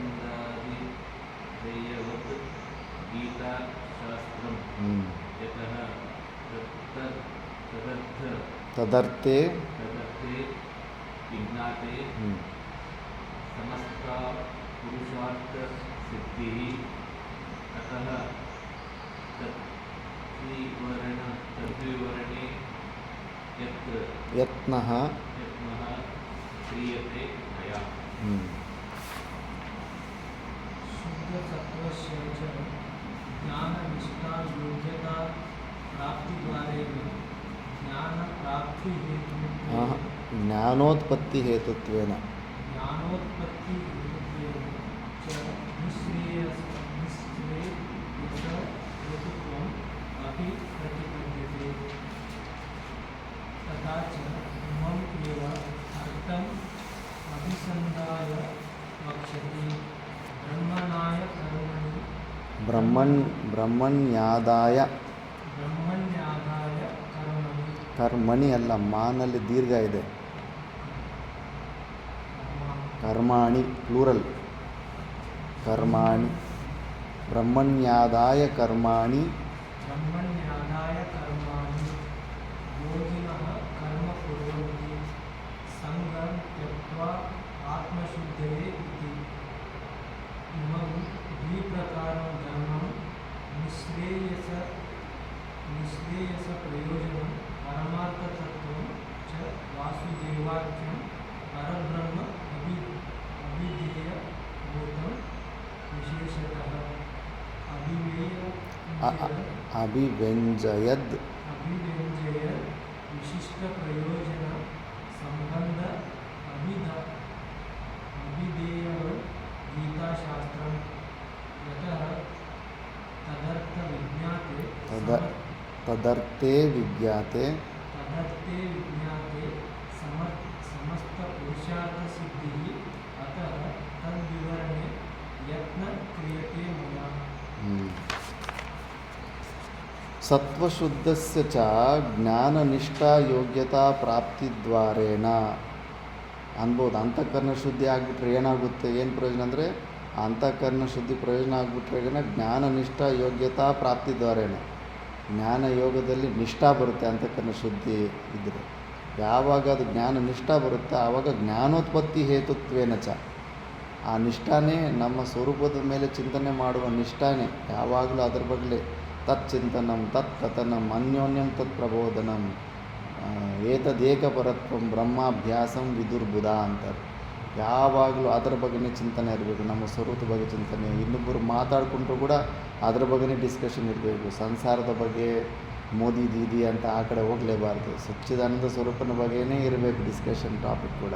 ತದರ್ಥೆ तदर्थे विज्ञाते समस्त पुरुषार्थ सिद्धि अतः तद्विवरणे ಯತ್ನಃ यत्नः क्रियते मया शुद्ध सत्वस्य च ज्ञान निष्ठा योग्यता प्राप्ति द्वारेण ज्ञान प्राप्ति हेतु ಜ್ಞಾನೋತ್ಪತ್ತಿ ಹೇತುತ್ವೇನ ज्ञानोत्पत्ति हेतुत्वेन च निःश्रेयसहेतुत्वम् अपि प्रतिपद्यते तथा च इमम् एव अर्थम् अभिसन्धाय वक्ष्यते ब्रह्मणाय कर्मणि ಬ್ರಹ್ಮಣ್ಯಾದಾಯ ब्रह्मण्यादाय कर्मणि ಕರ್ಮಣಿ ಅಲ್ಲ ಮಾನಲ್ಲಿ ದೀರ್ಘ ಇದೆ ಕರ್ಮಾಣಿ ಪ್ಲೂರಲ್ ಕರ್ಮಾಣಿ ಬ್ರಹ್ಮಣ್ಯಾದಾಯ ಕರ್ಮಾಣಿ ब्रह्मण्यादाय कर्माणि योगिनः कर्म कुर्वन्ति सङ्गं त्यक्त्वा आत्मशुद्धये इति इमं द्विप्रकारं धर्मं निःश्रेयसप्रयोजनं परमार्थतत्त्वं च वासुदेवाख्यं परब्रह्म अभिधेयभूतं विशेषतः ಅಭಿವ್ಯಂಜಯದ್ अभिव्यंजय विशिष्ट प्रयोजन संबंध अभिधेय गीताशास्त्र यतः तदर्थ विज्ञाते ತದರ್ಥೇ ವಿಜ್ಞಾತೆ तदर्थे विज्ञाते समस्त पुरुषार्थ सिद्धि अतः तद्विवरणे यत्न क्रियते मया ಸತ್ವಶುದ್ಧಸ್ಯ ಚ ಜ್ಞಾನನಿಷ್ಠಾ ಯೋಗ್ಯತಾ ಪ್ರಾಪ್ತಿದ್ವಾರೇಣ ಅನ್ಬೋದು. ಅಂತಃಕರಣ ಶುದ್ಧಿ ಆಗಿಬಿಟ್ರೆ ಏನಾಗುತ್ತೆ, ಏನು ಪ್ರಯೋಜನ ಅಂದರೆ ಅಂತಃಕರಣ ಶುದ್ಧಿ ಪ್ರಯೋಜನ ಆಗಿಬಿಟ್ರೆ ಜ್ಞಾನನಿಷ್ಠ ಯೋಗ್ಯತಾ ಪ್ರಾಪ್ತಿದ್ವಾರೇಣ ಜ್ಞಾನ ಯೋಗದಲ್ಲಿ ನಿಷ್ಠಾ ಬರುತ್ತೆ. ಅಂತಃಕರಣ ಶುದ್ಧಿ ಇದ್ದರೆ ಯಾವಾಗ ಅದು ಜ್ಞಾನ ನಿಷ್ಠಾ ಬರುತ್ತೆ ಆವಾಗ ಜ್ಞಾನೋತ್ಪತ್ತಿ ಹೇತುತ್ವೇನ ಚ ಆ ನಿಷ್ಠಾನೇ ನಮ್ಮ ಸ್ವರೂಪದ ಮೇಲೆ ಚಿಂತನೆ ಮಾಡುವ ನಿಷ್ಠಾನೇ ಯಾವಾಗಲೂ ಅದ್ರ ಬಗ್ಗೆ ತಚ್ಚಿಂತನಂ ತತ್ ಕಥನಂ ಅನ್ಯೋನ್ಯಂ ತತ್ ಪ್ರಬೋಧನಂ ಏತದೇಕಪರತ್ವಂ ಬ್ರಹ್ಮಾಭ್ಯಾಸಂ ವಿದುರ್ಬುಧ ಅಂತಾರೆ. ಯಾವಾಗಲೂ ಅದರ ಬಗ್ಗೆನೇ ಚಿಂತನೆ ಇರಬೇಕು. ನಮ್ಮ ಸ್ವರೂಪದ ಬಗ್ಗೆ ಚಿಂತನೆ, ಇನ್ನೊಬ್ಬರು ಮಾತಾಡಿಕೊಂಡ್ರು ಕೂಡ ಅದ್ರ ಬಗ್ಗೆನೇ ಡಿಸ್ಕಷನ್ ಇರಬೇಕು. ಸಂಸಾರದ ಬಗ್ಗೆ ಮೋದಿ ದೀದಿ ಅಂತ ಆ ಕಡೆ ಹೋಗಲೇಬಾರ್ದು. ಸಚ್ಚಿದಾನಂದ ಸ್ವರೂಪನ ಬಗ್ಗೆನೇ ಇರಬೇಕು ಡಿಸ್ಕಷನ್ ಟಾಪಿಕ್ ಕೂಡ.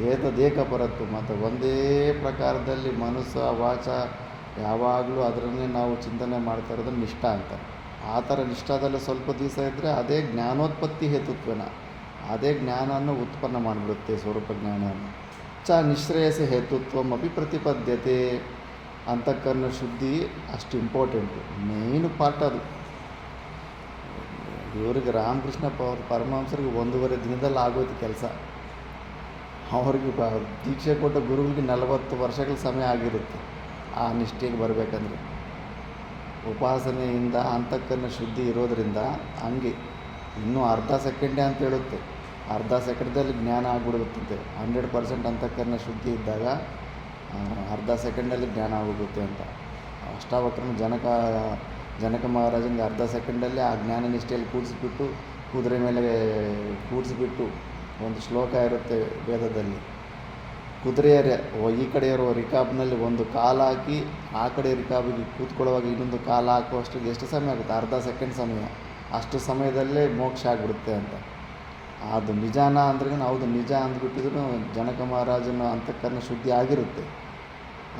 ಏತದೇಕಪರತ್ವ ಮತ್ತು ಒಂದೇ ಪ್ರಕಾರದಲ್ಲಿ ಮನಸ್ಸು ವಾಚ ಯಾವಾಗಲೂ ಅದರನ್ನೇ ನಾವು ಚಿಂತನೆ ಮಾಡ್ತಾ ಇರೋದು ನಿಷ್ಠಾ ಅಂತ. ಆ ಥರ ನಿಷ್ಠಾದಲ್ಲಿ ಸ್ವಲ್ಪ ದಿವಸ ಇದ್ದರೆ ಅದೇ ಜ್ಞಾನೋತ್ಪತ್ತಿ ಹೇತುತ್ವನ ಅದೇ ಜ್ಞಾನವನ್ನು ಉತ್ಪನ್ನ ಮಾಡಿಬಿಡುತ್ತೆ. ಸ್ವರೂಪ ಜ್ಞಾನವನ್ನು ಚ ನಿಶ್ರೇಯಸ ಹೇತುತ್ವಂ ಅಪಿ ಪ್ರತಿಪದ್ಯತೆ. ಅಂತಃಕರಣ ಶುದ್ಧಿ ಅಷ್ಟು ಇಂಪಾರ್ಟೆಂಟು, ಮೇಯ್ನ್ ಪಾರ್ಟ್ ಅದು. ಇವರಿಗೆ ರಾಮಕೃಷ್ಣ ಪರಮಹಂಸರಿಗೆ 1.5 ದಿನದಲ್ಲಿ ಆಗೋಯ್ತು ಕೆಲಸ. ಅವ್ರಿಗೆ ದೀಕ್ಷೆ ಕೊಟ್ಟ ಗುರುಗಳಿಗೆ 40 ವರ್ಷಗಳ ಸಮಯ ಆಗಿರುತ್ತೆ ಆ ನಿಷ್ಠೆಗೆ ಬರಬೇಕಂದ್ರೆ. ಉಪಾಸನೆಯಿಂದ ಅಂತಃಕರಣ ಶುದ್ಧಿ ಇರೋದರಿಂದ ಹಂಗೆ ಇನ್ನೂ ಅರ್ಧ ಸೆಕೆಂಡೇ ಅಂತ ಹೇಳುತ್ತೆ. ಅರ್ಧ ಸೆಕೆಂಡಲ್ಲಿ ಜ್ಞಾನ ಆಗಿಬಿಡುತ್ತೆ. 100% ಅಂತಃಕರಣ ಶುದ್ಧಿ ಇದ್ದಾಗ ಅರ್ಧ ಸೆಕೆಂಡಲ್ಲಿ ಜ್ಞಾನ ಆಗೋಗುತ್ತೆ ಅಂತ. ಅಷ್ಟಾವಕ್ರನ ಜನಕ ಮಹಾರಾಜನಿಗೆ ಅರ್ಧ ಸೆಕೆಂಡಲ್ಲೇ ಆ ಜ್ಞಾನ ನಿಷ್ಠೆಯಲ್ಲಿ ಕೂಡಿಸ್ಬಿಟ್ಟು ಕುದುರೆ ಮೇಲೆ ಕೂಡಿಸ್ಬಿಟ್ಟು ಒಂದು ಶ್ಲೋಕ ಇರುತ್ತೆ ವೇದದಲ್ಲಿ. ಕುದುರೆಯರೇ ಈ ಕಡೆಯವರು ರಿಕಾಬ್ನಲ್ಲಿ ಒಂದು ಕಾಲು ಹಾಕಿ ಆ ಕಡೆ ರಿಕಾಬಿಗೆ ಕೂತ್ಕೊಳ್ಳುವಾಗ ಇನ್ನೊಂದು ಕಾಲು ಹಾಕುವಷ್ಟು ಎಷ್ಟು ಸಮಯ ಆಗುತ್ತೆ? ಅರ್ಧ ಸೆಕೆಂಡ್ ಸಮಯ. ಅಷ್ಟು ಸಮಯದಲ್ಲೇ ಮೋಕ್ಷ ಆಗಿಬಿಡುತ್ತೆ ಅಂತ. ಅದು ನಿಜಾನ ಅಂದ್ರೆ ಹೌದು ನಿಜ ಅಂದ್ಬಿಟ್ಟಿದ್ರು ಜನಕ ಮಹಾರಾಜನ ಅಂತಃಕರಣ ಶುದ್ಧಿ ಆಗಿರುತ್ತೆ.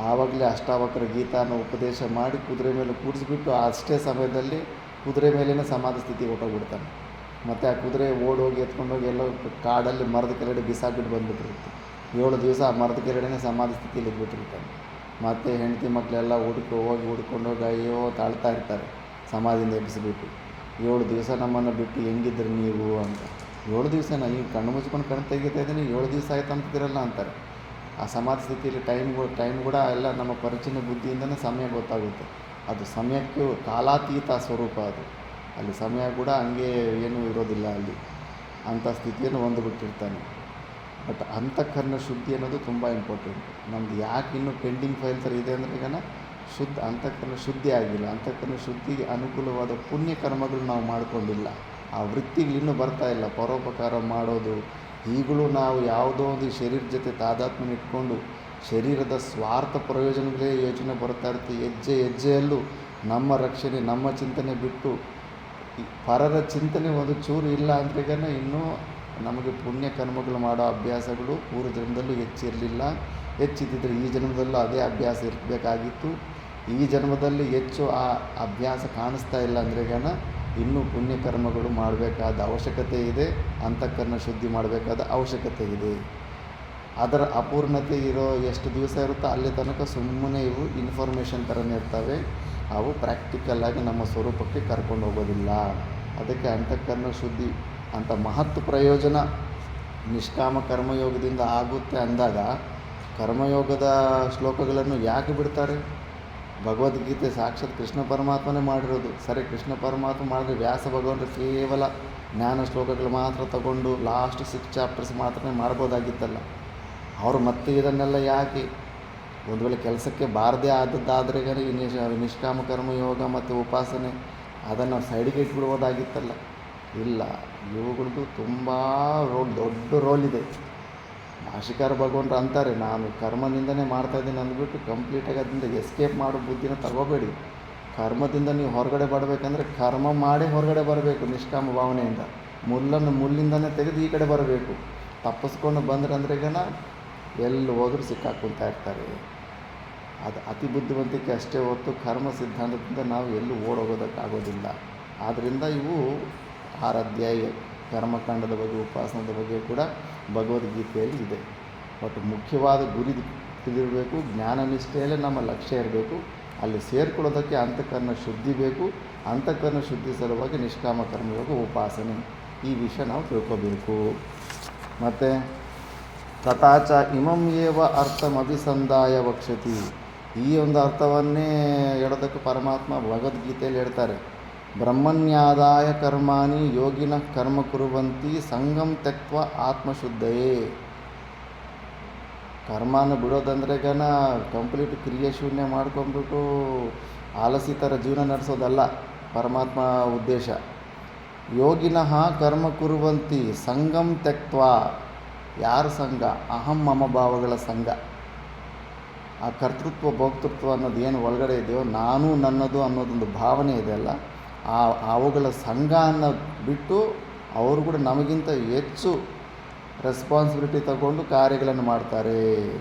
ಆವಾಗಲೇ ಅಷ್ಟಾವಕ್ರ ಗೀತಾನ ಉಪದೇಶ ಮಾಡಿ ಕುದುರೆ ಮೇಲೆ ಕೂಡಿಸ್ಬಿಟ್ಟು ಅಷ್ಟೇ ಸಮಯದಲ್ಲಿ ಕುದುರೆ ಮೇಲೇ ಸಮಾಧಿ ಸ್ಥಿತಿಗೆ ಹೊಟ್ಟೋಗ್ಬಿಡ್ತಾನೆ. ಮತ್ತು ಆ ಕುದುರೆ ಓಡೋಗಿ ಎತ್ಕೊಂಡೋಗಿ ಎಲ್ಲೋ ಕಾಡಲ್ಲಿ ಮರದ ಕೆಳಗಡೆ ಬಿಸಾಕ್ಬಿಟ್ಟು ಬಂದುಬಿಟ್ಟಿರುತ್ತೆ. 7 ದಿವಸ ಆ ಮರದ ಕೆಳಗಡೆ ಸಮಾಧಿ ಸ್ಥಿತಿಯಲ್ಲಿ ಇದ್ಬಿಟ್ಟಿರ್ತಾನೆ. ಮತ್ತು ಹೆಂಡತಿ ಮಕ್ಕಳೆಲ್ಲ ಹುಡ್ಕೊಂಡೋಗಿ ಅಯ್ಯೋ ತಾಳ್ತಾ ಇರ್ತಾರೆ ಸಮಾಧಿಯಿಂದ ಎಬ್ಬಿಸಿಬಿಟ್ಟು. 7 ದಿವಸ ನಮ್ಮನ್ನು ಬಿಟ್ಟು ಹೆಂಗಿದ್ರಿ ನೀವು ಅಂತ. 7 ದಿವಸನ ಈಗ ಕಣ್ಣು ಮುಚ್ಕೊಂಡು ಕಣ್ಣು ತೆಗಿತಾ ಇದ್ದೀನಿ 7 ದಿವಸ ಆಯ್ತು ಅಂತಿರಲ್ಲ ಅಂತಾರೆ. ಆ ಸಮಾಧಿ ಸ್ಥಿತಿಯಲ್ಲಿ ಟೈಮ್ ಕೂಡ ಎಲ್ಲ ನಮ್ಮ ಪರಿಚಯ ಬುದ್ಧಿಯಿಂದನೇ ಸಮಯ ಗೊತ್ತಾಗುತ್ತೆ. ಅದು ಸಮಯಕ್ಕೂ ಕಾಲಾತೀತ ಸ್ವರೂಪ ಅದು. ಅಲ್ಲಿ ಸಮಯ ಕೂಡ ಹಂಗೆ ಏನೂ ಇರೋದಿಲ್ಲ ಅಲ್ಲಿ, ಅಂಥ ಸ್ಥಿತಿಯನ್ನು ಹೊಂದಿಬಿಟ್ಟಿರ್ತಾನೆ. ಬಟ್ ಅಂತಃಕರಣ ಶುದ್ಧಿ ಅನ್ನೋದು ತುಂಬ ಇಂಪಾರ್ಟೆಂಟ್. ನಮ್ದು ಯಾಕೆ ಇನ್ನೂ ಪೆಂಡಿಂಗ್ ಫೈಲ್ ಥರ ಇದೆ ಅಂದರೆ ಈಗ ಅಂತಃಕರಣ ಶುದ್ಧಿ ಆಗಿಲ್ಲ. ಅಂತಃಕರಣ ಶುದ್ಧಿಗೆ ಅನುಕೂಲವಾದ ಪುಣ್ಯ ಕರ್ಮಗಳು ನಾವು ಮಾಡಿಕೊಂಡಿಲ್ಲ. ಆ ವೃತ್ತಿಗಳು ಇನ್ನೂ ಬರ್ತಾ ಇಲ್ಲ. ಪರೋಪಕಾರ ಮಾಡೋದು, ಈಗಲೂ ನಾವು ಯಾವುದೋ ಒಂದು ಶರೀರ ಜೊತೆ ತಾದಾತ್ಮ್ಯ ಇಟ್ಕೊಂಡು ಶರೀರದ ಸ್ವಾರ್ಥ ಪ್ರಯೋಜನಗಳೇ ಯೋಚನೆ ಬರ್ತಾ ಇರ್ತೀವಿ. ಹೆಜ್ಜೆ ಹೆಜ್ಜೆಯಲ್ಲೂ ನಮ್ಮ ರಕ್ಷಣೆ, ನಮ್ಮ ಚಿಂತನೆ ಬಿಟ್ಟು ಪರರ ಚಿಂತನೆ ಒಂದು ಚೂರು ಇಲ್ಲ ಅಂದ್ರೆಗ ಇನ್ನೂ ನಮಗೆ ಪುಣ್ಯ ಕರ್ಮಗಳು ಮಾಡೋ ಅಭ್ಯಾಸಗಳು ಪೂರ್ವ ಜನ್ಮದಲ್ಲೂ ಹೆಚ್ಚಿರಲಿಲ್ಲ. ಹೆಚ್ಚಿದ್ದಿದ್ರೆ ಈ ಜನ್ಮದಲ್ಲೂ ಅದೇ ಅಭ್ಯಾಸ ಇರಬೇಕಾಗಿತ್ತು. ಈ ಜನ್ಮದಲ್ಲಿ ಹೆಚ್ಚು ಆ ಅಭ್ಯಾಸ ಕಾಣಿಸ್ತಾ ಇಲ್ಲ ಅಂದ್ರೆಗ ಇನ್ನೂ ಪುಣ್ಯ ಕರ್ಮಗಳು ಮಾಡಬೇಕಾದ ಅವಶ್ಯಕತೆ ಇದೆ. ಅಂತಃಕರಣ ಶುದ್ಧಿ ಮಾಡಬೇಕಾದ ಅವಶ್ಯಕತೆ ಇದೆ. ಅದರ ಅಪೂರ್ಣತೆ ಇರೋ ಎಷ್ಟು ದಿವಸ ಇರುತ್ತೋ ಅಲ್ಲಿ ತನಕ ಸುಮ್ಮನೆ ಇವು ಇನ್ಫಾರ್ಮೇಷನ್ ಥರನೇ ಇರ್ತವೆ. ಅವು ಪ್ರಾಕ್ಟಿಕಲ್ಲಾಗಿ ನಮ್ಮ ಸ್ವರೂಪಕ್ಕೆ ಕರ್ಕೊಂಡು ಹೋಗೋದಿಲ್ಲ. ಅದಕ್ಕೆ ಅಂತಃಕರಣ ಶುದ್ಧಿ ಅಂತ ಮಹತ್ವ ಪ್ರಯೋಜನ ನಿಷ್ಕಾಮ ಕರ್ಮಯೋಗದಿಂದ ಆಗುತ್ತೆ ಅಂದಾಗ ಕರ್ಮಯೋಗದ ಶ್ಲೋಕಗಳನ್ನು ಯಾಕೆ ಬಿಡ್ತಾರೆ? ಭಗವದ್ಗೀತೆ ಸಾಕ್ಷಾತ್ ಕೃಷ್ಣ ಪರಮಾತ್ಮನೇ ಮಾಡಿರೋದು. ಸರಿ, ಕೃಷ್ಣ ಪರಮಾತ್ಮ ಮಾಡಿದ್ರೆ ವ್ಯಾಸ ಭಗವಂತರು ಕೇವಲ ಜ್ಞಾನ ಶ್ಲೋಕಗಳು ಮಾತ್ರ ತಗೊಂಡು ಲಾಸ್ಟ್ 6 ಚಾಪ್ಟರ್ಸ್ ಮಾತ್ರ ಮಾಡ್ಬೋದಾಗಿತ್ತಲ್ಲ. ಅವರು ಮತ್ತೆ ಇದನ್ನೆಲ್ಲ ಯಾಕೆ? ಒಂದು ವೇಳೆ ಕೆಲಸಕ್ಕೆ ಬಾರದೇ ಆದದ್ದಾದ್ರೆ ಈ ನಿಷ್ಕಾಮ ಕರ್ಮಯೋಗ ಮತ್ತು ಉಪಾಸನೆ ಅದನ್ನು ಸೈಡಿಗೆ ಇಟ್ಬಿಡ್ಬೋದಾಗಿತ್ತಲ್ಲ. ಇಲ್ಲ, ಇವುಗಳದ್ದು ತುಂಬ ದೊಡ್ಡ ರೋಲ್ ಇದೆ. ಭಾಷಿಕಾರ ಭಗವಂತರು ಅಂತಾರೆ, ನಾನು ಕರ್ಮದಿಂದನೇ ಮಾಡ್ತಾಯಿದ್ದೀನಿ ಅಂದ್ಬಿಟ್ಟು ಕಂಪ್ಲೀಟಾಗಿ ಅದರಿಂದ ಎಸ್ಕೇಪ್ ಮಾಡೋ ಬುದ್ಧಿನ ತಗೋಬೇಡಿ. ಕರ್ಮದಿಂದ ನೀವು ಹೊರಗಡೆ ಬರಬೇಕಂದ್ರೆ ಕರ್ಮ ಮಾಡೇ ಹೊರಗಡೆ ಬರಬೇಕು. ನಿಷ್ಕಾಮ ಭಾವನೆಯಿಂದ ಮುಳ್ಳಿಂದನೇ ತೆಗೆದು ಈ ಕಡೆ ಬರಬೇಕು. ತಪ್ಪಿಸ್ಕೊಂಡು ಬಂದ್ರೆ ಅಂದ್ರೆಗನ ಎಲ್ಲಿ ಹೋದರೂ ಸಿಕ್ಕಾಕ್ಕೊಳ್ತಾ ಇರ್ತಾರೆ. ಅದು ಅತಿ ಬುದ್ಧಿವಂತಿಕೆ ಅಷ್ಟೇ ಹೊತ್ತು ಕರ್ಮ ಸಿದ್ಧಾಂತದಿಂದ ನಾವು ಎಲ್ಲೂ ಓಡೋಗೋದಕ್ಕಾಗೋದಿಲ್ಲ. ಆದ್ದರಿಂದ ಇವು 6 ಅಧ್ಯಾಯ ಕರ್ಮಕಾಂಡದ ಬಗ್ಗೆ, ಉಪಾಸನದ ಬಗ್ಗೆ ಕೂಡ ಭಗವದ್ಗೀತೆಯಲ್ಲಿ ಇದೆ. ಬಟ್ ಮುಖ್ಯವಾದ ಗುರಿ ತಿಳಿದಿರಬೇಕು. ಜ್ಞಾನ ನಿಷ್ಠೆಯಲ್ಲೇ ನಮ್ಮ ಲಕ್ಷ್ಯ ಇರಬೇಕು. ಅಲ್ಲಿ ಸೇರ್ಕೊಳ್ಳೋದಕ್ಕೆ ಅಂತಃಕರಣ ಶುದ್ಧಿ ಬೇಕು. ಅಂತಃಕರಣ ಶುದ್ಧಿ ಸಲುವಾಗಿ ನಿಷ್ಕಾಮ ಕರ್ಮಯೋಗ, ಉಪಾಸನೆ, ಈ ವಿಷಯ ನಾವು ತಿಳ್ಕೋಬೇಕು. ಮತ್ತು ತಥಾಚ ಇಮಂ ಏವ ಅರ್ಥಮಭಿಸಂಧಾಯ ವಕ್ಷತಿ, ಈ ಒಂದು ಅರ್ಥವನ್ನೇ ಹೇಳೋದಕ್ಕೆ ಪರಮಾತ್ಮ ಭಗವದ್ಗೀತೆಯಲ್ಲಿ ಹೇಳ್ತಾರೆ. ಬ್ರಹ್ಮಣ್ಯಾದಾಯ ಕರ್ಮಾಣಿ ಯೋಗಿನಃ ಕರ್ಮ ಕುರುವಂತಿ ಸಂಗಂ ತ್ಯಕ್ತ್ವ ಆತ್ಮಶುದ್ಧಯೇ. ಕರ್ಮನ ಬಿಡೋದಂದ್ರೆಗನ ಕಂಪ್ಲೀಟ್ ಕ್ರಿಯಾಶೂನ್ಯ ಮಾಡ್ಕೊಂಡ್ಬಿಟ್ಟು ಆಲಸಿ ಥರ ಜೀವನ ನಡೆಸೋದಲ್ಲ ಪರಮಾತ್ಮ ಉದ್ದೇಶ. ಯೋಗಿನಃ ಕರ್ಮ ಕುರುವಂತಿ ಸಂಗಂ ತ್ಯಕ್ತ್ವ. ಯಾರ ಸಂಘ? ಅಹಂ ಮಮ ಭಾವಗಳ ಸಂಘ. ಆ ಕರ್ತೃತ್ವ ಭೋಕ್ತೃತ್ವ ಅನ್ನೋದು ಏನು ಒಳಗಡೆ ಇದೆಯೋ, ನಾನು ನನ್ನದು ಅನ್ನೋದೊಂದು ಭಾವನೆ ಇದೆಯಲ್ಲ, ಅವುಗಳ ಸಂಘ ಅನ್ನೋದು ಬಿಟ್ಟು ಅವರು ಕೂಡ ನಮಗಿಂತ ಹೆಚ್ಚು ರೆಸ್ಪಾನ್ಸಿಬಿಲಿಟಿ ತಗೊಂಡು ಕಾರ್ಯಗಳನ್ನು ಮಾಡ್ತಾರೆ.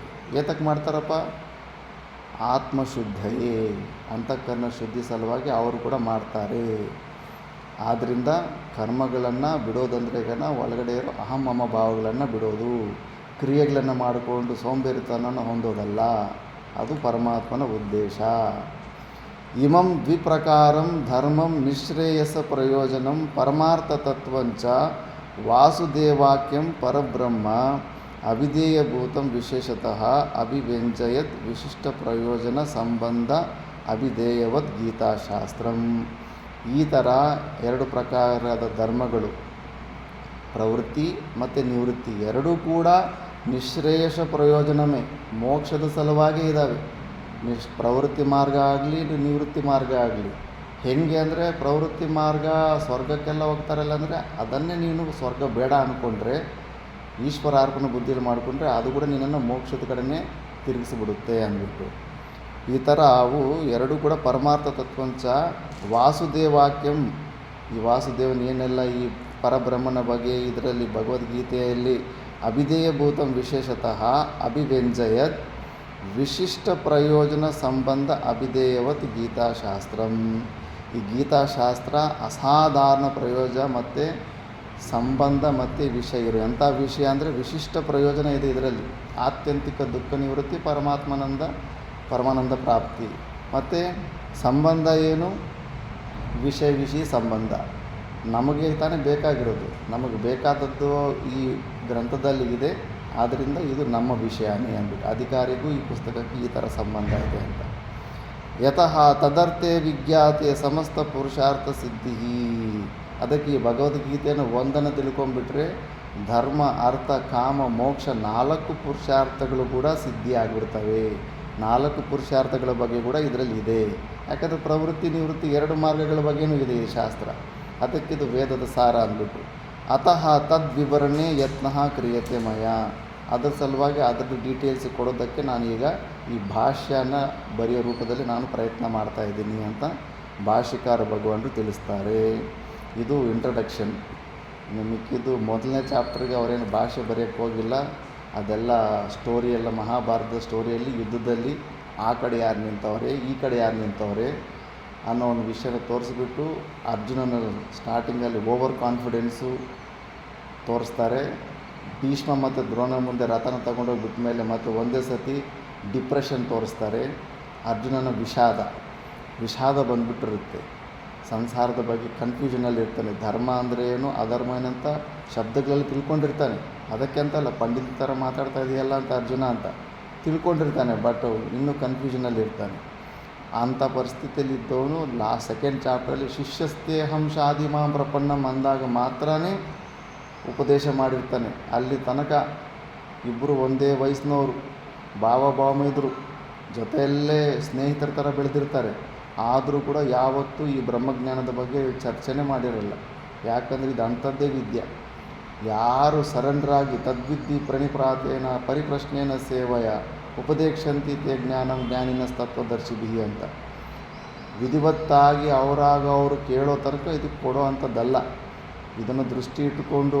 ಏತಕ್ಕೆ ಮಾಡ್ತಾರಪ್ಪ? ಆತ್ಮಶುದ್ಧಯೇ, ಅಂತಃಕರಣ ಶುದ್ಧಿ ಸಲುವಾಗಿ ಅವರು ಕೂಡ ಮಾಡ್ತಾರೆ. ಆದ್ದರಿಂದ ಕರ್ಮಗಳನ್ನು ಬಿಡೋದಂದ್ರೆಗನ ಒಳಗಡೆ ಇರೋ ಅಹಂ ಮಮ ಭಾವಗಳನ್ನು ಬಿಡೋದು, ಕ್ರಿಯೆಗಳನ್ನು ಮಾಡಿಕೊಂಡು ಸೋಂಬೇರಿತನವನ್ನು ಹೊಂದೋದಲ್ಲ. ಅದು ಪರಮಾತ್ಮನ ಉದ್ದೇಶ. ಇಮಂ ದ್ವಿಪ್ರಕಾರಂ ಧರ್ಮಂ ನಿಶ್ರೇಯಸ ಪ್ರಯೋಜನಂ ಪರಮಾರ್ಥ ತತ್ವಂಚ ವಾಸುದೇವಾಕ್ಯಂ ಪರಬ್ರಹ್ಮ ಅವಿಧೇಯಭೂತಂ ವಿಶೇಷತಃ ಅಭಿವ್ಯಂಜಯತ್ ವಿಶಿಷ್ಟ ಪ್ರಯೋಜನ ಸಂಬಂಧ ಅಭಿಧೇಯವದ್ ಗೀತಾಶಾಸ್ತ್ರಂ. ಈ ಥರ 2 ಪ್ರಕಾರದ ಧರ್ಮಗಳು, ಪ್ರವೃತ್ತಿ ಮತ್ತು ನಿವೃತ್ತಿ, ಎರಡೂ ಕೂಡ ನಿಶ್ರೇಯಸ ಪ್ರಯೋಜನವೇ, ಮೋಕ್ಷದ ಸಲುವಾಗಿ ಇದ್ದಾವೆ. ಪ್ರವೃತ್ತಿ ಮಾರ್ಗ ಆಗಲಿ ನಿವೃತ್ತಿ ಮಾರ್ಗ ಆಗಲಿ. ಹೇಗೆ ಅಂದರೆ ಪ್ರವೃತ್ತಿ ಮಾರ್ಗ ಸ್ವರ್ಗಕ್ಕೆಲ್ಲ ಹೋಗ್ತಾರಲ್ಲ, ಅಂದರೆ ಅದನ್ನೇ ನೀನು ಸ್ವರ್ಗ ಬೇಡ ಅಂದ್ಕೊಂಡ್ರೆ, ಈಶ್ವರಾರ್ಪಣ ಬುದ್ಧಿಯಲ್ಲಿ ಮಾಡಿಕೊಂಡ್ರೆ ಅದು ಕೂಡ ನಿನ್ನನ್ನು ಮೋಕ್ಷದ ಕಡೆನೇ ತಿರುಗಿಸಿಬಿಡುತ್ತೆ ಅಂದ್ಬಿಟ್ಟು. ಈ ಥರ ಅವು ಎರಡೂ ಕೂಡ ಪರಮಾರ್ಥ ತತ್ವಂಚ ವಾಸುದೇವಾಕ್ಯಂ. ಈ ವಾಸುದೇವನ ಏನೆಲ್ಲ ಈ ಪರಬ್ರಹ್ಮನ ಬಗ್ಗೆ ಇದರಲ್ಲಿ ಭಗವದ್ಗೀತೆಯಲ್ಲಿ ಅಭಿಧೇಯಭೂತಂ ವಿಶೇಷತಃ ಅಭಿವ್ಯಂಜಯತ್ ವಿಶಿಷ್ಟ ಪ್ರಯೋಜನ ಸಂಬಂಧ ಅಭಿಧೇಯವತ್ ಗೀತಾಶಾಸ್ತ್ರಂ. ಈ ಗೀತಾಶಾಸ್ತ್ರ ಅಸಾಧಾರಣ ಪ್ರಯೋಜನ ಮತ್ತು ಸಂಬಂಧ ಮತ್ತು ವಿಷಯ ಇರೋ ಎಂಥ ವಿಷಯ ಅಂದರೆ ವಿಶಿಷ್ಟ ಪ್ರಯೋಜನ ಇದೆ ಇದರಲ್ಲಿ. ಆತ್ಯಂತಿಕ ದುಃಖ ನಿವೃತ್ತಿ, ಪರಮಾನಂದ ಪ್ರಾಪ್ತಿ. ಮತ್ತು ಸಂಬಂಧ ಏನು? ವಿಷಯ ಸಂಬಂಧ. ನಮಗೆ ತಾನೇ ಬೇಕಾಗಿರೋದು, ನಮಗೆ ಬೇಕಾದದ್ದು ಈ ಗ್ರಂಥದಲ್ಲಿ ಇದೆ, ಆದ್ದರಿಂದ ಇದು ನಮ್ಮ ವಿಷಯನೇ ಅಂದ್ಬಿಟ್ಟು ಅಧಿಕಾರಿಗೂ ಈ ಪುಸ್ತಕಕ್ಕೆ ಈ ಥರ ಸಂಬಂಧ ಇದೆ ಅಂತ. ಯತಃ ತದರ್ಥೇ ವಿಜ್ಞಾತೆ ಸಮಸ್ತ ಪುರುಷಾರ್ಥ ಸಿದ್ಧಿ. ಅದಕ್ಕೆ ಈ ಭಗವದ್ಗೀತೆಯನ್ನು ಒಂದನ್ನು ತಿಳ್ಕೊಂಡ್ಬಿಟ್ರೆ ಧರ್ಮ ಅರ್ಥ ಕಾಮ ಮೋಕ್ಷ 4 ಪುರುಷಾರ್ಥಗಳು ಕೂಡ ಸಿದ್ಧಿ ಆಗಿಬಿಡ್ತವೆ. 4 ಪುರುಷಾರ್ಥಗಳ ಬಗ್ಗೆ ಕೂಡ ಇದರಲ್ಲಿ ಇದೆ. ಯಾಕಂದರೆ ಪ್ರವೃತ್ತಿ ನಿವೃತ್ತಿ 2 ಮಾರ್ಗಗಳ ಬಗ್ಗೆಯೂ ಇದೆ ಈ ಶಾಸ್ತ್ರ. ಅದಕ್ಕಿದು ವೇದದ ಸಾರ ಅಂದ್ಬಿಟ್ಟು. ಅತಃ ತದ್ವಿವರಣೆ ಯತ್ನ ಕ್ರಿಯತೆ ಮಯ. ಅದರ ಸಲುವಾಗಿ ಅದರ ಡೀಟೇಲ್ಸ್ ಕೊಡೋದಕ್ಕೆ ನಾನೀಗ ಈ ಭಾಷ್ಯನ ಬರೆಯೋ ರೂಪದಲ್ಲಿ ನಾನು ಪ್ರಯತ್ನ ಮಾಡ್ತಾಯಿದ್ದೀನಿ ಅಂತ ಭಾಷ್ಯಕಾರ ಭಗವಾನರು ತಿಳಿಸ್ತಾರೆ. ಇದು ಇಂಟ್ರಡಕ್ಷನ್. ಮಿಕ್ಕಿದ್ದು ಮೊದಲನೇ ಚಾಪ್ಟರ್ಗೆ ಅವರೇನು ಭಾಷೆ ಬರೆಯೋಕ್ಕೆ ಹೋಗಿಲ್ಲ. ಅದೆಲ್ಲ ಸ್ಟೋರಿ ಎಲ್ಲ ಮಹಾಭಾರತದ ಸ್ಟೋರಿಯಲ್ಲಿ ಯುದ್ಧದಲ್ಲಿ ಆ ಕಡೆ ಯಾರು ನಿಂತವ್ರೆ ಈ ಕಡೆ ಯಾರು ನಿಂತವ್ರೆ ಅನ್ನೋ ಒಂದು ವಿಷಯನ ತೋರಿಸ್ಬಿಟ್ಟು ಅರ್ಜುನನ ಸ್ಟಾರ್ಟಿಂಗಲ್ಲಿ ಓವರ್ ಕಾನ್ಫಿಡೆನ್ಸು ತೋರಿಸ್ತಾರೆ. ಭೀಷ್ಮ ಮತ್ತು ದ್ರೋಣ ಮುಂದೆ ರಥನ ತಗೊಂಡೋಗಿ ಬಿಟ್ಟ ಮೇಲೆ ಮತ್ತು ಒಂದೇ ಸತಿ ಡಿಪ್ರೆಷನ್ ತೋರಿಸ್ತಾರೆ. ಅರ್ಜುನನ ವಿಷಾದ ಬಂದುಬಿಟ್ಟಿರುತ್ತೆ. ಸಂಸಾರದ ಬಗ್ಗೆ ಕನ್ಫ್ಯೂಷನಲ್ಲಿ ಇರ್ತಾನೆ. ಧರ್ಮ ಅಂದರೆ ಏನು ಅಧರ್ಮ ಏನಂತ ಶಬ್ದಗಳಲ್ಲಿ ತಿಳ್ಕೊಂಡಿರ್ತಾನೆ. ಅದಕ್ಕೆ ಅಂತಲ್ಲ ಪಂಡಿತ ಥರ ಮಾತಾಡ್ತಾ ಇದೆಯಲ್ಲ ಅಂತ ಅರ್ಜುನ ಅಂತ ತಿಳ್ಕೊಂಡಿರ್ತಾನೆ. ಬಟ್ ಇನ್ನೂ ಕನ್ಫ್ಯೂಷನಲ್ಲಿ ಇರ್ತಾನೆ. ಅಂಥ ಪರಿಸ್ಥಿತಿಯಲ್ಲಿ ಇದ್ದವನು ಸೆಕೆಂಡ್ ಚಾಪ್ಟ್ರಲ್ಲಿ ಶಿಷ್ಯಸ್ಥೇಹಂ ಶಾದಿಮಾಂ ಪ್ರಪನ್ನಂ ಅಂದಾಗ ಮಾತ್ರನೇ ಉಪದೇಶ ಮಾಡಿರ್ತಾನೆ. ಅಲ್ಲಿ ತನಕ ಇಬ್ಬರು ಒಂದೇ ವಯಸ್ಸಿನವರು, ಭಾವಭಾವಮಿದ್ರು, ಜೊತೆಯಲ್ಲೇ ಸ್ನೇಹಿತರ ಥರ ಬೆಳೆದಿರ್ತಾರೆ. ಆದರೂ ಕೂಡ ಯಾವತ್ತೂ ಈ ಬ್ರಹ್ಮಜ್ಞಾನದ ಬಗ್ಗೆ ಚರ್ಚೆನೇ ಮಾಡಿರಲ್ಲ. ಯಾಕಂದರೆ ಇದು ಅಂಥದ್ದೇ ವಿದ್ಯೆ. ಯಾರು ಸರೆಂಡ್ರಾಗಿ ತದ್ವಿದ್ಧಿ ಪ್ರಣಿಪ್ರಾತೇನ ಪರಿಪ್ರಶ್ನೇನ ಸೇವಯ ಉಪದೇಕ್ಷಂತಿ ತೇ ಜ್ಞಾನಂ ಜ್ಞಾನಿನ ತತ್ವದರ್ಶಿಭಿ ಅಂತ ವಿಧಿವತ್ತಾಗಿ ಅವರಾಗ ಅವರು ಕೇಳೋ ತನಕ ಇದು ಕೊಡೋ ಅಂಥದ್ದಲ್ಲ. ಇದನ್ನು ದೃಷ್ಟಿ ಇಟ್ಟುಕೊಂಡು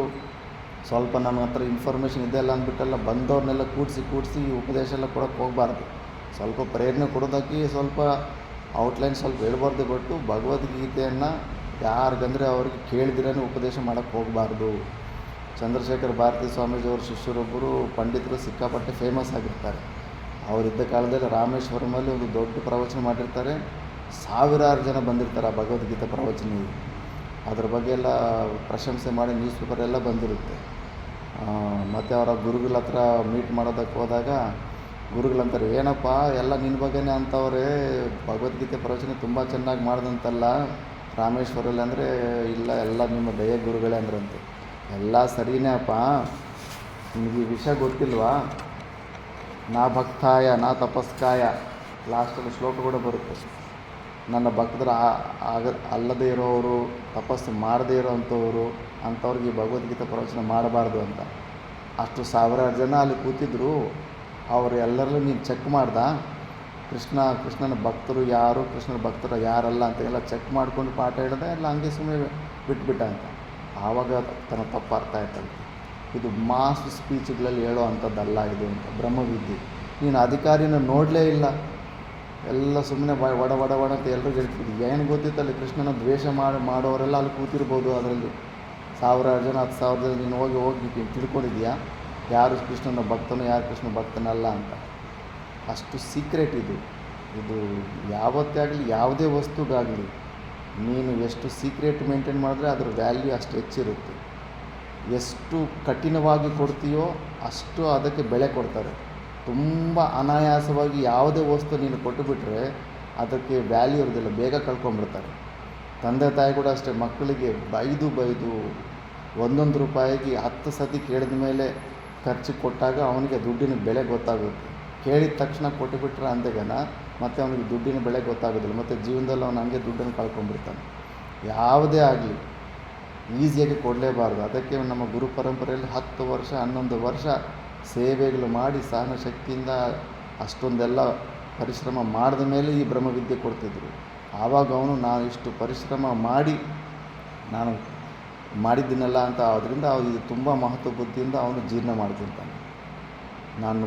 ಸ್ವಲ್ಪ ನಮ್ಮ ಹತ್ರ ಇನ್ಫಾರ್ಮೇಷನ್ ಇದೆಲ್ಲ ಅಂದ್ಬಿಟ್ಟೆಲ್ಲ ಬಂದವ್ರನ್ನೆಲ್ಲ ಕೂಡಿಸಿ ಉಪದೇಶ ಎಲ್ಲ ಕೊಡೋಕ್ಕೆ ಹೋಗಬಾರ್ದು. ಸ್ವಲ್ಪ ಪ್ರೇರಣೆ ಕೊಡೋದಕ್ಕೆ ಸ್ವಲ್ಪ ಔಟ್ಲೈನ್ ಸ್ವಲ್ಪ ಹೇಳ್ಬಾರ್ದು. ಬಿಟ್ಟು ಭಗವದ್ಗೀತೆಯನ್ನು ಯಾರಿಗಂದರೆ ಅವ್ರಿಗೆ ಕೇಳಿದಿರೇ ಉಪದೇಶ ಮಾಡೋಕ್ಕೆ ಹೋಗಬಾರ್ದು. ಚಂದ್ರಶೇಖರ್ ಭಾರತಿ ಸ್ವಾಮೀಜಿಯವ್ರ ಶಿಷ್ಯರೊಬ್ಬರು ಪಂಡಿತರು ಸಿಕ್ಕಾಪಟ್ಟೆ ಫೇಮಸ್ ಆಗಿರ್ತಾರೆ. ಅವರಿದ್ದ ಕಾಲದಲ್ಲಿ ರಾಮೇಶ್ವರಮಲ್ಲಿ ಒಂದು ದೊಡ್ಡ ಪ್ರವಚನ ಮಾಡಿರ್ತಾರೆ. ಸಾವಿರಾರು ಜನ ಬಂದಿರ್ತಾರೆ ಆ ಭಗವದ್ಗೀತೆ ಪ್ರವಚನಿಗೆ. ಅದ್ರ ಬಗ್ಗೆ ಎಲ್ಲ ಪ್ರಶಂಸೆ ಮಾಡಿ ನ್ಯೂಸ್ ಪೇಪರೆಲ್ಲ ಬಂದಿರುತ್ತೆ. ಮತ್ತು ಅವರ ಗುರುಗಳ ಹತ್ರ ಮೀಟ್ ಮಾಡೋದಕ್ಕೆ ಹೋದಾಗ ಗುರುಗಳಂತಾರೆ, ಏನಪ್ಪ ಎಲ್ಲ ನಿನ್ನ ಬಗ್ಗೆನೇ ಅಂತವ್ರೆ, ಭಗವದ್ಗೀತೆ ಪ್ರವಚನ ತುಂಬ ಚೆನ್ನಾಗಿ ಮಾಡ್ದಂತಲ್ಲ ರಾಮೇಶ್ವರಲ್ಲಿ. ಅಂದರೆ ಇಲ್ಲ, ಎಲ್ಲ ನಿಮ್ಮ ದಯ ಗುರುಗಳೇ ಅಂದ್ರಂತೆ. ಎಲ್ಲ ಸರಿನೇ ಅಪ್ಪ, ನಿಮಗೆ ಈ ವಿಷಯ ಗೊತ್ತಿಲ್ವಾ? ನಾ ಭಕ್ತಾಯ ನಾ ತಪಸ್ಕಾಯ ಲಾಸ್ಟಲ್ಲಿ ಶ್ಲೋಕ ಕೂಡ ಬರುತ್ತೆ. ನನ್ನ ಭಕ್ತರು ಅಲ್ಲದೇ ಇರೋರು, ತಪಸ್ಸು ಮಾಡದೇ ಇರೋವಂಥವ್ರು, ಅಂಥವ್ರಿಗೆ ಈ ಭಗವದ್ಗೀತೆ ಪ್ರವಚನ ಮಾಡಬಾರ್ದು ಅಂತ. ಅಷ್ಟು ಸಾವಿರಾರು ಜನ ಅಲ್ಲಿ ಕೂತಿದ್ರು. ಅವರು ಎಲ್ಲರಲ್ಲೂ ನೀನು ಚೆಕ್ ಮಾಡ್ದ ಕೃಷ್ಣನ ಭಕ್ತರು ಯಾರು, ಕೃಷ್ಣನ ಭಕ್ತರು ಯಾರಲ್ಲ ಅಂತ ಎಲ್ಲ ಚೆಕ್ ಮಾಡ್ಕೊಂಡು ಪಾಠ ಹೇಳಿದೆ, ಎಲ್ಲ ಹಂಗೆ ಸುಮ್ಮನೆ ಬಿಟ್ಬಿಟ್ಟ ಅಂತ. ಆವಾಗ ತನ್ನ ತಪ್ಪು ಅರ್ಥ ಆಯ್ತಂತೆ. ಇದು ಮಾಸ್ ಸ್ಪೀಚ್ಗಳಲ್ಲಿ ಹೇಳೋ ಅಂಥದ್ದಲ್ಲ ಇದು ಅಂತ ಬ್ರಹ್ಮವಿದ್ಯೆ. ನೀನು ಅಧಿಕಾರಿನ ನೋಡಲೇ ಇಲ್ಲ, ಎಲ್ಲ ಸುಮ್ಮನೆ ವಡ ಅಂತ ಎಲ್ಲರೂ ಹೇಳ್ತಿದ್ವಿ. ಏನು ಗೊತ್ತಿತ್ತಲ್ಲಿ ಕೃಷ್ಣನ ದ್ವೇಷ ಮಾಡೋರೆಲ್ಲ ಅಲ್ಲಿ ಕೂತಿರ್ಬೋದು. ಅದರಲ್ಲಿ ಸಾವಿರಾರು ಜನ 10,000 ಜನ ನೀನು ಹೋಗಿ ತಿಳ್ಕೊಂಡಿದ್ಯಾ ಯಾರು ಕೃಷ್ಣನ ಭಕ್ತನೋ ಯಾರು ಕೃಷ್ಣ ಭಕ್ತನಲ್ಲ ಅಂತ. ಅಷ್ಟು ಸೀಕ್ರೆಟ್ ಇದು. ಯಾವತ್ತೇ ಆಗಲಿ ಯಾವುದೇ ವಸ್ತುಗಾಗಲಿ ನೀನು ಎಷ್ಟು ಸೀಕ್ರೆಟ್ ಮೇಂಟೈನ್ ಮಾಡಿದ್ರೆ ಅದರ ವ್ಯಾಲ್ಯೂ ಅಷ್ಟು ಹೆಚ್ಚಿರುತ್ತೆ. ಎಷ್ಟು ಕಠಿಣವಾಗಿ ಕೊಡ್ತೀಯೋ ಅಷ್ಟು ಅದಕ್ಕೆ ಬೆಲೆ ಕೊಡ್ತಾರೆ. ತುಂಬ ಅನಾಯಾಸವಾಗಿ ಯಾವುದೇ ವಸ್ತು ನೀನು ಕೊಟ್ಟುಬಿಟ್ರೆ ಅದಕ್ಕೆ ವ್ಯಾಲ್ಯೂ ಇರೋದಿಲ್ಲ, ಬೇಗ ಕಳ್ಕೊಂಡ್ಬಿಡ್ತಾರೆ. ತಂದೆ ತಾಯಿ ಕೂಡ ಅಷ್ಟೇ, ಮಕ್ಕಳಿಗೆ ಬೈದು ₹1 10 ಸತಿ ಕೇಳಿದ ಮೇಲೆ ಖರ್ಚು ಕೊಟ್ಟಾಗ ಅವನಿಗೆ ದುಡ್ಡಿನ ಬೆಲೆ ಗೊತ್ತಾಗುತ್ತೆ. ಕೇಳಿದ ತಕ್ಷಣ ಕೊಟ್ಟುಬಿಟ್ರೆ ಅಂದಗನ ಮತ್ತು ಅವನಿಗೆ ದುಡ್ಡಿನ ಬೆಲೆ ಗೊತ್ತಾಗೋದಿಲ್ಲ. ಮತ್ತು ಜೀವನದಲ್ಲಿ ಅವನು ಹಂಗೆ ದುಡ್ಡನ್ನು ಕಳ್ಕೊಂಡ್ಬಿಡ್ತಾನೆ. ಯಾವುದೇ ಆಗಲಿ ಈಸಿಯಾಗಿ ಕೊಡಲೇಬಾರ್ದು. ಅದಕ್ಕೆ ನಮ್ಮ ಗುರು ಪರಂಪರೆಯಲ್ಲಿ 10 ವರ್ಷ 11 ವರ್ಷ ಸೇವೆಗಳು ಮಾಡಿ ಸಹನ ಶಕ್ತಿಯಿಂದ ಅಷ್ಟೊಂದೆಲ್ಲ ಪರಿಶ್ರಮ ಮಾಡಿದ ಮೇಲೆ ಈ ಬ್ರಹ್ಮವಿದ್ಯೆ ಕೊಡ್ತಿದ್ರು. ಆವಾಗ ಅವನು ನಾನು ಇಷ್ಟು ಪರಿಶ್ರಮ ಮಾಡಿ ನಾನು ಮಾಡಿದ್ದೀನಲ್ಲ ಅಂತ, ಅದರಿಂದ ಇದು ತುಂಬ ಮಹತ್ವ ಬುದ್ಧಿಯಿಂದ ಅವನು ಜೀರ್ಣ ಮಾಡ್ತಿರ್ತಾನೆ. ನಾನು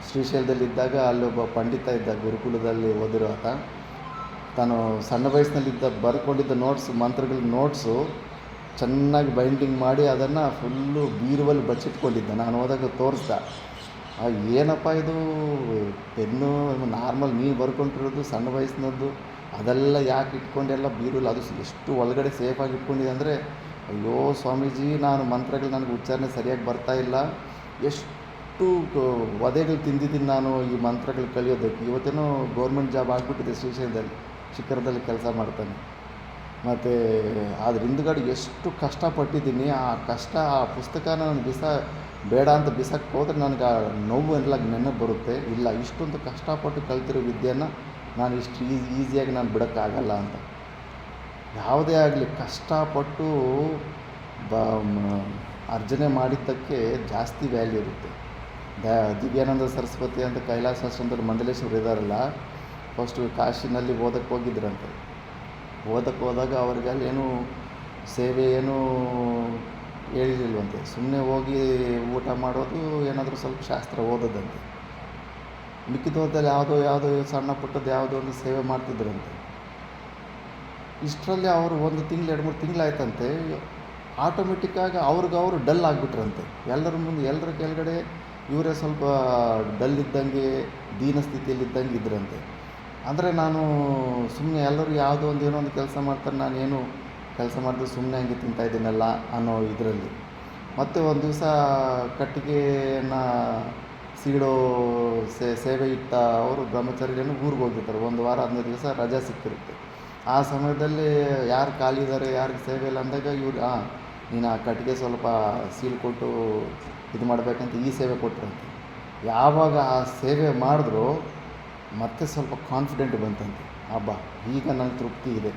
ಶ್ರೀಶೈಲದಲ್ಲಿದ್ದಾಗ ಅಲ್ಲೊಬ್ಬ ಪಂಡಿತ ಇದ್ದ, ಗುರುಕುಲದಲ್ಲಿ ಓದಿರೋ ಆತ. ತಾನು ಸಣ್ಣ ವಯಸ್ಸಿನಲ್ಲಿದ್ದ ಬರ್ಕೊಂಡಿದ್ದ ಮಂತ್ರಗಳ ನೋಟ್ಸು ಚೆನ್ನಾಗಿ ಬೈಂಡಿಂಗ್ ಮಾಡಿ ಅದನ್ನು ಫುಲ್ಲು ಬೀರುವಲ್ಲಿ ಬಚ್ಚಿಟ್ಕೊಂಡಿದ್ದ. ನಾನು ಹೋದಾಗ ತೋರಿಸ್ದ, ಏನಪ್ಪ ಇದು ಪೆನ್ನು ನಾರ್ಮಲ್ ನೀವು ಬರ್ಕೊಂಡಿರೋದು ಸಣ್ಣ ವಯಸ್ಸಿನದ್ದು, ಅದೆಲ್ಲ ಯಾಕೆ ಇಟ್ಕೊಂಡೆಲ್ಲ ಬೀರುವಲ್ಲಿ, ಅದು ಎಷ್ಟು ಒಳಗಡೆ ಸೇಫಾಗಿ ಇಟ್ಕೊಂಡಿದೆ ಅಂದರೆ, ಅಯ್ಯೋ ಸ್ವಾಮೀಜಿ ನಾನು ಮಂತ್ರಗಳು ನನಗೆ ಉಚ್ಚಾರಣೆ ಸರಿಯಾಗಿ ಬರ್ತಾಯಿಲ್ಲ, ಎಷ್ಟು ಎಷ್ಟು ವಧೆಗಳು ತಿಂದಿದ್ದೀನಿ ನಾನು ಈ ಮಂತ್ರಗಳು ಕಲಿಯೋದಕ್ಕೆ. ಇವತ್ತೇನೋ ಗೌರ್ಮೆಂಟ್ ಜಾಬ್ ಆಗಿಬಿಟ್ಟಿದೆ, ಶ್ರೀಶೈಲದಲ್ಲಿ ಶಿಖರದಲ್ಲಿ ಕೆಲಸ ಮಾಡ್ತಾನೆ. ಮತ್ತು ಅದ್ರ ಹಿಂದ್ಗಡೆ ಎಷ್ಟು ಕಷ್ಟಪಟ್ಟಿದ್ದೀನಿ. ಆ ಕಷ್ಟ, ಆ ಪುಸ್ತಕನ ನಾನು ಬೇಡ ಅಂತ ಬಿಸಾಕಿ ಹೋದ್ರೆ ನನಗೆ ಆ ನೋವು ಎಲ್ಲ ನೆನಪು ಬರುತ್ತೆ. ಇಲ್ಲ, ಇಷ್ಟೊಂದು ಕಷ್ಟಪಟ್ಟು ಕಲ್ತಿರೋ ವಿದ್ಯೆನ ನಾನು ಇಷ್ಟು ಈಸಿಯಾಗಿ ನಾನು ಬಿಡೋಕ್ಕಾಗಲ್ಲ ಅಂತ. ಯಾವುದೇ ಆಗಲಿ ಕಷ್ಟಪಟ್ಟು ಅರ್ಜನೆ ಮಾಡಿದ್ದಕ್ಕೆ ಜಾಸ್ತಿ ವ್ಯಾಲ್ಯೂ ಇರುತ್ತೆ. ದಿವ್ಯಾನಂದ ಸರಸ್ವತಿ ಅಂತ ಕೈಲಾಸಾಶ್ರಮದಲ್ಲಿ ಮಂಡಲೇಶ್ವರ ಇದ್ದಾರಲ್ಲ, ಫಸ್ಟು ಕಾಶಿನಲ್ಲಿ ಓದಕ್ಕೆ ಹೋಗಿದ್ರಂತೆ. ಓದಕ್ಕೆ ಹೋದಾಗ ಅವ್ರಿಗೆ ಅಲ್ಲಿ ಏನೂ ಸೇವೆ ಏನೂ ಹೇಳಿರಲಿಲ್ವಂತೆ. ಸುಮ್ಮನೆ ಹೋಗಿ ಊಟ ಮಾಡೋದು, ಏನಾದರೂ ಸ್ವಲ್ಪ ಶಾಸ್ತ್ರ ಓದೋದಂತೆ. ಮಿಕ್ಕಿದ ಹೊತ್ತಲ್ಲಿ ಯಾವುದೋ ಸಣ್ಣ ಪುಟ್ಟದ್ದು ಯಾವುದೋ ಒಂದು ಸೇವೆ ಮಾಡ್ತಿದ್ರಂತೆ. ಇಷ್ಟರಲ್ಲಿ ಅವರು 1 ತಿಂಗಳು 2-3 ತಿಂಗಳಾಯ್ತಂತೆ. ಆಟೋಮೆಟಿಕ್ಕಾಗಿ ಅವ್ರಿಗವರು ಡಲ್ ಆಗಿಬಿಟ್ರಂತೆ. ಎಲ್ಲರ ಮುಂದೆ, ಎಲ್ಲರ ಕೆಳಗಡೆ ಇವರೇ ಸ್ವಲ್ಪ ಡಲ್ ಇದ್ದಂಗೆ, ದೀನ ಸ್ಥಿತಿಯಲ್ಲಿದ್ದಂಗೆ ಇದ್ರಂತೆ. ಅಂದರೆ ನಾನು ಸುಮ್ಮನೆ ಎಲ್ಲರೂ ಯಾವುದೋ ಒಂದು ಏನೋ ಒಂದು ಕೆಲಸ ಮಾಡ್ತಾರೆ, ನಾನೇನು ಕೆಲಸ ಮಾಡಿದ್ರೆ ಸುಮ್ಮನೆ ಹಂಗೆ ತಿಂತಾಯಿದ್ದೀನಲ್ಲ ಅನ್ನೋ ಇದರಲ್ಲಿ. ಮತ್ತು ಒಂದು ದಿವಸ ಕಟ್ಟಿಗೆಯನ್ನು ಸೀಡೋ ಸೇವೆ ಇಟ್ಟ ಅವರು ಬ್ರಹ್ಮಚಾರಿಯನ್ನು ಊರಿಗೆ ಹೋಗಿರ್ತಾರೆ. 1 ವಾರ 15 ದಿವಸ ರಜೆ ಸಿಕ್ಕಿರುತ್ತೆ. ಆ ಸಮಯದಲ್ಲಿ ಯಾರು ಖಾಲಿ ಇದ್ದಾರೆ, ಯಾರಿಗೆ ಸೇವೆ ಇಲ್ಲ ಅಂದಾಗ ಇವ್ರು ನೀನು ಆ ಕಟ್ಟಿಗೆ ಸ್ವಲ್ಪ ಸೀಲ್ ಕೊಟ್ಟು ಇದು ಮಾಡಬೇಕಂತ ಈ ಸೇವೆ ಕೊಟ್ಟರಂತೆ. ಯಾವಾಗ ಆ ಸೇವೆ ಮಾಡಿದ್ರು ಮತ್ತೆ ಸ್ವಲ್ಪ ಕಾನ್ಫಿಡೆಂಟ್ ಬಂತಂತೆ. ಹಬ್ಬ, ಈಗ ನನಗೆ ತೃಪ್ತಿ ಇದೆ.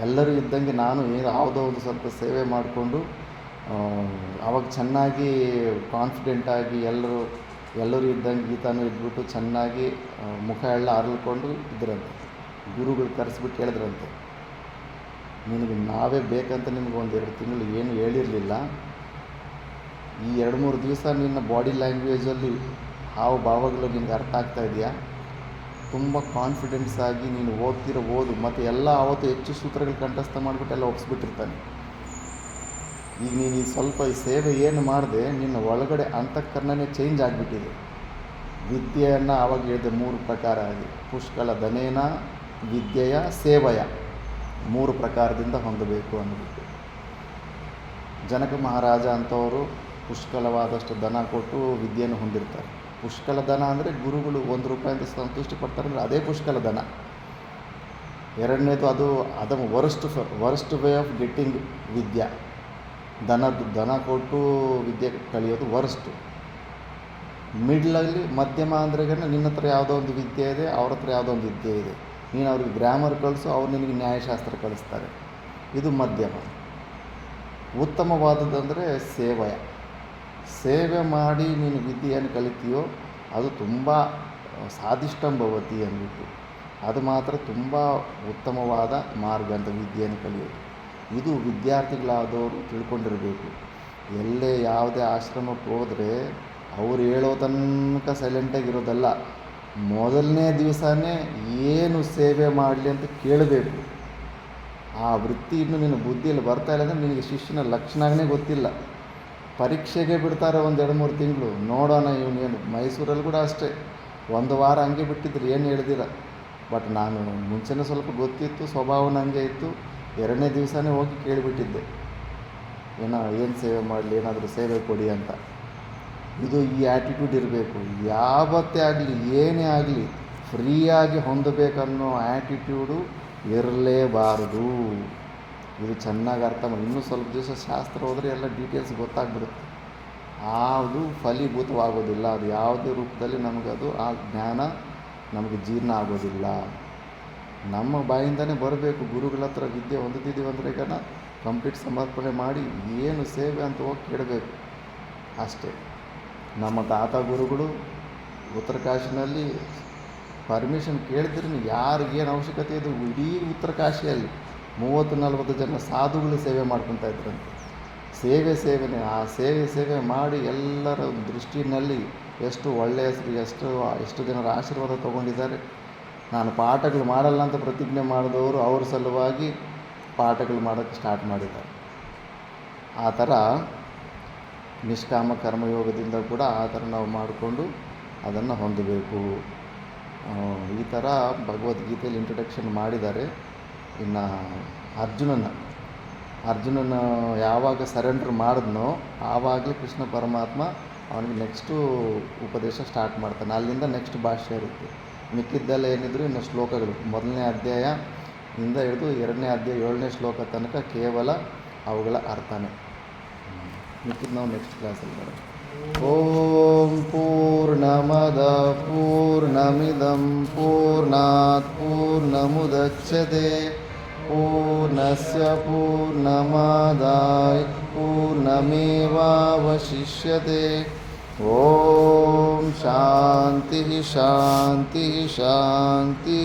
ಎಲ್ಲರೂ ಇದ್ದಂಗೆ ನಾನು ಯಾವುದೋ ಒಂದು ಸ್ವಲ್ಪ ಸೇವೆ ಮಾಡಿಕೊಂಡು ಆವಾಗ ಚೆನ್ನಾಗಿ ಕಾನ್ಫಿಡೆಂಟಾಗಿ ಎಲ್ಲರೂ ಇದ್ದಂಗೆ ಗೀತಾನು ಇದ್ಬಿಟ್ಟು ಚೆನ್ನಾಗಿ ಮುಖ ಎಲ್ಲ ಅರಳ್ಕೊಂಡು ಇದ್ರಂತೆ. ಗುರುಗಳು ಕರೆಸ್ಬಿಟ್ಟು ಹೇಳಿದ್ರಂತೆ, ನಿನಗೆ ನಾವೇ ಬೇಕಂತ ನಿಮ್ಗೆ 1-2 ತಿಂಗಳು ಏನು ಹೇಳಿರಲಿಲ್ಲ. ಈ 2-3 ದಿವಸ ನಿನ್ನ ಬಾಡಿ ಲ್ಯಾಂಗ್ವೇಜಲ್ಲಿ ಹಾವು ಭಾವಗಳು ನಿನಗೆ ಅರ್ಥ ಆಗ್ತಾ ಇದೆಯಾ? ತುಂಬ ಕಾನ್ಫಿಡೆನ್ಸ್ ಆಗಿ ನೀನು ಓದು ಮತ್ತು ಎಲ್ಲ ಅವತ್ತು ಹೆಚ್ಚು ಸೂತ್ರಗಳು ಕಂಠಸ್ಥ ಮಾಡಿಬಿಟ್ಟು ಎಲ್ಲ ಒಪ್ಪಿಸ್ಬಿಟ್ಟಿರ್ತಾನೆ. ಈಗ ನೀನು ಸ್ವಲ್ಪ ಈ ಸೇವೆ ಏನು ಮಾಡಿದೆ, ನಿನ್ನ ಒಳಗಡೆ ಅಂತಃಕರಣನೇ ಚೇಂಜ್ ಆಗಿಬಿಟ್ಟಿದೆ. ವಿದ್ಯೆಯನ್ನು ಆವಾಗ ಹೇಳಿದೆ 3 ಪ್ರಕಾರ ಆಗಿ, ಪುಷ್ಕಲ ಧನೇನ ವಿದ್ಯೆಯ ಸೇವೆಯ 3 ಪ್ರಕಾರದಿಂದ ಹೊಂದಬೇಕು ಅಂದ್ಬಿಟ್ಟು. ಜನಕ ಮಹಾರಾಜ ಅಂಥವರು ಪುಷ್ಕಲವಾದಷ್ಟು ಧನ ಕೊಟ್ಟು ವಿದ್ಯೆಯನ್ನು ಹೊಂದಿರ್ತಾರೆ. ಪುಷ್ಕಲ ಧನ ಅಂದರೆ ಗುರುಗಳು 1 ರೂಪಾಯಿ ಅಂತ ಸಂತುಷ್ಟಿ ಪಡ್ತಾರೆ ಅಂದರೆ ಅದೇ ಪುಷ್ಕಲ ಧನ. ಎರಡನೇದು ಅದು ವರ್ಸ್ಟ್ ವೇ ಆಫ್ ಗೆಟ್ಟಿಂಗ್ ವಿದ್ಯಾ. ಧನ ಕೊಟ್ಟು ವಿದ್ಯೆ ಕಲಿಯೋದು ವರ್ಸ್ಟು. ಮಿಡ್ಲಲ್ಲಿ ಮಧ್ಯಮ ಅಂದ್ರೆ ನಿನ್ನ ಹತ್ರ ಯಾವುದೋ ಒಂದು ವಿದ್ಯೆ ಇದೆ, ಅವ್ರ ಹತ್ರ ಯಾವುದೋ ಒಂದು ವಿದ್ಯೆ ಇದೆ. ನೀನು ಅವ್ರಿಗೆ ಗ್ರಾಮರ್ ಕಳಿಸು, ಅವ್ರು ನಿನಗೆ ನ್ಯಾಯಶಾಸ್ತ್ರ ಕಳಿಸ್ತಾರೆ. ಇದು ಮಧ್ಯಮ. ಉತ್ತಮವಾದದ್ದಂದರೆ ಸೇವೆ ಮಾಡಿ ನೀನು ವಿದ್ಯೆಯನ್ನು ಕಲಿತೀಯೋ ಅದು ತುಂಬ ಸಾಧಿಷ್ಟಂಭವತಿ ಅಂದ್ಬಿಟ್ಟು. ಅದು ಮಾತ್ರ ತುಂಬ ಉತ್ತಮವಾದ ಮಾರ್ಗ ಅಂತ ವಿದ್ಯೆಯನ್ನು ಕಲಿಯೋದು. ಇದು ವಿದ್ಯಾರ್ಥಿಗಳಾದವರು ತಿಳ್ಕೊಂಡಿರಬೇಕು. ಎಲ್ಲೇ ಯಾವುದೇ ಆಶ್ರಮಕ್ಕೆ ಹೋದರೆ ಅವ್ರು ಹೇಳೋ ತನಕ ಸೈಲೆಂಟಾಗಿರೋದಲ್ಲ. ಮೊದಲನೇ ದಿವಸನೇ ಏನು ಸೇವೆ ಮಾಡಲಿ ಅಂತ ಕೇಳಬೇಕು. ಆ ವೃತ್ತಿ ಇನ್ನೂ ನಿನ್ನ ಬುದ್ಧಿಯಲ್ಲಿ ಬರ್ತಾ ಇಲ್ಲ ಅಂದರೆ ನಿನಗೆ ಶಿಷ್ಯನ ಲಕ್ಷಣನೇ ಗೊತ್ತಿಲ್ಲ. ಪರೀಕ್ಷೆಗೆ ಬಿಡ್ತಾರೆ 1-2-3 ತಿಂಗಳು, ನೋಡೋಣ ಇವನೇನು. ಮೈಸೂರಲ್ಲಿ ಕೂಡ ಅಷ್ಟೇ, 1 ವಾರ ಹಂಗೆ ಬಿಟ್ಟಿದ್ರು, ಏನು ಹೇಳ್ದಿರ. ಬಟ್ ನಾನು ಮುಂಚೆನೇ ಸ್ವಲ್ಪ ಗೊತ್ತಿತ್ತು, ಸ್ವಭಾವನ ಹಂಗೆ ಇತ್ತು. 2ನೇ ದಿವಸನೇ ಹೋಗಿ ಕೇಳಿಬಿಟ್ಟಿದ್ದೆ, ಏನು ಸೇವೆ ಮಾಡಲಿ, ಏನಾದರೂ ಸೇವೆ ಕೊಡಿ ಅಂತ. ಇದು ಈ ಆ್ಯಟಿಟ್ಯೂಡ್ ಇರಬೇಕು. ಯಾವತ್ತೇ ಆಗಲಿ ಏನೇ ಆಗಲಿ ಫ್ರೀಯಾಗಿ ಹೊಂದಬೇಕನ್ನೋ ಆ್ಯಟಿಟ್ಯೂಡು ಇರಲೇಬಾರದು. ಇದು ಚೆನ್ನಾಗಿ ಅರ್ಥ ಮಾಡಿ. ಇನ್ನೂ ಸ್ವಲ್ಪ ದಿವಸ ಶಾಸ್ತ್ರ ಹೋದರೆ ಎಲ್ಲ ಡೀಟೇಲ್ಸ್ ಗೊತ್ತಾಗ್ಬಿಡುತ್ತೆ. ಅದು ಫಲೀಭೂತವಾಗೋದಿಲ್ಲ. ಅದು ಯಾವುದೇ ರೂಪದಲ್ಲಿ ನಮಗದು ಆ ಜ್ಞಾನ ನಮಗೆ ಜೀರ್ಣ ಆಗೋದಿಲ್ಲ. ನಮ್ಮ ಬಾಯಿಂದನೇ ಬರಬೇಕು. ಗುರುಗಳ ಹತ್ರ ವಿದ್ಯೆ ಹೊಂದುತ್ತಿದ್ದೀವಿ ಅಂದರೆ ಈಗ ಕಂಪ್ಲೀಟ್ ಸಮರ್ಪಣೆ ಮಾಡಿ ಏನು ಸೇವೆ ಅಂತ ಹೋಗಿ ಕೇಳಬೇಕು ಅಷ್ಟೇ. ನಮ್ಮ ತಾತ ಗುರುಗಳು ಉತ್ತರ ಕಾಶಿನಲ್ಲಿ ಪರ್ಮಿಷನ್ ಕೇಳಿದ್ರೆ ಯಾರಿಗೇನು ಅವಶ್ಯಕತೆ ಇದೆ, ಇಡೀ ಉತ್ತರ ಕಾಶಿಯಲ್ಲಿ 30-40 ಜನ ಸಾಧುಗಳು ಸೇವೆ ಮಾಡ್ಕೊತಾ ಇದ್ರಂತೆ. ಸೇವೆನೇ. ಆ ಸೇವೆ ಮಾಡಿ ಎಲ್ಲರ ದೃಷ್ಟಿನಲ್ಲಿ ಎಷ್ಟು ಒಳ್ಳೆಯ ಹೆಸರು, ಎಷ್ಟು ಜನರ ಆಶೀರ್ವಾದ ತೊಗೊಂಡಿದ್ದಾರೆ. ನಾನು ಪಾಠಗಳು ಮಾಡಲ್ಲ ಅಂತ ಪ್ರತಿಜ್ಞೆ ಮಾಡಿದವರು ಅವ್ರ ಸಲುವಾಗಿ ಪಾಠಗಳು ಮಾಡೋಕ್ಕೆ ಸ್ಟಾರ್ಟ್ ಮಾಡಿದ್ದಾರೆ. ಆ ಥರ ನಿಷ್ಕಾಮ ಕರ್ಮಯೋಗದಿಂದ ಕೂಡ ಆ ಥರ ನಾವು ಮಾಡಿಕೊಂಡು ಅದನ್ನು ಹೊಂದಬೇಕು. ಈ ಥರ ಭಗವದ್ಗೀತೆಯಲ್ಲಿ ಇಂಟ್ರಡಕ್ಷನ್ ಮಾಡಿದ್ದಾರೆ. ಇನ್ನು ಅರ್ಜುನನ ಯಾವಾಗ ಸರೆಂಡರ್ ಮಾಡಿದ್ನೋ ಆವಾಗಲೇ ಕೃಷ್ಣ ಪರಮಾತ್ಮ ಅವನಿಗೆ ನೆಕ್ಸ್ಟು ಉಪದೇಶ ಸ್ಟಾರ್ಟ್ ಮಾಡ್ತಾನೆ. ಅಲ್ಲಿಂದ ನೆಕ್ಸ್ಟ್ ಭಾಷೆ ಇರುತ್ತೆ. ಮಿಕ್ಕಿದ್ದೆಲ್ಲ ಏನಿದ್ರು ಇನ್ನು ಶ್ಲೋಕಗಳು, ಮೊದಲನೇ ಅಧ್ಯಾಯ ಇಂದ ಹಿಡಿದು 2ನೇ ಅಧ್ಯಾಯ 7ನೇ ಶ್ಲೋಕ ತನಕ ಕೇವಲ ಅವುಗಳ ಅರ್ಥನೇ. ಮಿಕ್ಕಿದ್ದು ನಾವು ನೆಕ್ಸ್ಟ್ ಕ್ಲಾಸಲ್ಲಿ ಮಾಡೋಣ. ಓಂ ಪೂರ್ಣಮದ ಪೂರ್ಣಮಿದಂ ಪೂರ್ಣಾತ್ ಪೂರ್ಣಮುದಚ್ಯತೆ ಪೂರ್ಣಸ್ಯ ಪೂರ್ಣಮಾದಾಯ ಪೂರ್ಣಮೇವಾವಶಿಷ್ಯತೆ. ಓಂ ಶಾಂತಿ ಶಾಂತಿ ಶಾಂತಿ.